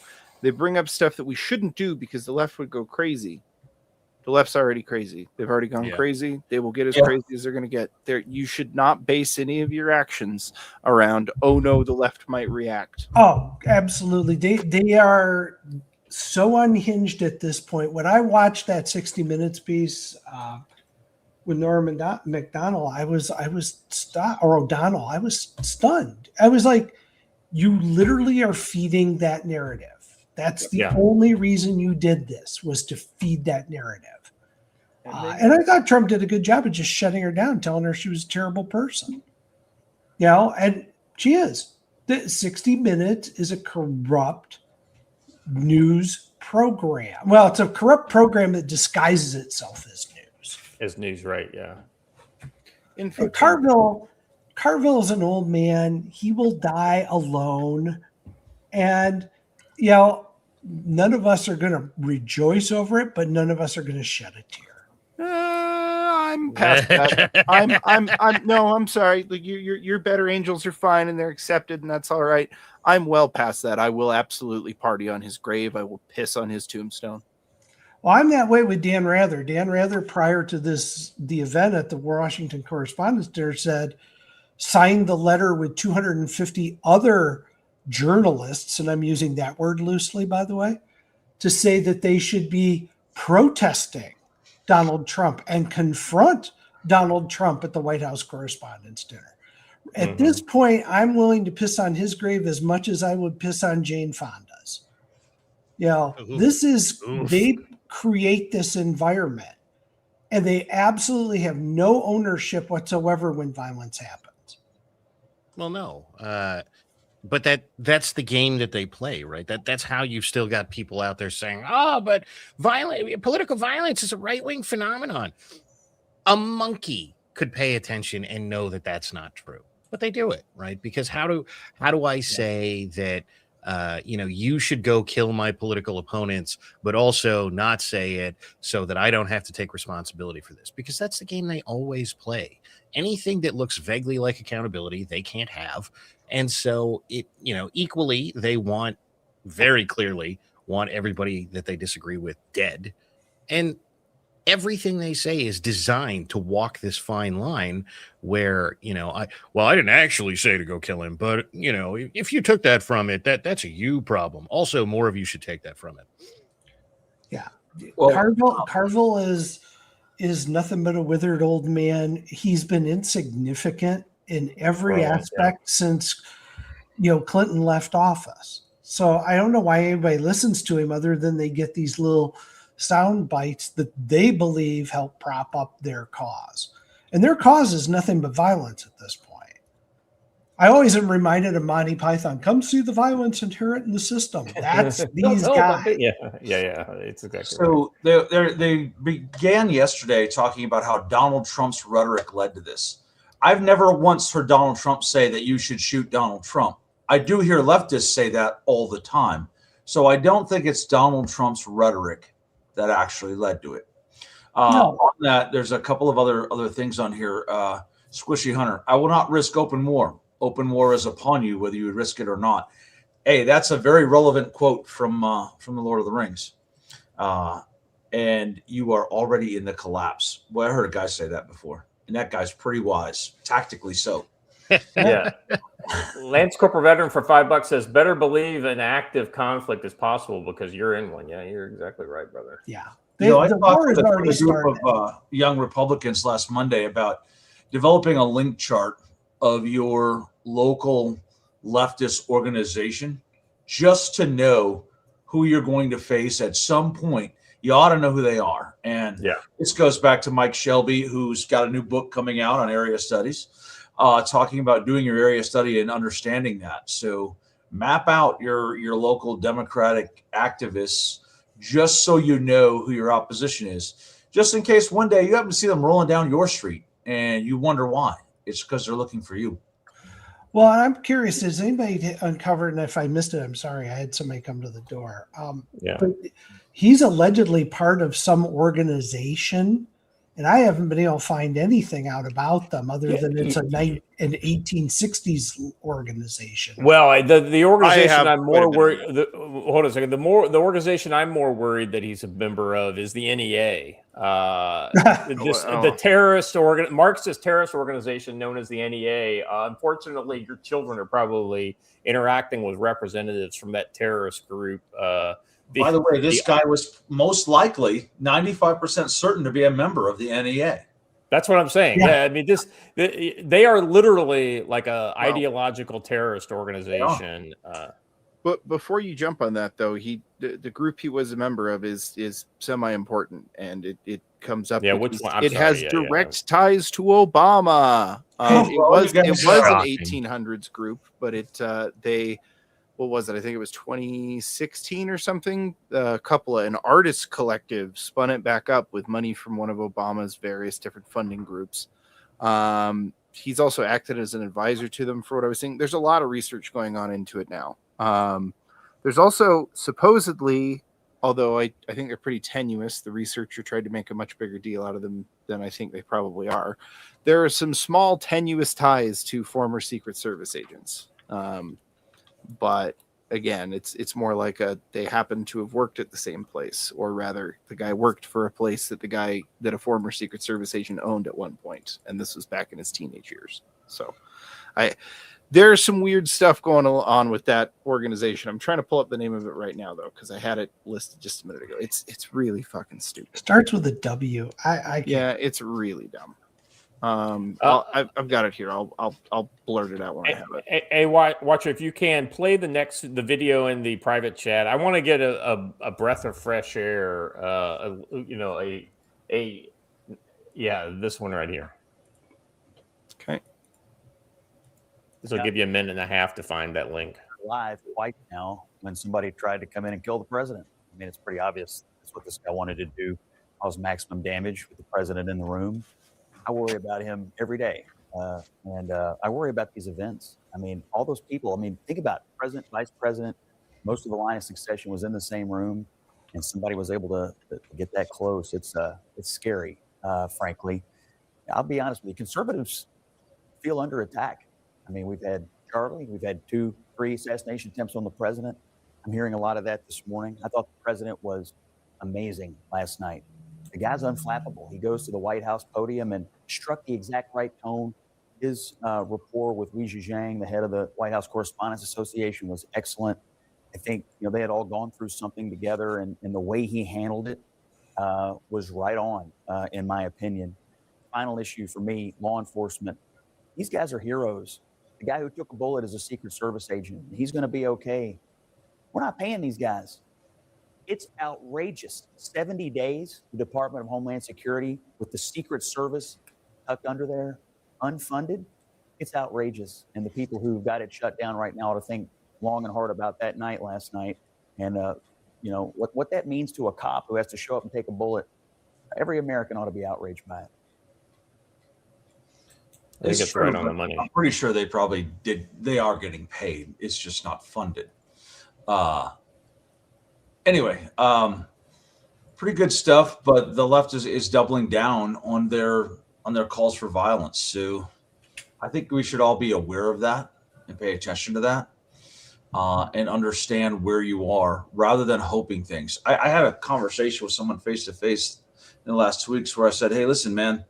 They bring up stuff that we shouldn't do because the left would go crazy. The left's already crazy. They've already gone crazy. They will get as crazy as they're going to get. You should not base any of your actions around, oh no, the left might react. Oh, absolutely. They are so unhinged at this point. When I watched that 60 Minutes piece with Norman McDonald, I was O'Donnell. I was stunned. I was like, you literally are feeding that narrative. That's the only reason you did this, was to feed that narrative. And I thought Trump did a good job of just shutting her down, telling her she was a terrible person. And she is. The 60 Minutes is a corrupt news program. Well, it's a corrupt program that disguises itself as news. As news, right? Yeah. And Carville is an old man. He will die alone. And, none of us are going to rejoice over it, but none of us are going to shed a tear. I'm past that. I'm sorry. Like your better angels are fine and they're accepted and that's all right. I'm well past that. I will absolutely party on his grave. I will piss on his tombstone. Well, I'm that way with Dan Rather. Dan Rather, prior to the event at the Washington Correspondents' Dinner, signed the letter with 250 other journalists, and I'm using that word loosely, by the way, to say that they should be protesting Donald Trump and confront Donald Trump at the White House Correspondents' Dinner. At this point, I'm willing to piss on his grave as much as I would piss on Jane Fonda's. They create this environment and they absolutely have no ownership whatsoever when violence happens. Well, no. But that's the game that they play, right? That's how you've still got people out there saying, but political violence is a right-wing phenomenon. A monkey could pay attention and know that that's not true, but they do it, right? Because how do I say that you should go kill my political opponents, but also not say it so that I don't have to take responsibility for this? Because that's the game they always play. Anything that looks vaguely like accountability, they can't have. And so equally, they very clearly want everybody that they disagree with dead. And everything they say is designed to walk this fine line where, I didn't actually say to go kill him, but if you took that from it, that's a you problem. Also, more of you should take that from it. Yeah. Well, Carville is nothing but a withered old man. He's been insignificant in every aspect since Clinton left office. So I don't know why anybody listens to him other than they get these little sound bites that they believe help prop up their cause. And their cause is nothing but violence at this point. I always am reminded of Monty Python. Come see the violence inherent in the system. That's these guys. Yeah. It's exactly so right. They began yesterday talking about how Donald Trump's rhetoric led to this. I've never once heard Donald Trump say that you should shoot Donald Trump. I do hear leftists say that all the time. So I don't think it's Donald Trump's rhetoric that actually led to it. On that, there's a couple of other things on here. Squishy Hunter, I will not risk open war. Open war is upon you, whether you would risk it or not. Hey, that's a very relevant quote from the Lord of the Rings. And you are already in the collapse. Well, I heard a guy say that before, and that guy's pretty wise, tactically so. Yeah. Lance Corporal Veteran for $5 says, better believe an active conflict is possible because you're in one. Yeah, you're exactly right, brother. Yeah. I talked with a group of young Republicans last Monday about developing a link chart of your local leftist organization just to know who you're going to face at some point. You ought to know who they are. And this goes back to Mike Shelby, who's got a new book coming out on area studies, talking about doing your area study and understanding that. So map out your local Democratic activists just so you know who your opposition is, just in case one day you happen to see them rolling down your street and you wonder why. It's because they're looking for you. Well, I'm curious, has anybody uncovered, and if I missed it, I'm sorry, I had somebody come to the door. But he's allegedly part of some organization, and I haven't been able to find anything out about them other than it's an 1860s organization. Well, the organization I'm more worried. Hold on a second. The organization I'm more worried that he's a member of is the NEA, the terrorist Marxist terrorist organization known as the NEA. Unfortunately, your children are probably interacting with representatives from that terrorist group. By the way, this guy was most likely 95% certain to be a member of the NEA. That's what I'm saying. Yeah, I mean, they are literally like a ideological terrorist organization. But before you jump on that, though, the group he was a member of is semi-important, and it comes up. Yeah, which one? It has direct ties to Obama. It was an 1800s group, but what was it? I think it was 2016 or something. A couple of an artist collective spun it back up with money from one of Obama's various different funding groups. He's also acted as an advisor to them for what I was saying. There's a lot of research going on into it now. There's also supposedly although I think they're pretty tenuous. The researcher tried to make a much bigger deal out of them than I think they probably are. There are some small tenuous ties to former Secret Service agents. But again, it's more like they happen to have worked at the same place, or rather the guy worked for a place that a former Secret Service agent owned at one point. And this was back in his teenage years. So there's some weird stuff going on with that organization. I'm trying to pull up the name of it right now, though, because I had it listed just a minute ago. It's really fucking stupid. Starts with a W. Yeah, it's really dumb. I've got it here. I'll blurt it out when I have it. Hey, watcher, if you can play the video in the private chat. I want to get a breath of fresh air. This one right here. Okay. This will give you a minute and a half to find that link. Live quite now when somebody tried to come in and kill the president. I mean, it's pretty obvious that's what this guy wanted to do. Cause maximum damage with the president in the room. I worry about him every day. And I worry about these events. I mean, all those people, think about it. President, vice president, most of the line of succession was in the same room, and somebody was able to get that close. It's scary, frankly. I'll be honest with you. Conservatives feel under attack. I mean, we've had Charlie, we've had 2-3 assassination attempts on the president. I'm hearing a lot of that this morning. I thought the president was amazing last night. The guy's unflappable. He goes to the White House podium and struck the exact right tone. His rapport with Li Zhejiang, the head of the White House Correspondents Association, was excellent. I think they had all gone through something together, and the way he handled it was right on, in my opinion. Final issue for me, law enforcement. These guys are heroes. The guy who took a bullet is a Secret Service agent. He's going to be okay. We're not paying these guys. It's outrageous. 70 days, the Department of Homeland Security with the Secret Service tucked under there, unfunded. It's outrageous. And the people who got it shut down right now ought to think long and hard about that night last night. And, what that means to a cop who has to show up and take a bullet. Every American ought to be outraged by it. It's true, right on the money. I'm pretty sure they probably did. They are getting paid. It's just not funded. Anyway, pretty good stuff, but the left is doubling down on their calls for violence. So I think we should all be aware of that and pay attention to that, and understand where you are rather than hoping things. I had a conversation with someone face to face in the last 2 weeks where I said, hey, listen, man,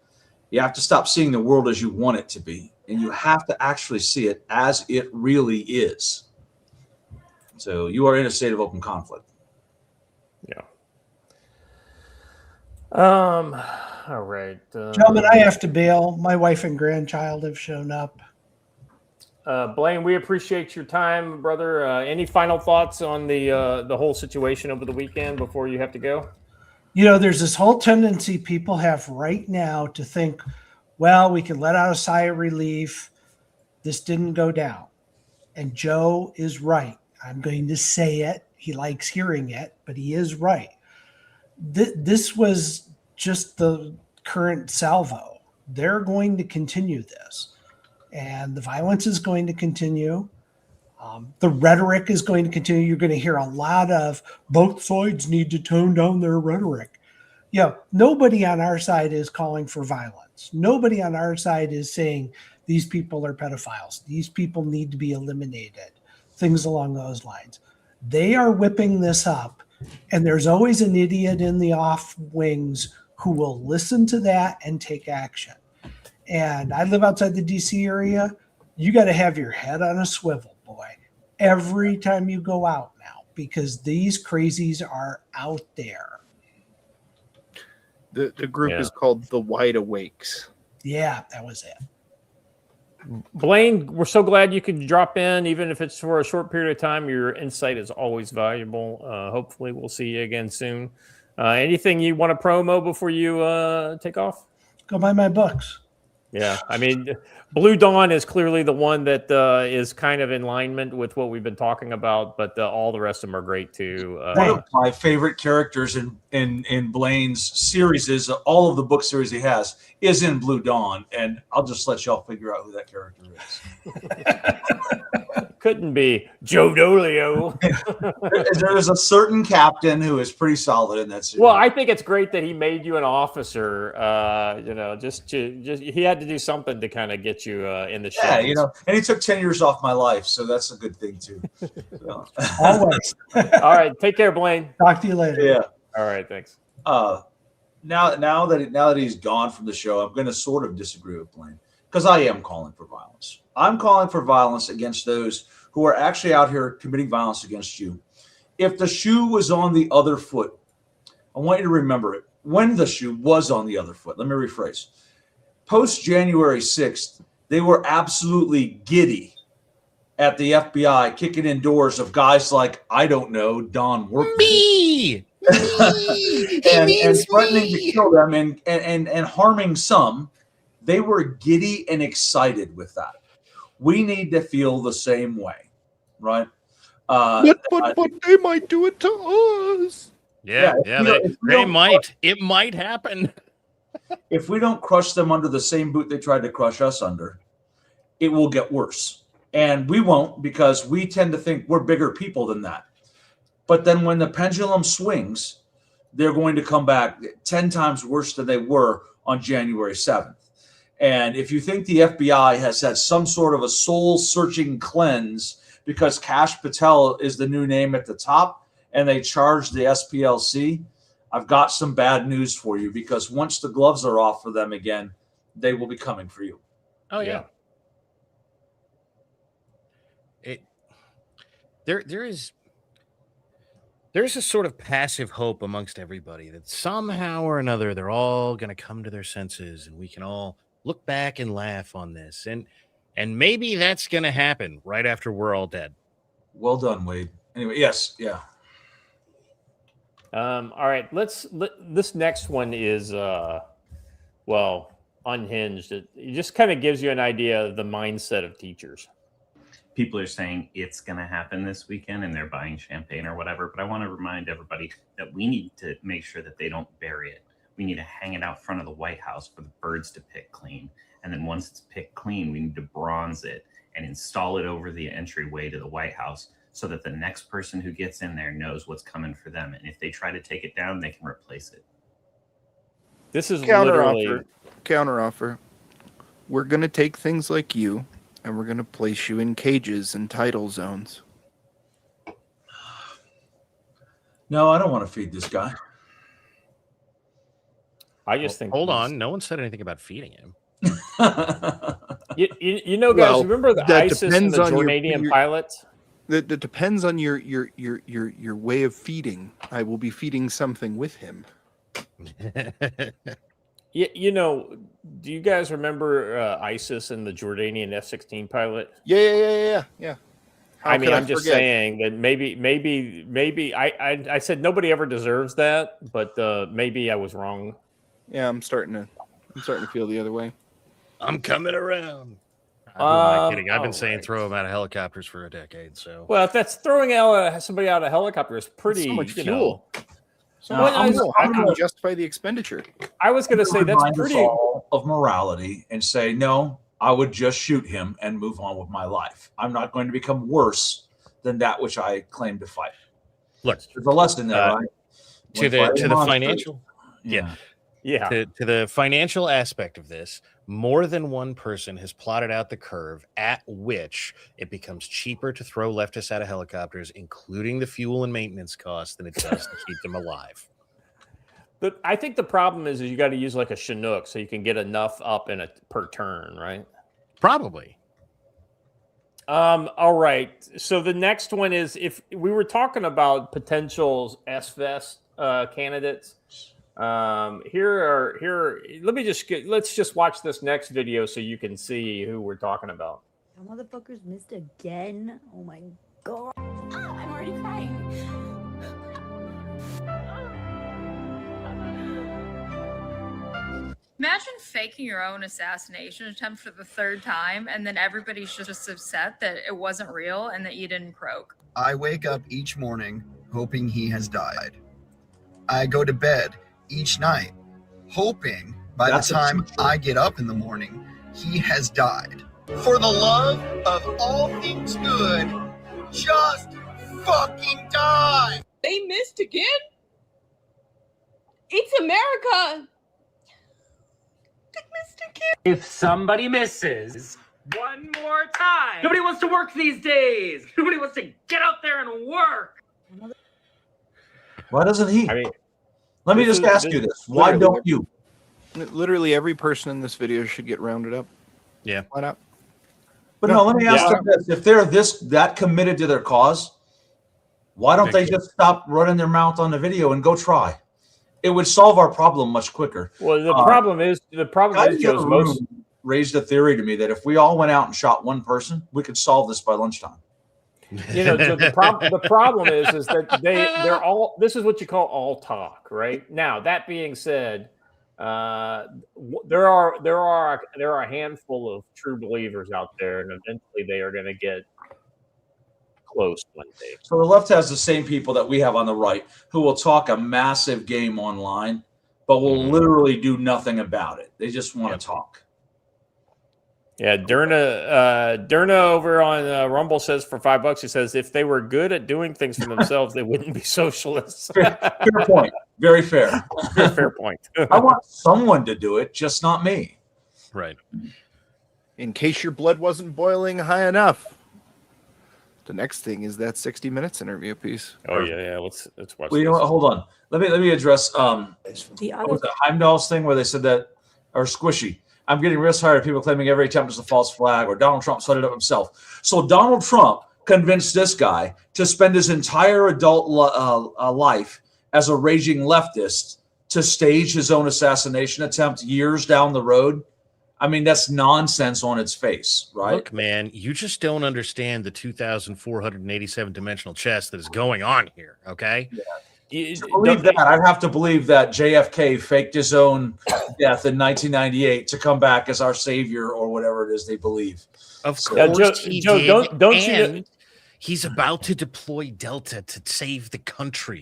you have to stop seeing the world as you want it to be, and you have to actually see it as it really is. So you are in a state of open conflict. Yeah. All right. Gentlemen, I have to bail. My wife and grandchild have shown up. Blaine, we appreciate your time, brother. Any final thoughts on the whole situation over the weekend before you have to go? There's this whole tendency people have right now to think, well, we can let out a sigh of relief. This didn't go down. And Joe is right. I'm going to say it. He likes hearing it, but he is right. This was just the current salvo. They're going to continue this, and the violence is going to continue. The rhetoric is going to continue. You're going to hear a lot of both sides need to tone down their rhetoric. Nobody on our side is calling for violence. Nobody on our side is saying these people are pedophiles. These people need to be eliminated. Things along those lines. They are whipping this up, and there's always an idiot in the off wings who will listen to that and take action. And I live outside the DC area. You got to have your head on a swivel, boy, every time you go out now, because these crazies are out there. The group is called the Wide Awakes. Yeah, that was it. Blaine, we're so glad you could drop in, even if it's for a short period of time. Your insight is always valuable. Hopefully we'll see you again soon. Anything you want to promo before you take off? Go buy my books. Yeah, Blue Dawn is clearly the one that is kind of in alignment with what we've been talking about, but all the rest of them are great too. One of my favorite characters in Blaine's series is all of the book series he has is in Blue Dawn, and I'll just let y'all figure out who that character is. couldn't be Joe Dolio. There's a certain captain who is pretty solid in that series. Well, I think it's great that he made you an officer. Just he had to do something to kind of get you in the show. Yeah, and he took 10 years off my life, so that's a good thing too. So. Always. All right, take care, Blaine. Talk to you later. Yeah. All right, thanks. Now that he's gone from the show, I'm going to sort of disagree with Blaine because I am calling for violence. I'm calling for violence against those who are actually out here committing violence against you. If the shoe was on the other foot, I want you to remember it. When the shoe was on the other foot, let me rephrase. Post January 6th, they were absolutely giddy at the FBI kicking in doors of guys like, I don't know, Don Workman. Me! and threatening to kill them and harming some. They were giddy and excited with that. We need to feel the same way, right? But they might do it to us. Yeah, they might. It might happen. If we don't crush them under the same boot they tried to crush us under, it will get worse. And we won't, because we tend to think we're bigger people than that. But then when the pendulum swings, they're going to come back 10 times worse than they were on January 7th. And if you think the FBI has had some sort of a soul-searching cleanse because Kash Patel is the new name at the top and they charge the SPLC, I've got some bad news for you, because once the gloves are off for them again, they will be coming for you. Oh, yeah. There's a sort of passive hope amongst everybody that somehow or another they're all going to come to their senses and we can all look back and laugh on this. And maybe that's going to happen right after we're all dead. Well done, Wade. Anyway, yes, yeah. All right, this next one is unhinged. It just kind of gives you an idea of the mindset of teachers. People are saying it's going to happen this weekend and they're buying champagne or whatever. But I want to remind everybody that we need to make sure that they don't bury it. We need to hang it out front of the White House for the birds to pick clean. And then once it's picked clean, we need to bronze it and install it over the entryway to the White House so that the next person who gets in there knows what's coming for them. And if they try to take it down, they can replace it. This is counteroffer. We're going to take things like you and we're going to place you in cages and title zones. No, I don't want to feed this guy. I just think. Hold on. No one said anything about feeding him. you know, guys, remember the ISIS and the Jordanian pilot? That depends on your way of feeding. I will be feeding something with him. Do you guys remember ISIS and the Jordanian F-16 pilot? Yeah. I'm just saying that maybe I said nobody ever deserves that, but maybe I was wrong. Yeah, I'm starting to feel the other way. I'm coming around. I'm kidding. I've been saying throw them out of helicopters for a decade. So, well, if that's throwing somebody out of a helicopter is pretty, so much fuel. How can you justify the expenditure? I was going to say that's pretty of morality and say no. I would just shoot him and move on with my life. I'm not going to become worse than that which I claim to fight. Look, there's a lesson there, right? To the financial, yeah. To the financial aspect of this, more than one person has plotted out the curve at which it becomes cheaper to throw leftists out of helicopters, including the fuel and maintenance costs, than it does to keep them alive. But I think the problem is you got to use like a Chinook so you can get enough up in per turn, right? Probably. All right. So the next one is, if we were talking about potential SVEST candidates. Let's just watch this next video so you can see who we're talking about. That motherfuckers missed again. Oh my god. I'm already crying. Imagine faking your own assassination attempt for the third time and then everybody's just upset that it wasn't real and that you didn't croak. I wake up each morning hoping he has died. I go to bed each night hoping by the time I get up in the morning, he has died. For the love of all things good, just fucking die. They missed again? It's America. They missed again. If somebody misses one more time, nobody wants to work these days. Nobody wants to get out there and work. Why doesn't he? I mean, let me just ask you this. Why don't you? Literally every person in this video should get rounded up. Yeah. Why not? But no, let me ask them this. If they're that committed to their cause, why don't they just stop running their mouth on the video and go try? It would solve our problem much quicker. Well, the problem is Joe's most raised a theory to me that if we all went out and shot one person, we could solve this by lunchtime. You know, so the problem is that they're all. This is what you call all talk, right? Now, that being said, there are a handful of true believers out there, and eventually they are going to get close one day. So the left has the same people that we have on the right who will talk a massive game online, but will literally do nothing about it. They just want to talk. Yeah, Derna over on Rumble says for $5, he says if they were good at doing things for themselves, they wouldn't be socialists. Fair point. Very fair. Fair point. I want someone to do it, just not me. Right. In case your blood wasn't boiling high enough. The next thing is that 60 Minutes interview piece. Oh yeah. Let's watch. Well, you know what? Hold on. Let me address The what was it, Heimdall's thing where they said that, or Squishy. I'm getting real tired of people claiming every attempt is a false flag, or Donald Trump set it up himself. So Donald Trump convinced this guy to spend his entire adult life as a raging leftist to stage his own assassination attempt years down the road. I mean, that's nonsense on its face, right? Look, man, you just don't understand the 2,487 dimensional chess that is going on here, okay? Yeah. To believe that, I'd have to believe that JFK faked his own death in 1998 to come back as our savior or whatever it is they believe. Of course he Joe, did. don't and you? He's about to deploy Delta to save the country.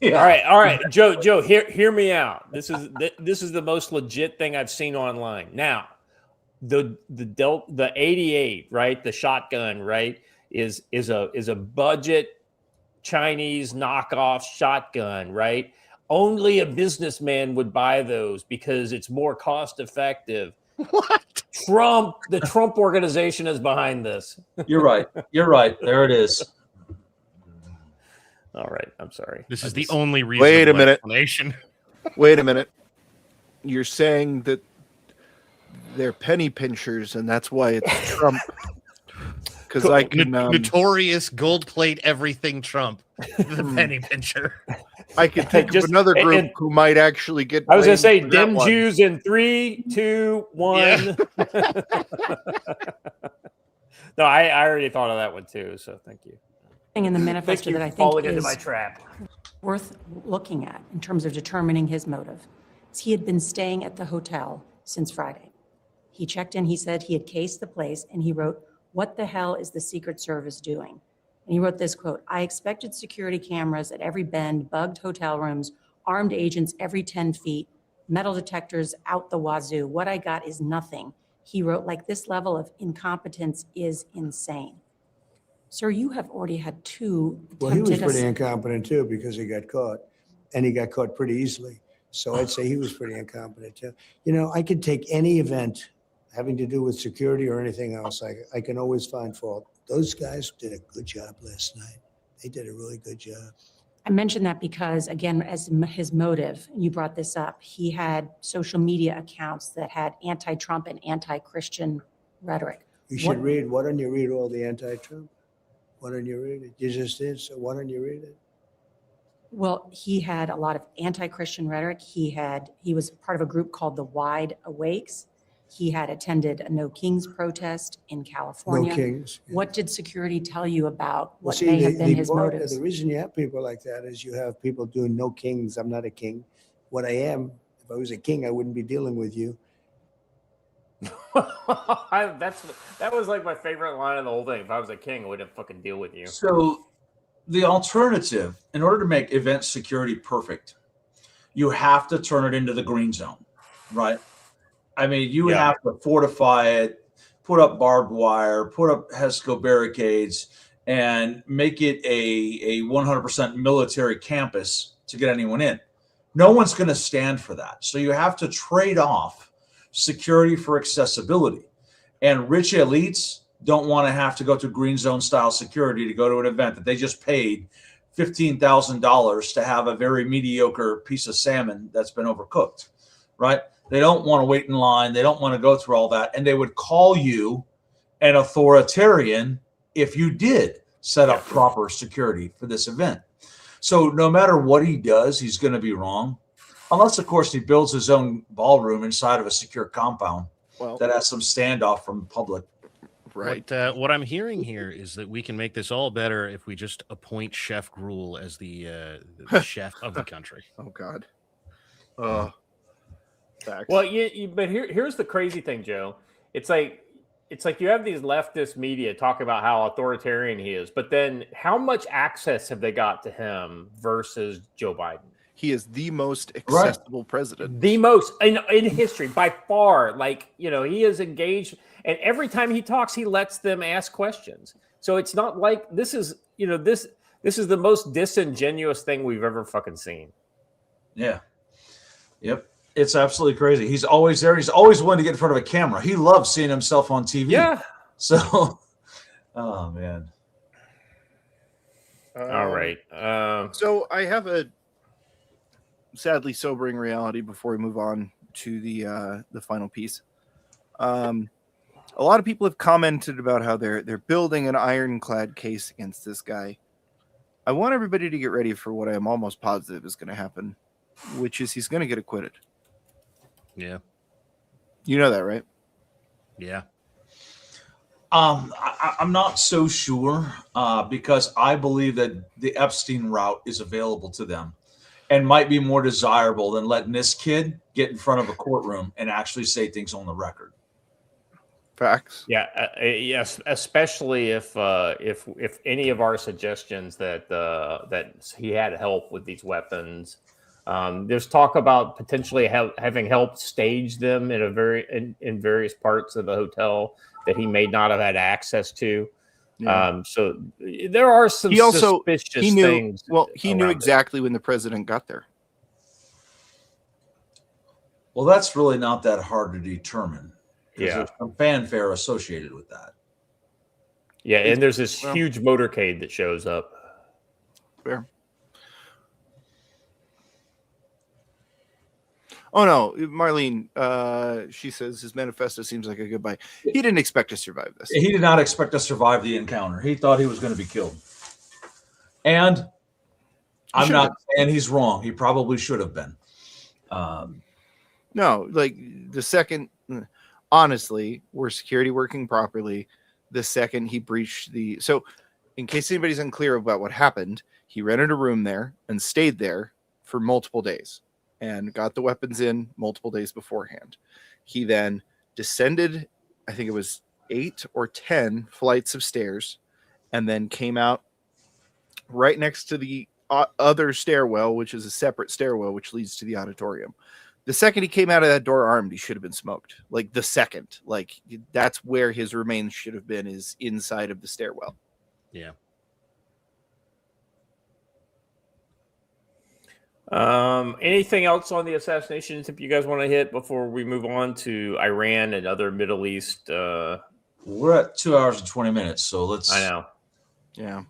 Yeah. All right, Joe, hear me out. This is the most legit thing I've seen online. Now, the 88, right? The shotgun, right? Is a budget Chinese knockoff shotgun, right? Only a businessman would buy those because it's more cost effective. What? The Trump organization is behind this. You're right. There it is. All right. I'm sorry. This is the only reason. Wait a minute. Explanation. Wait a minute. You're saying that they're penny pinchers, and that's why it's Trump. Because I can notorious gold plate everything Trump, the penny pincher. I could think of another group who might actually get. I was going to say blamed for dim that one. Jews in 3, 2, 1. Yeah. No, I already thought of that one too. So thank you. In the manifesto that I think falling is into my trap. worth looking at in terms of determining his motive is he had been staying at the hotel since Friday. He checked in, he said he had cased the place, and he wrote, "What the hell is the Secret Service doing?" And he wrote this quote, "I expected security cameras at every bend, bugged hotel rooms, armed agents every 10 feet, metal detectors out the wazoo. What I got is nothing." He wrote, like, this level of incompetence is insane. Sir, you have already had two Well, he was attempted pretty incompetent too because he got caught, and he got caught pretty easily. So I'd say he was pretty incompetent too. You know, I could take any event having to do with security or anything else. I can always find fault. Those guys did a good job last night. They did a really good job. I mentioned that because, again, as his motive, you brought this up, he had social media accounts that had anti-Trump and anti-Christian rhetoric. You should read. Why don't you read all the anti-Trump? Why don't you read it? You just did, so why don't you read it? Well, he had a lot of anti-Christian rhetoric. He was part of a group called the Wide Awakes. He had attended a No Kings protest in California. No Kings. Yeah. What did security tell you about Well, what see, may have been his part- motives? The reason you have people like that is you have people doing no kings. I'm not a king. What I am, if I was a king, I wouldn't be dealing with you. That was like my favorite line of the whole thing. If I was a king, I wouldn't fucking deal with you. So the alternative, in order to make event security perfect, you have to turn it into the green zone, right? I mean, you have to fortify it put up barbed wire, put up HESCO barricades, and make it a 100% military campus to get anyone in. No one's going to stand for that. So you have to trade off security for accessibility. And rich elites don't want to have to go to green zone style security to go to an event that they just paid $15,000 to have a very mediocre piece of salmon that's been overcooked, right? They don't want to wait in line. They don't want to go through all that. And they would call you an authoritarian if you did set up proper security for this event. So no matter what he does, he's going to be wrong. Unless, of course, he builds his own ballroom inside of a secure compound that has some standoff from the public. Right. What I'm hearing here is that we can make this all better if we just appoint Chef Gruel as the chef of the country. Oh, God. Facts. Well, but here's the crazy thing, Joe. It's like you have these leftist media talk about how authoritarian he is, but then how much access have they got to him versus Joe Biden? He is the most accessible president. The most in history by far. Like, he is engaged, and every time he talks, he lets them ask questions. So it's not like this is the most disingenuous thing we've ever fucking seen. Yeah. Yep. It's absolutely crazy. He's always there. He's always willing to get in front of a camera. He loves seeing himself on TV. Yeah. So, oh man. All right. So I have a sadly sobering reality before we move on to the final piece. A lot of people have commented about how they're building an ironclad case against this guy. I want everybody to get ready for what I am almost positive is going to happen, which is he's going to get acquitted. Yeah. You know that, right? Yeah. I'm not so sure because I believe that the Epstein route is available to them and might be more desirable than letting this kid get in front of a courtroom and actually say things on the record. Facts. Yeah. Yes. Especially if any of our suggestions that he had help with these weapons. There's talk about potentially having helped stage them in various parts of the hotel that he may not have had access to. Yeah. So there are some suspicious things. Well, he knew exactly when the president got there. Well, that's really not that hard to determine. Yeah. There's some fanfare associated with that. Yeah, and there's this huge motorcade that shows up. Fair. Oh no, Marlene, she says his manifesto seems like a goodbye. He didn't expect to survive this. He did not expect to survive the encounter. He thought he was going to be killed. And I'm not saying he's wrong. He probably should have been. No, like the second, honestly, were security working properly, the second he breached so in case anybody's unclear about what happened, he rented a room there and stayed there for multiple days and got the weapons in multiple days beforehand. He then descended, I think it was 8 or 10 flights of stairs, and then came out right next to the other stairwell, which is a separate stairwell, which leads to the auditorium. The second he came out of that door armed, he should have been smoked. Like the second, like that's where his remains should have been, is inside of the stairwell. Yeah. Anything else on the assassination tip you guys want to hit before we move on to Iran and other Middle East? We're at 2 hours and 20 minutes, so let's. I know. Yeah.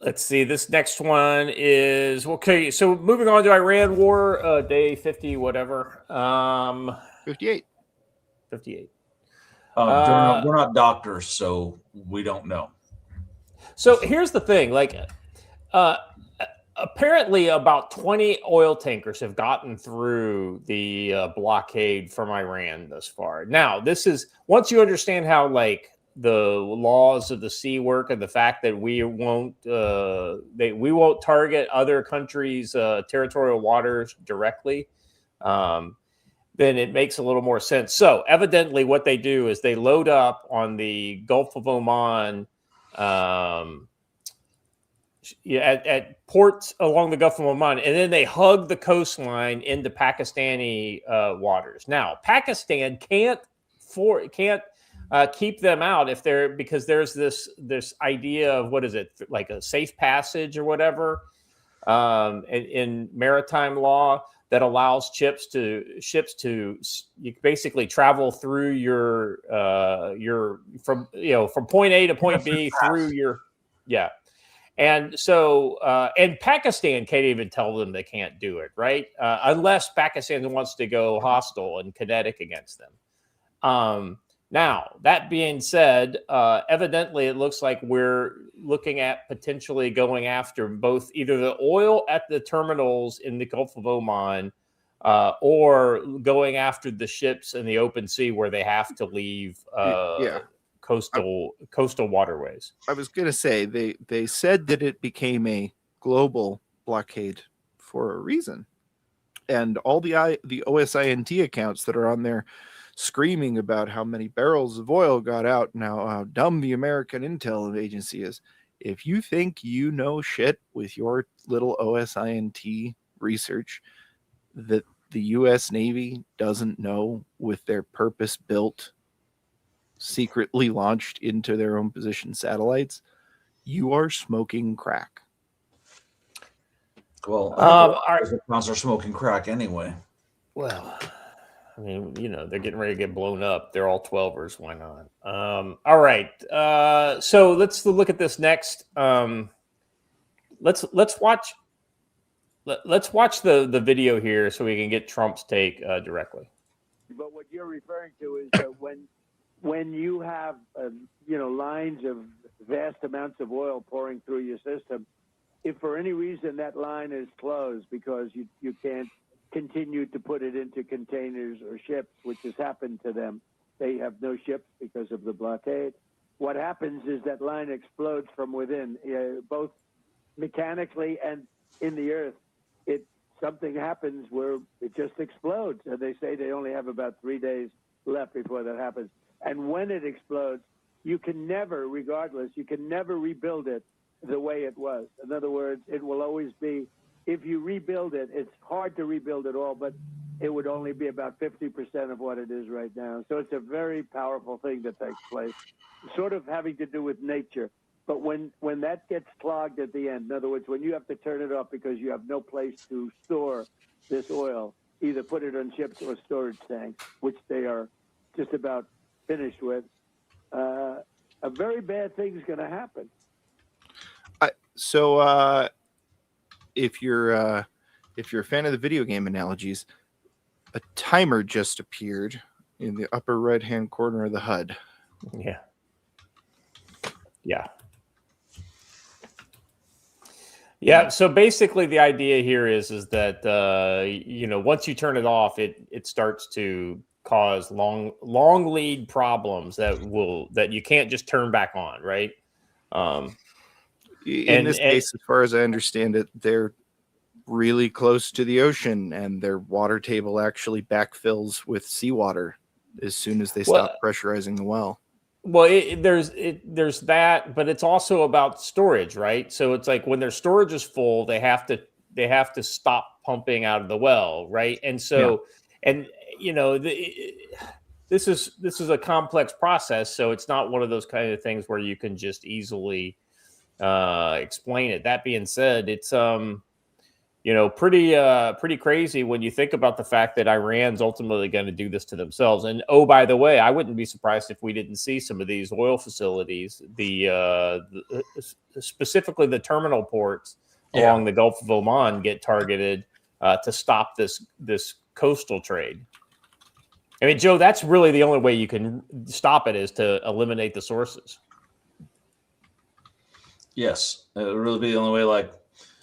Let's see. This next one is okay. So moving on to Iran war, day 50, whatever. 58. 58. We're not doctors, so we don't know. So here's the thing, like, apparently about 20 oil tankers have gotten through the blockade from Iran thus far. Now, this is, once you understand how, like, the laws of the sea work and the fact that we won't target other countries' territorial waters directly, then it makes a little more sense. So evidently what they do is they load up on the Gulf of Oman at ports along the Gulf of Oman, and then they hug the coastline into Pakistani waters. Now, Pakistan can't keep them out if they're, because there's this idea of, what is it, like a safe passage or whatever in maritime law that allows ships to you basically travel through your from point A to point B through your And so, and Pakistan can't even tell them they can't do it, right? Unless Pakistan wants to go hostile and kinetic against them. Now, that being said, evidently it looks like we're looking at potentially going after both either the oil at the terminals in the Gulf of Oman or going after the ships in the open sea where they have to leave coastal waterways. I was going to say, they said that it became a global blockade for a reason. And all the OSINT accounts that are on there screaming about how many barrels of oil got out, now how dumb the American intel agency is. If you think you know shit with your little OSINT research that the U.S. Navy doesn't know with their purpose-built, secretly launched into their own position satellites, you are smoking crack. Well, our accounts are smoking crack anyway. Well, I mean, they're getting ready to get blown up. They're all 12ers. Why not? All right. So let's look at this next. Let's watch. Let's watch the video here so we can get Trump's take directly. But what you're referring to is that when you have lines of vast amounts of oil pouring through your system, if for any reason that line is closed because you can't continue to put it into containers or ships, which has happened to them, they have no ships because of the blockade. What happens is that line explodes from within, both mechanically and in the earth. Something happens where it just explodes, and they say they only have about 3 days left before that happens. And when it explodes, you can never rebuild it the way it was. In other words, it will always be, if you rebuild it, it's hard to rebuild it all, but it would only be about 50% of what it is right now. So it's a very powerful thing that takes place, sort of having to do with nature. But when that gets clogged at the end, in other words, when you have to turn it off because you have no place to store this oil, either put it on ships or storage tanks, which they are just about finished with, a very bad thing is going to happen. So if you're a fan of the video game analogies, a timer just appeared in the upper right-hand corner of the HUD. Yeah. So basically, the idea here is that once you turn it off, it starts to cause long lead problems that you can't just turn back on, right? In this case, as far as I understand it, they're really close to the ocean, and their water table actually backfills with seawater as soon as they stop pressurizing the well. Well, there's that, but it's also about storage, right? So it's like when their storage is full, they have to stop pumping out of the well, right? And so, this is a complex process, so it's not one of those kind of things where you can just easily explain it. That being said, it's pretty crazy when you think about the fact that Iran's ultimately going to do this to themselves. And oh, by the way, I wouldn't be surprised if we didn't see some of these oil facilities, specifically the terminal ports along the Gulf of Oman, get targeted to stop this coastal trade. I mean, Joe, that's really the only way you can stop it, is to eliminate the sources. Yes, it would really be the only way, like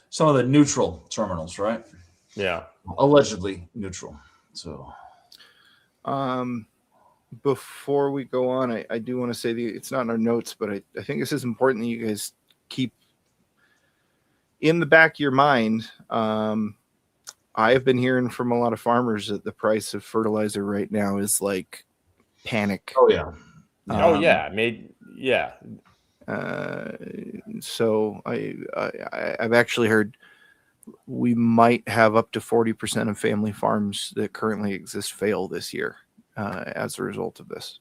some of the neutral terminals, right? Yeah. Allegedly neutral. So before we go on, I do want to say it's not in our notes, but I think this is important that you guys keep in the back of your mind. I have been hearing from a lot of farmers that the price of fertilizer right now is like panic. Oh yeah. So I've actually heard we might have up to 40% of family farms that currently exist fail this year as a result of this.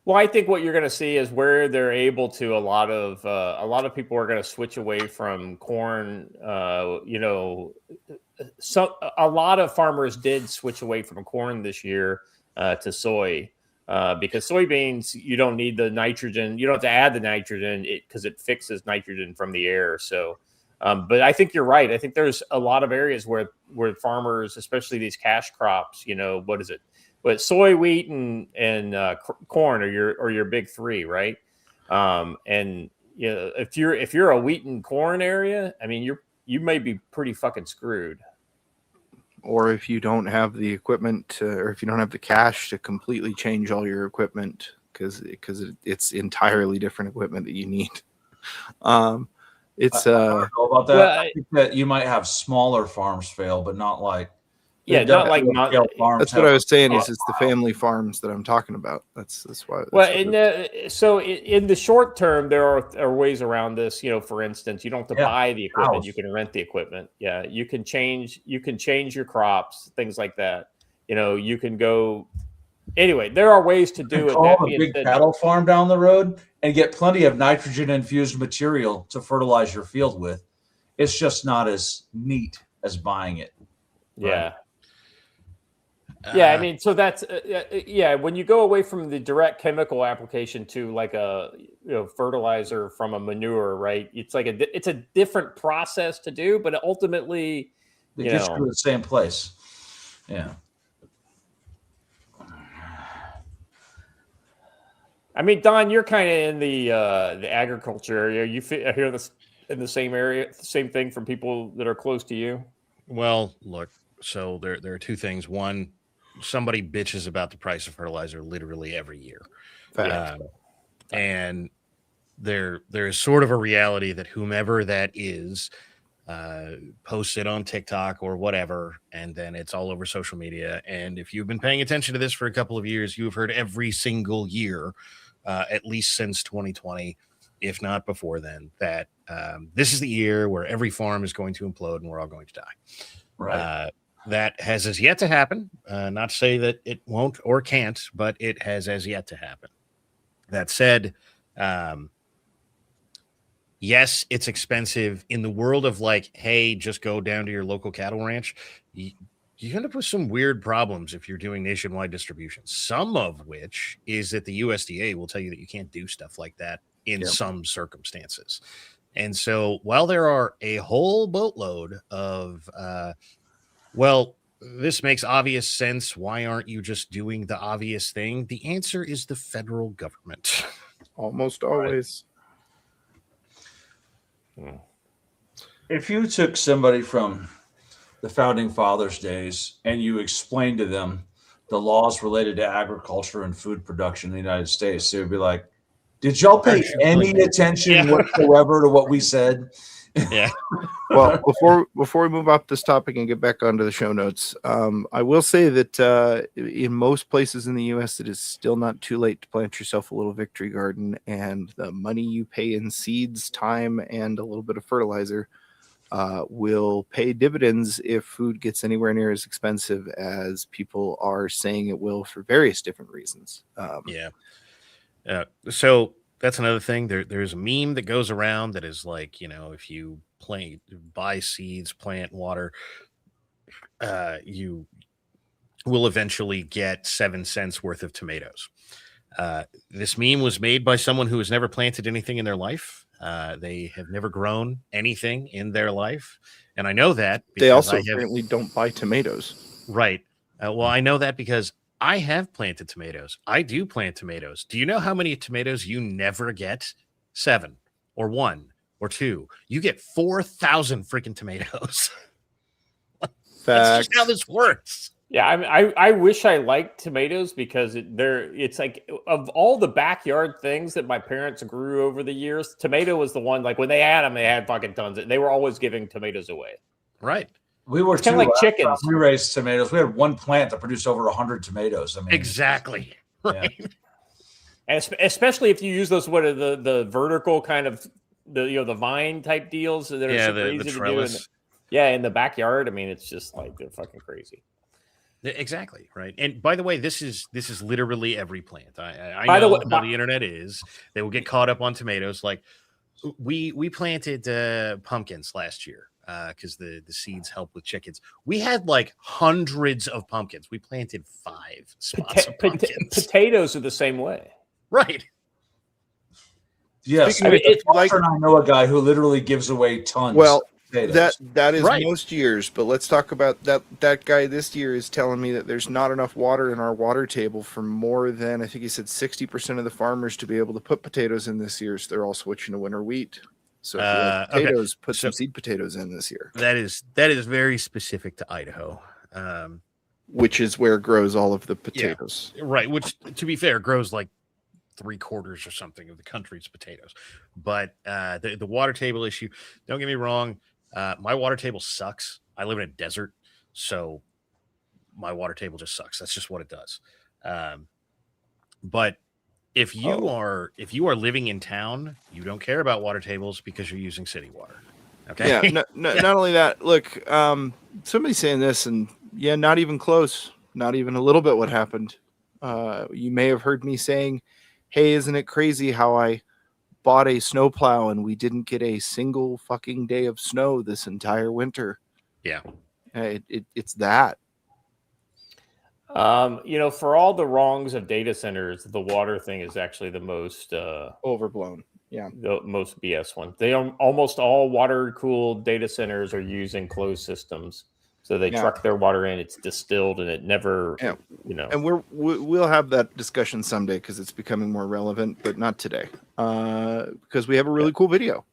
Well, I think what you're going to see is where they're able to. A lot of people are going to switch away from corn. So a lot of farmers did switch away from corn this year to soy because soybeans, you don't need the nitrogen. You don't have to add the nitrogen because it fixes nitrogen from the air. So, but I think you're right. I think there's a lot of areas where farmers, especially these cash crops, what is it? But soy, wheat, and corn are your big three, right? And if you're a wheat and corn area, I mean, you may be pretty fucking screwed. Or if you don't have the equipment or if you don't have the cash to completely change all your equipment because it's entirely different equipment that you need. I don't know about that. I think that you might have smaller farms fail, but not like. Yeah, not like that's what I was saying. Is it's the family farms that I'm talking about. That's why. Well, in the short term, there are ways around this. For instance, you don't have to buy the equipment; you can rent the equipment. Yeah, you can change your crops, things like that. You can go. Anyway, there are ways to do it. Call a big cattle farm down the road and get plenty of nitrogen-infused material to fertilize your field with. It's just not as neat as buying it. Yeah. Right? Yeah, I mean, so that's when you go away from the direct chemical application to like a fertilizer from a manure, right? It's like it's a different process to do, but ultimately, it gets you to the same place. Yeah. I mean, Don, you're kind of in the agriculture area. You hear this in the same area, same thing from people that are close to you. Well, look, so there are two things. One, somebody bitches about the price of fertilizer literally every year. And there is sort of a reality that whomever that is posts it on TikTok or whatever, and then it's all over social media. And if you've been paying attention to this for a couple of years, you've heard every single year, at least since 2020, if not before then, that this is the year where every farm is going to implode and we're all going to die. Right. That has as yet to happen. Not to say that it won't or can't, but it has as yet to happen. That said, yes, it's expensive. In the world of like, hey, just go down to your local cattle ranch, you end up with some weird problems if you're doing nationwide distribution, some of which is that the USDA will tell you that you can't do stuff like that in some circumstances. And so while there are a whole boatload of this makes obvious sense, why aren't you just doing the obvious thing? The answer is the federal government. Almost always. If you took somebody from the founding fathers' days and you explained to them the laws related to agriculture and food production in the United States, they would be like, did y'all pay any attention whatsoever to what we said? Yeah. Well, before we move off this topic and get back onto the show notes, I will say that in most places in the U.S., it is still not too late to plant yourself a little victory garden, and the money you pay in seeds, time, and a little bit of fertilizer will pay dividends if food gets anywhere near as expensive as people are saying it will for various different reasons. So that's another thing. There's a meme that goes around that is like, if you buy seeds, plant, water, you will eventually get 7 cents worth of tomatoes. This meme was made by someone who has never planted anything in their life. They have never grown anything in their life. And I know that they also apparently don't buy tomatoes. Right. Well, I know that because I have planted tomatoes. I do plant tomatoes. Do you know how many tomatoes you never get? 7 or 1 or 2. You get 4,000 freaking tomatoes. That's just how this works. Yeah, I wish I liked tomatoes because it's like of all the backyard things that my parents grew over the years, tomato was the one, like when they had fucking tons. They were always giving tomatoes away. Right. We were kind of like chickens. We raised tomatoes. We had one plant that produced over 100 tomatoes. I mean, exactly. Right. especially if you use those the vertical kind of the vine type deals that are super easy to do. In the backyard. I mean, it's just like they're fucking crazy. Exactly right. And by the way, this is literally every plant. I By the know way, how the internet is. They will get caught up on tomatoes. Like we planted pumpkins last year because the seeds help with chickens. We had like hundreds of pumpkins. We planted 5 spots of pumpkins. Potatoes are the same way, right? Yes, I know a guy who literally gives away tons. Well, of potatoes. that is most years, but let's talk about that guy this year is telling me that there's not enough water in our water table for more than, I think he said 60% of the farmers to be able to put potatoes in this year, so they're all switching to winter wheat. So if you like potatoes, put some seed potatoes in this year. That is very specific to Idaho. Which is where it grows all of the potatoes. Yeah, right, which to be fair grows like 3/4 or something of the country's potatoes. But the water table issue, don't get me wrong, my water table sucks. I live in a desert, so my water table just sucks. That's just what it does. But if you are living in town, you don't care about water tables because you're using city water. Okay. Yeah. Not only that, look, somebody's saying this, and not even close, not even a little bit what happened. You may have heard me saying, hey, isn't it crazy how I bought a snowplow and we didn't get a single fucking day of snow this entire winter? Yeah. It's that. For all the wrongs of data centers, the water thing is actually the most overblown. Yeah. The most BS one. Almost all water cooled data centers are using closed systems. So they truck their water in, it's distilled, and it never, And we'll have that discussion someday because it's becoming more relevant, but not today. Because we have a really cool video.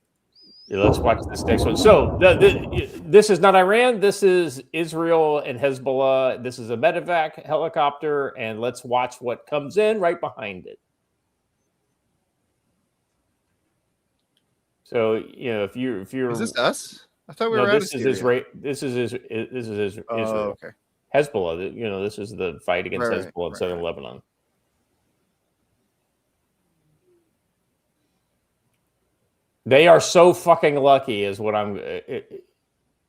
Yeah, let's watch this next one. So this is not Iran. This is Israel and Hezbollah. This is a medevac helicopter, and let's watch what comes in right behind it. So if you're is this us? I thought we were. This is Israel. This is Israel. Okay. Hezbollah. This is the fight against Hezbollah in southern Lebanon. They are so fucking lucky, is what I'm.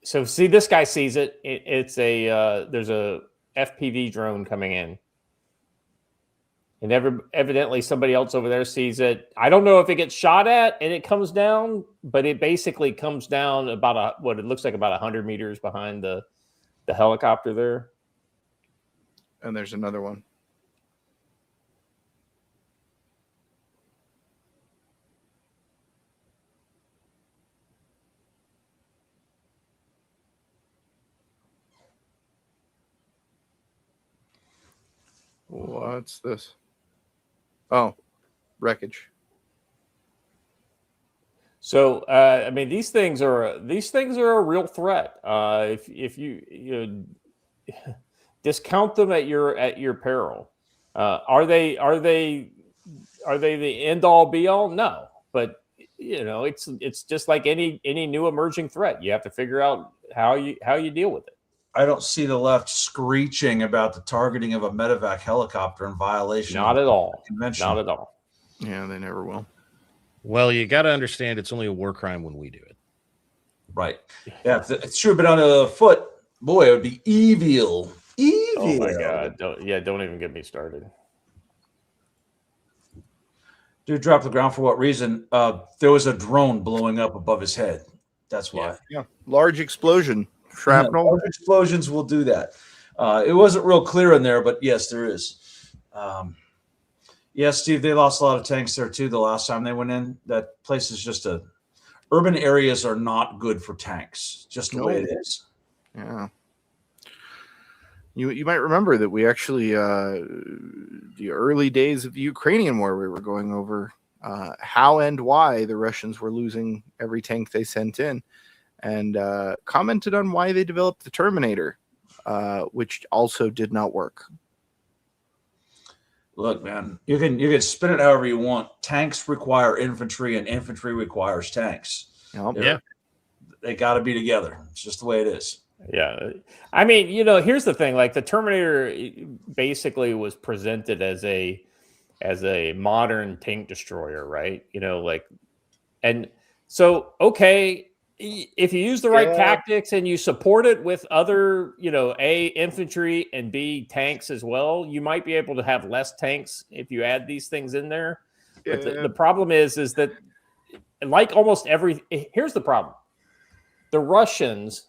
So see, this guy sees it. It's there's a FPV drone coming in, and evidently somebody else over there sees it. I don't know if it gets shot at and it comes down, but it basically comes down about what it looks like about 100 meters behind the helicopter there. And there's another one. What's this? Oh, wreckage. So, I mean, these things are a real threat. If you discount them at your peril, are they the end all be all? No, but it's just like any new emerging threat. You have to figure out how you deal with it. I don't see the left screeching about the targeting of a medevac helicopter in violation. Not at all. Convention. Not at all. Yeah, they never will. Well, you got to understand it's only a war crime when we do it. Right. Yeah, if it's true, but on a foot, boy, it would be evil. Evil. Oh my God. Don't even get me started. Dude dropped to the ground for what reason? There was a drone blowing up above his head. That's why. Yeah. Large explosion. Shrapnel. Large explosions will do that. It wasn't real clear in there, but yes, there is. Yes, Steve, they lost a lot of tanks there too the last time they went in. That place is just urban areas are not good for tanks, just the way it is. Yeah. You might remember that we actually, the early days of the Ukrainian war, we were going over how and why the Russians were losing every tank they sent in, and commented on why they developed the Terminator, which also did not work. Look, man, you can spin it however you want. Tanks require infantry, and infantry requires tanks. Yeah, They got to be together. It's just the way it is. Yeah. I mean, here's the thing. Like the Terminator basically was presented as as a modern tank destroyer, right? And so, okay, if you use the right tactics and you support it with other, A, infantry and B, tanks as well, you might be able to have less tanks if you add these things in there. But the problem is that like almost here's the problem. The Russians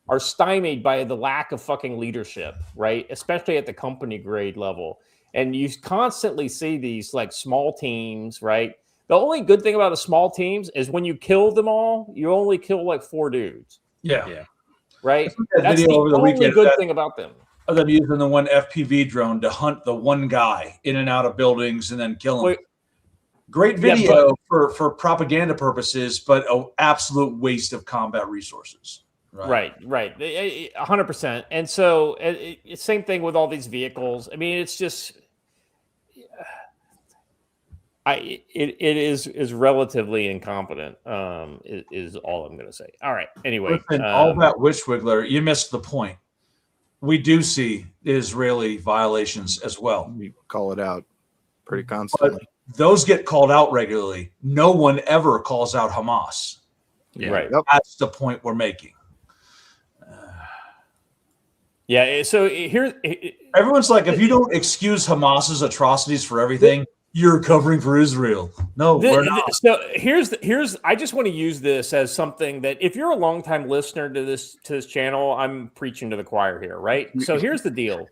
are stymied by the lack of fucking leadership, right? Especially at the company grade level. And you constantly see these like small teams, right? The only good thing about the small teams is when you kill them all, you only kill like 4 dudes. Yeah. Right? That's the only good thing about them. Of them using the one FPV drone to hunt the one guy in and out of buildings and then kill him. Great video for propaganda purposes, but an absolute waste of combat resources. Right. 100%. And so same thing with all these vehicles. I mean, it's just it is relatively incompetent. Is all I'm going to say. All right. Anyway, listen, all that witch wiggler, you missed the point. We do see Israeli violations as well. We call it out pretty constantly. But those get called out regularly. No one ever calls out Hamas. Yeah. Right. That's the point we're making. Yeah. So everyone's like, if you don't excuse Hamas's atrocities for everything, you're covering for Israel. No, we're not. So here's I just want to use this as something that if you're a longtime listener to this channel, I'm preaching to the choir here, right? So here's the deal.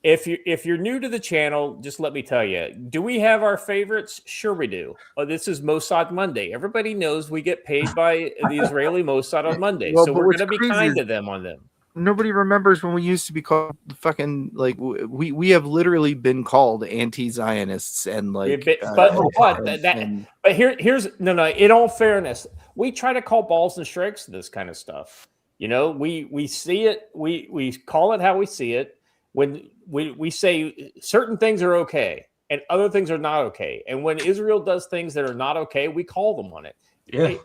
If you're new to the channel, just let me tell you, do we have our favorites? Sure we do. This is Mossad Monday. Everybody knows we get paid by the Israeli Mossad on Monday. Well, so we're going to be kind to them on them. Nobody remembers when we used to be called fucking like we have literally been called anti-Zionists and like. But here's no. In all fairness, we try to call balls and strikes to this kind of stuff. We see it. We call it how we see it. When we say certain things are okay and other things are not okay, and when Israel does things that are not okay, we call them on it. Yeah.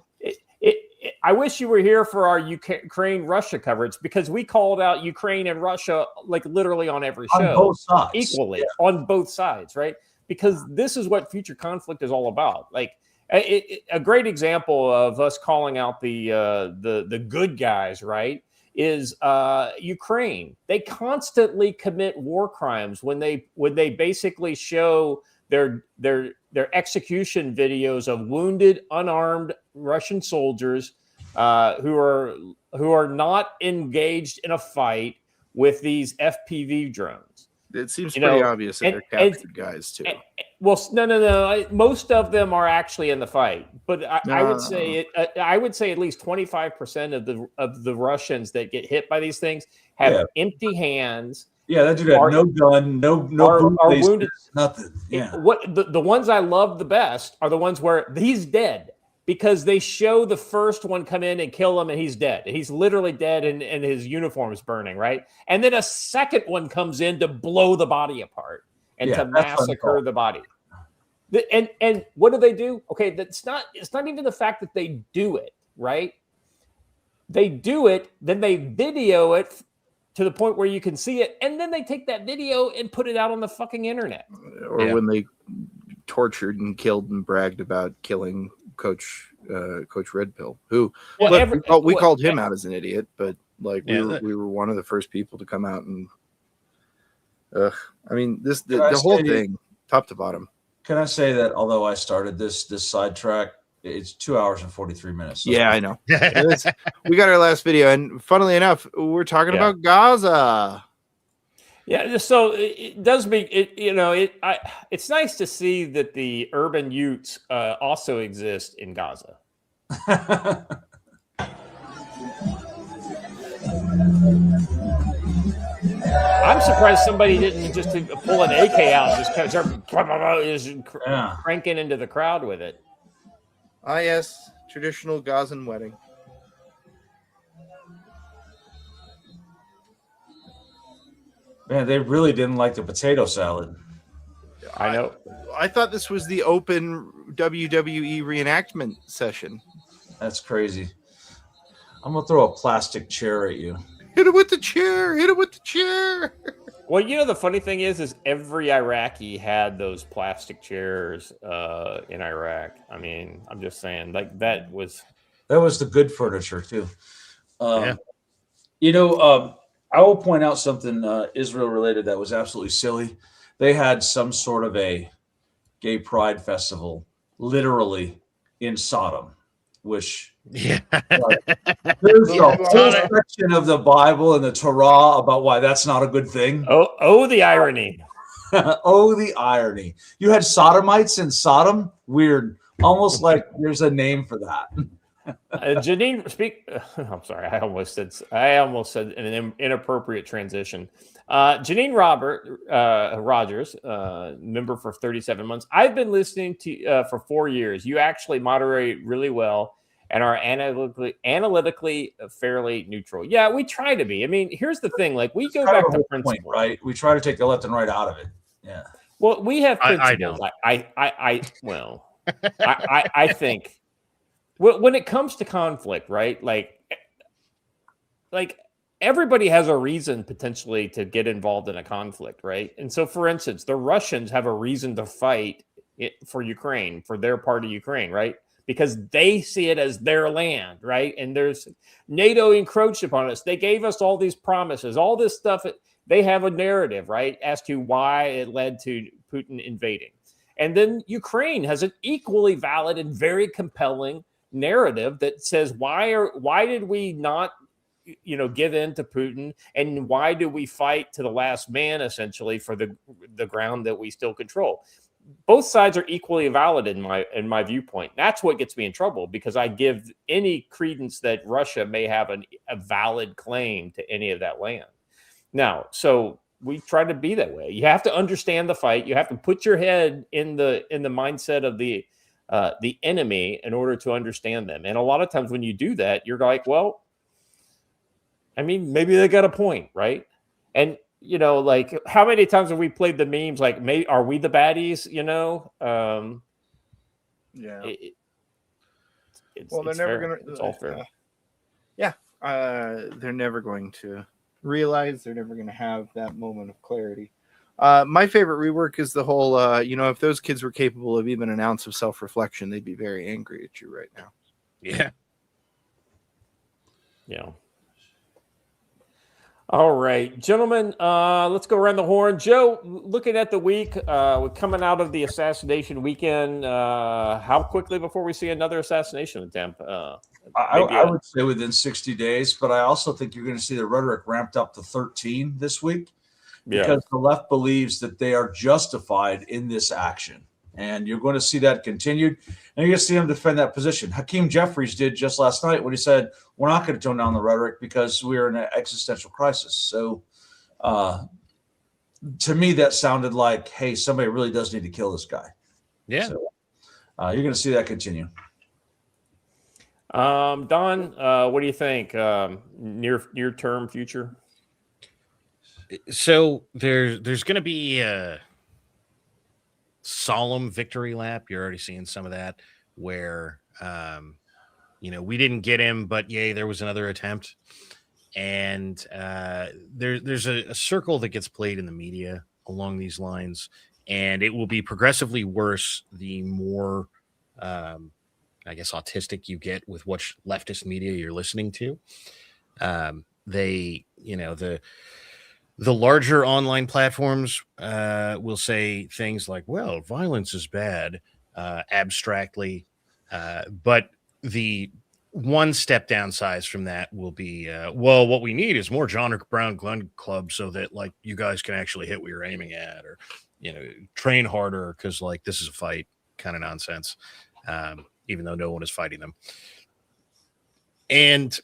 I wish you were here for our Ukraine-Russia coverage because we called out Ukraine and Russia like literally on every show. On both sides. Equally, on both sides, right? Because this is what future conflict is all about. Like a great example of us calling out the good guys, right, is Ukraine. They constantly commit war crimes when they basically show their execution videos of wounded, unarmed Russian soldiers who are not engaged in a fight with these FPV drones. It seems pretty obvious that they're captured guys too. Well, no. Most of them are actually in the fight, but I would say at least 25% of the Russians that get hit by these things have empty hands. Yeah, that dude had no gun, no are wounded, nothing. Yeah. What the ones I love the best are the ones where he's dead because they show the first one come in and kill him and he's dead. He's literally dead and his uniform is burning, right? And then a second one comes in to blow the body apart and to massacre the body. And what do? Okay, it's not even the fact that they do it, right? They do it, then they video it to the point where you can see it, and then they take that video and put it out on the fucking internet. Or when they tortured and killed and bragged about killing Coach Red Pill, who we called him out as an idiot, but like we were one of the first people to come out and I mean the whole thing, top to bottom. Can I say that although I started this sidetrack, it's 2 hours and 43 minutes. So I know. We got our last video, and funnily enough, we're talking about Gaza. Yeah, so it does make it. It's nice to see that the urban Utes also exist in Gaza. I'm surprised somebody didn't just pull an AK out and just kind of start cranking into the crowd with it. Ah, yes, traditional Gazan wedding. Man, they really didn't like the potato salad. I know. I thought this was the open WWE reenactment session. That's crazy. I'm gonna throw a plastic chair at you. Hit it with the chair. Hit it with the chair. Well, the funny thing is every Iraqi had those plastic chairs in Iraq. I mean, I'm just saying, like that was the good furniture too. Yeah. I will point out something Israel related that was absolutely silly. They had some sort of a gay pride festival, literally in Sodom, which Yeah. there's a whole section of the Bible and the Torah about why that's not a good thing. Oh, the irony. Oh, the irony. You had sodomites in Sodom? Weird. Almost like there's a name for that. Janine, I'm sorry. I almost said an inappropriate transition. Janine Rogers, member for 37 months. I've been listening to for 4 years. You actually moderate really well and are analytically fairly neutral. Yeah, we try to be. I mean, here's the thing: like we go back to principles, right? We try to take the left and right out of it. Yeah. Well, we have I principles. don't. I think. When it comes to conflict, right? Like everybody has a reason potentially to get involved in a conflict, right? And so, for instance, the Russians have a reason to fight for Ukraine, for their part of Ukraine, right? Because they see it as their land, right? And there's NATO encroached upon us. They gave us all these promises, all this stuff. They have a narrative, right, as to why it led to Putin invading. And then Ukraine has an equally valid and very compelling narrative that says why did we not give in to Putin, and why do we fight to the last man essentially for the ground that we still control? Both sides are equally valid in my viewpoint. That's what gets me in trouble, because I give any credence that Russia may have a valid claim to any of that land. Now, so we try to be that way. You have to understand the fight. You have to put your head in the mindset of the enemy in order to understand them. And a lot of times when you do that, you're like, well, I mean, maybe they got a point, right? And like how many times have we played the memes like, are we the baddies? Yeah. It's they're never fair. gonna. It's all fair. They're never going to realize. They're never going to have that moment of clarity. My favorite rework is the whole, if those kids were capable of even an ounce of self-reflection, they'd be very angry at you right now. Yeah. Yeah. All right, gentlemen, let's go around the horn. Joe, looking at the week, we're coming out of the assassination weekend. How quickly before we see another assassination attempt? I would say within 60 days, but I also think you're going to see the rhetoric ramped up to 13 this week. Because the left believes that they are justified in this action. And you're going to see that continued. And you're going to see them defend that position. Hakeem Jeffries did just last night when he said, we're not going to tone down the rhetoric because we're in an existential crisis. So to me, that sounded like, hey, somebody really does need to kill this guy. Yeah. So you're going to see that continue. Don, what do you think? Near term future? So there's going to be a solemn victory lap. You're already seeing some of that where, we didn't get him, but yay, there was another attempt. And there's a circle that gets played in the media along these lines, and it will be progressively worse the more, autistic you get with what leftist media you're listening to. The larger online platforms will say things like, well, violence is bad, abstractly. But the one step down size from that will be, well, what we need is more John Brown gun clubs so that, like, you guys can actually hit what you're aiming at, or, train harder because, like, this is a fight kind of nonsense, even though no one is fighting them. And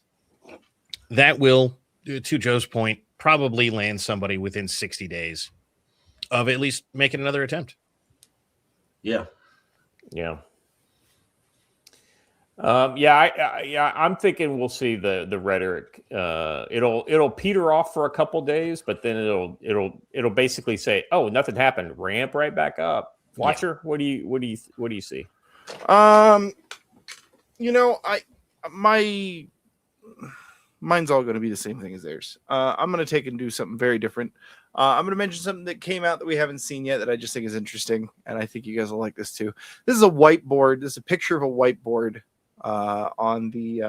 that will, to Joe's point, probably land somebody within 60 days of at least making another attempt. Yeah. Yeah. I'm thinking we'll see the rhetoric. It'll peter off for a couple days, but then it'll basically say, "Oh, nothing happened." Ramp right back up. Watcher, what do you see? mine's all going to be the same thing as theirs. I'm going to take and do something very different. I'm going to mention something that came out that we haven't seen yet that I just think is interesting, and I think you guys will like this too. This is a whiteboard. This is a picture of a whiteboard on the.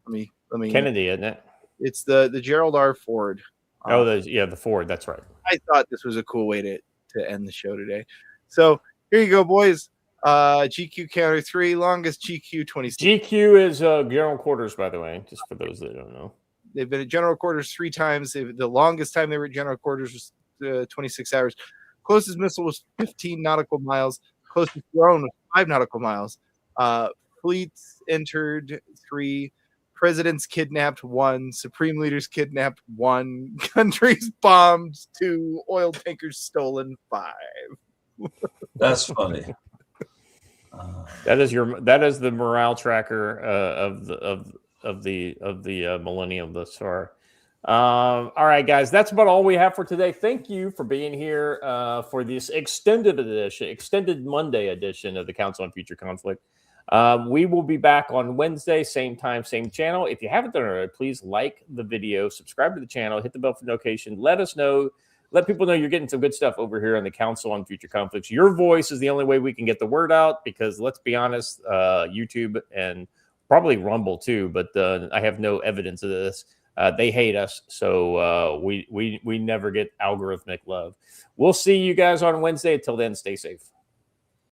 Let me. Kennedy, isn't it? It's the Gerald R. Ford. The Ford. That's right. I thought this was a cool way to end the show today. So here you go, boys. GQ counter 3, longest GQ 26. GQ is general quarters, by the way, just for those that don't know. They've been at general quarters 3 times. The longest time they were at general quarters was 26 hours. Closest missile was 15 nautical miles. Closest drone was 5 nautical miles. Fleets entered 3. Presidents kidnapped 1. Supreme leaders kidnapped 1. Countries bombed 2. Oil tankers stolen 5. That's funny. That is the morale tracker of the millennium thus far. All right, guys, that's about all we have for today. Thank you for being here for this extended Monday edition of the Council on Future Conflict. We will be back on Wednesday, same time, same channel. If you haven't done it already, please like the video, subscribe to the channel, hit the bell for notification. Let us know. Let people know you're getting some good stuff over here on the Council on Future Conflicts. Your voice is the only way we can get the word out because, let's be honest, YouTube and probably Rumble too, but I have no evidence of this. They hate us, so we never get algorithmic love. We'll see you guys on Wednesday. Until then, stay safe.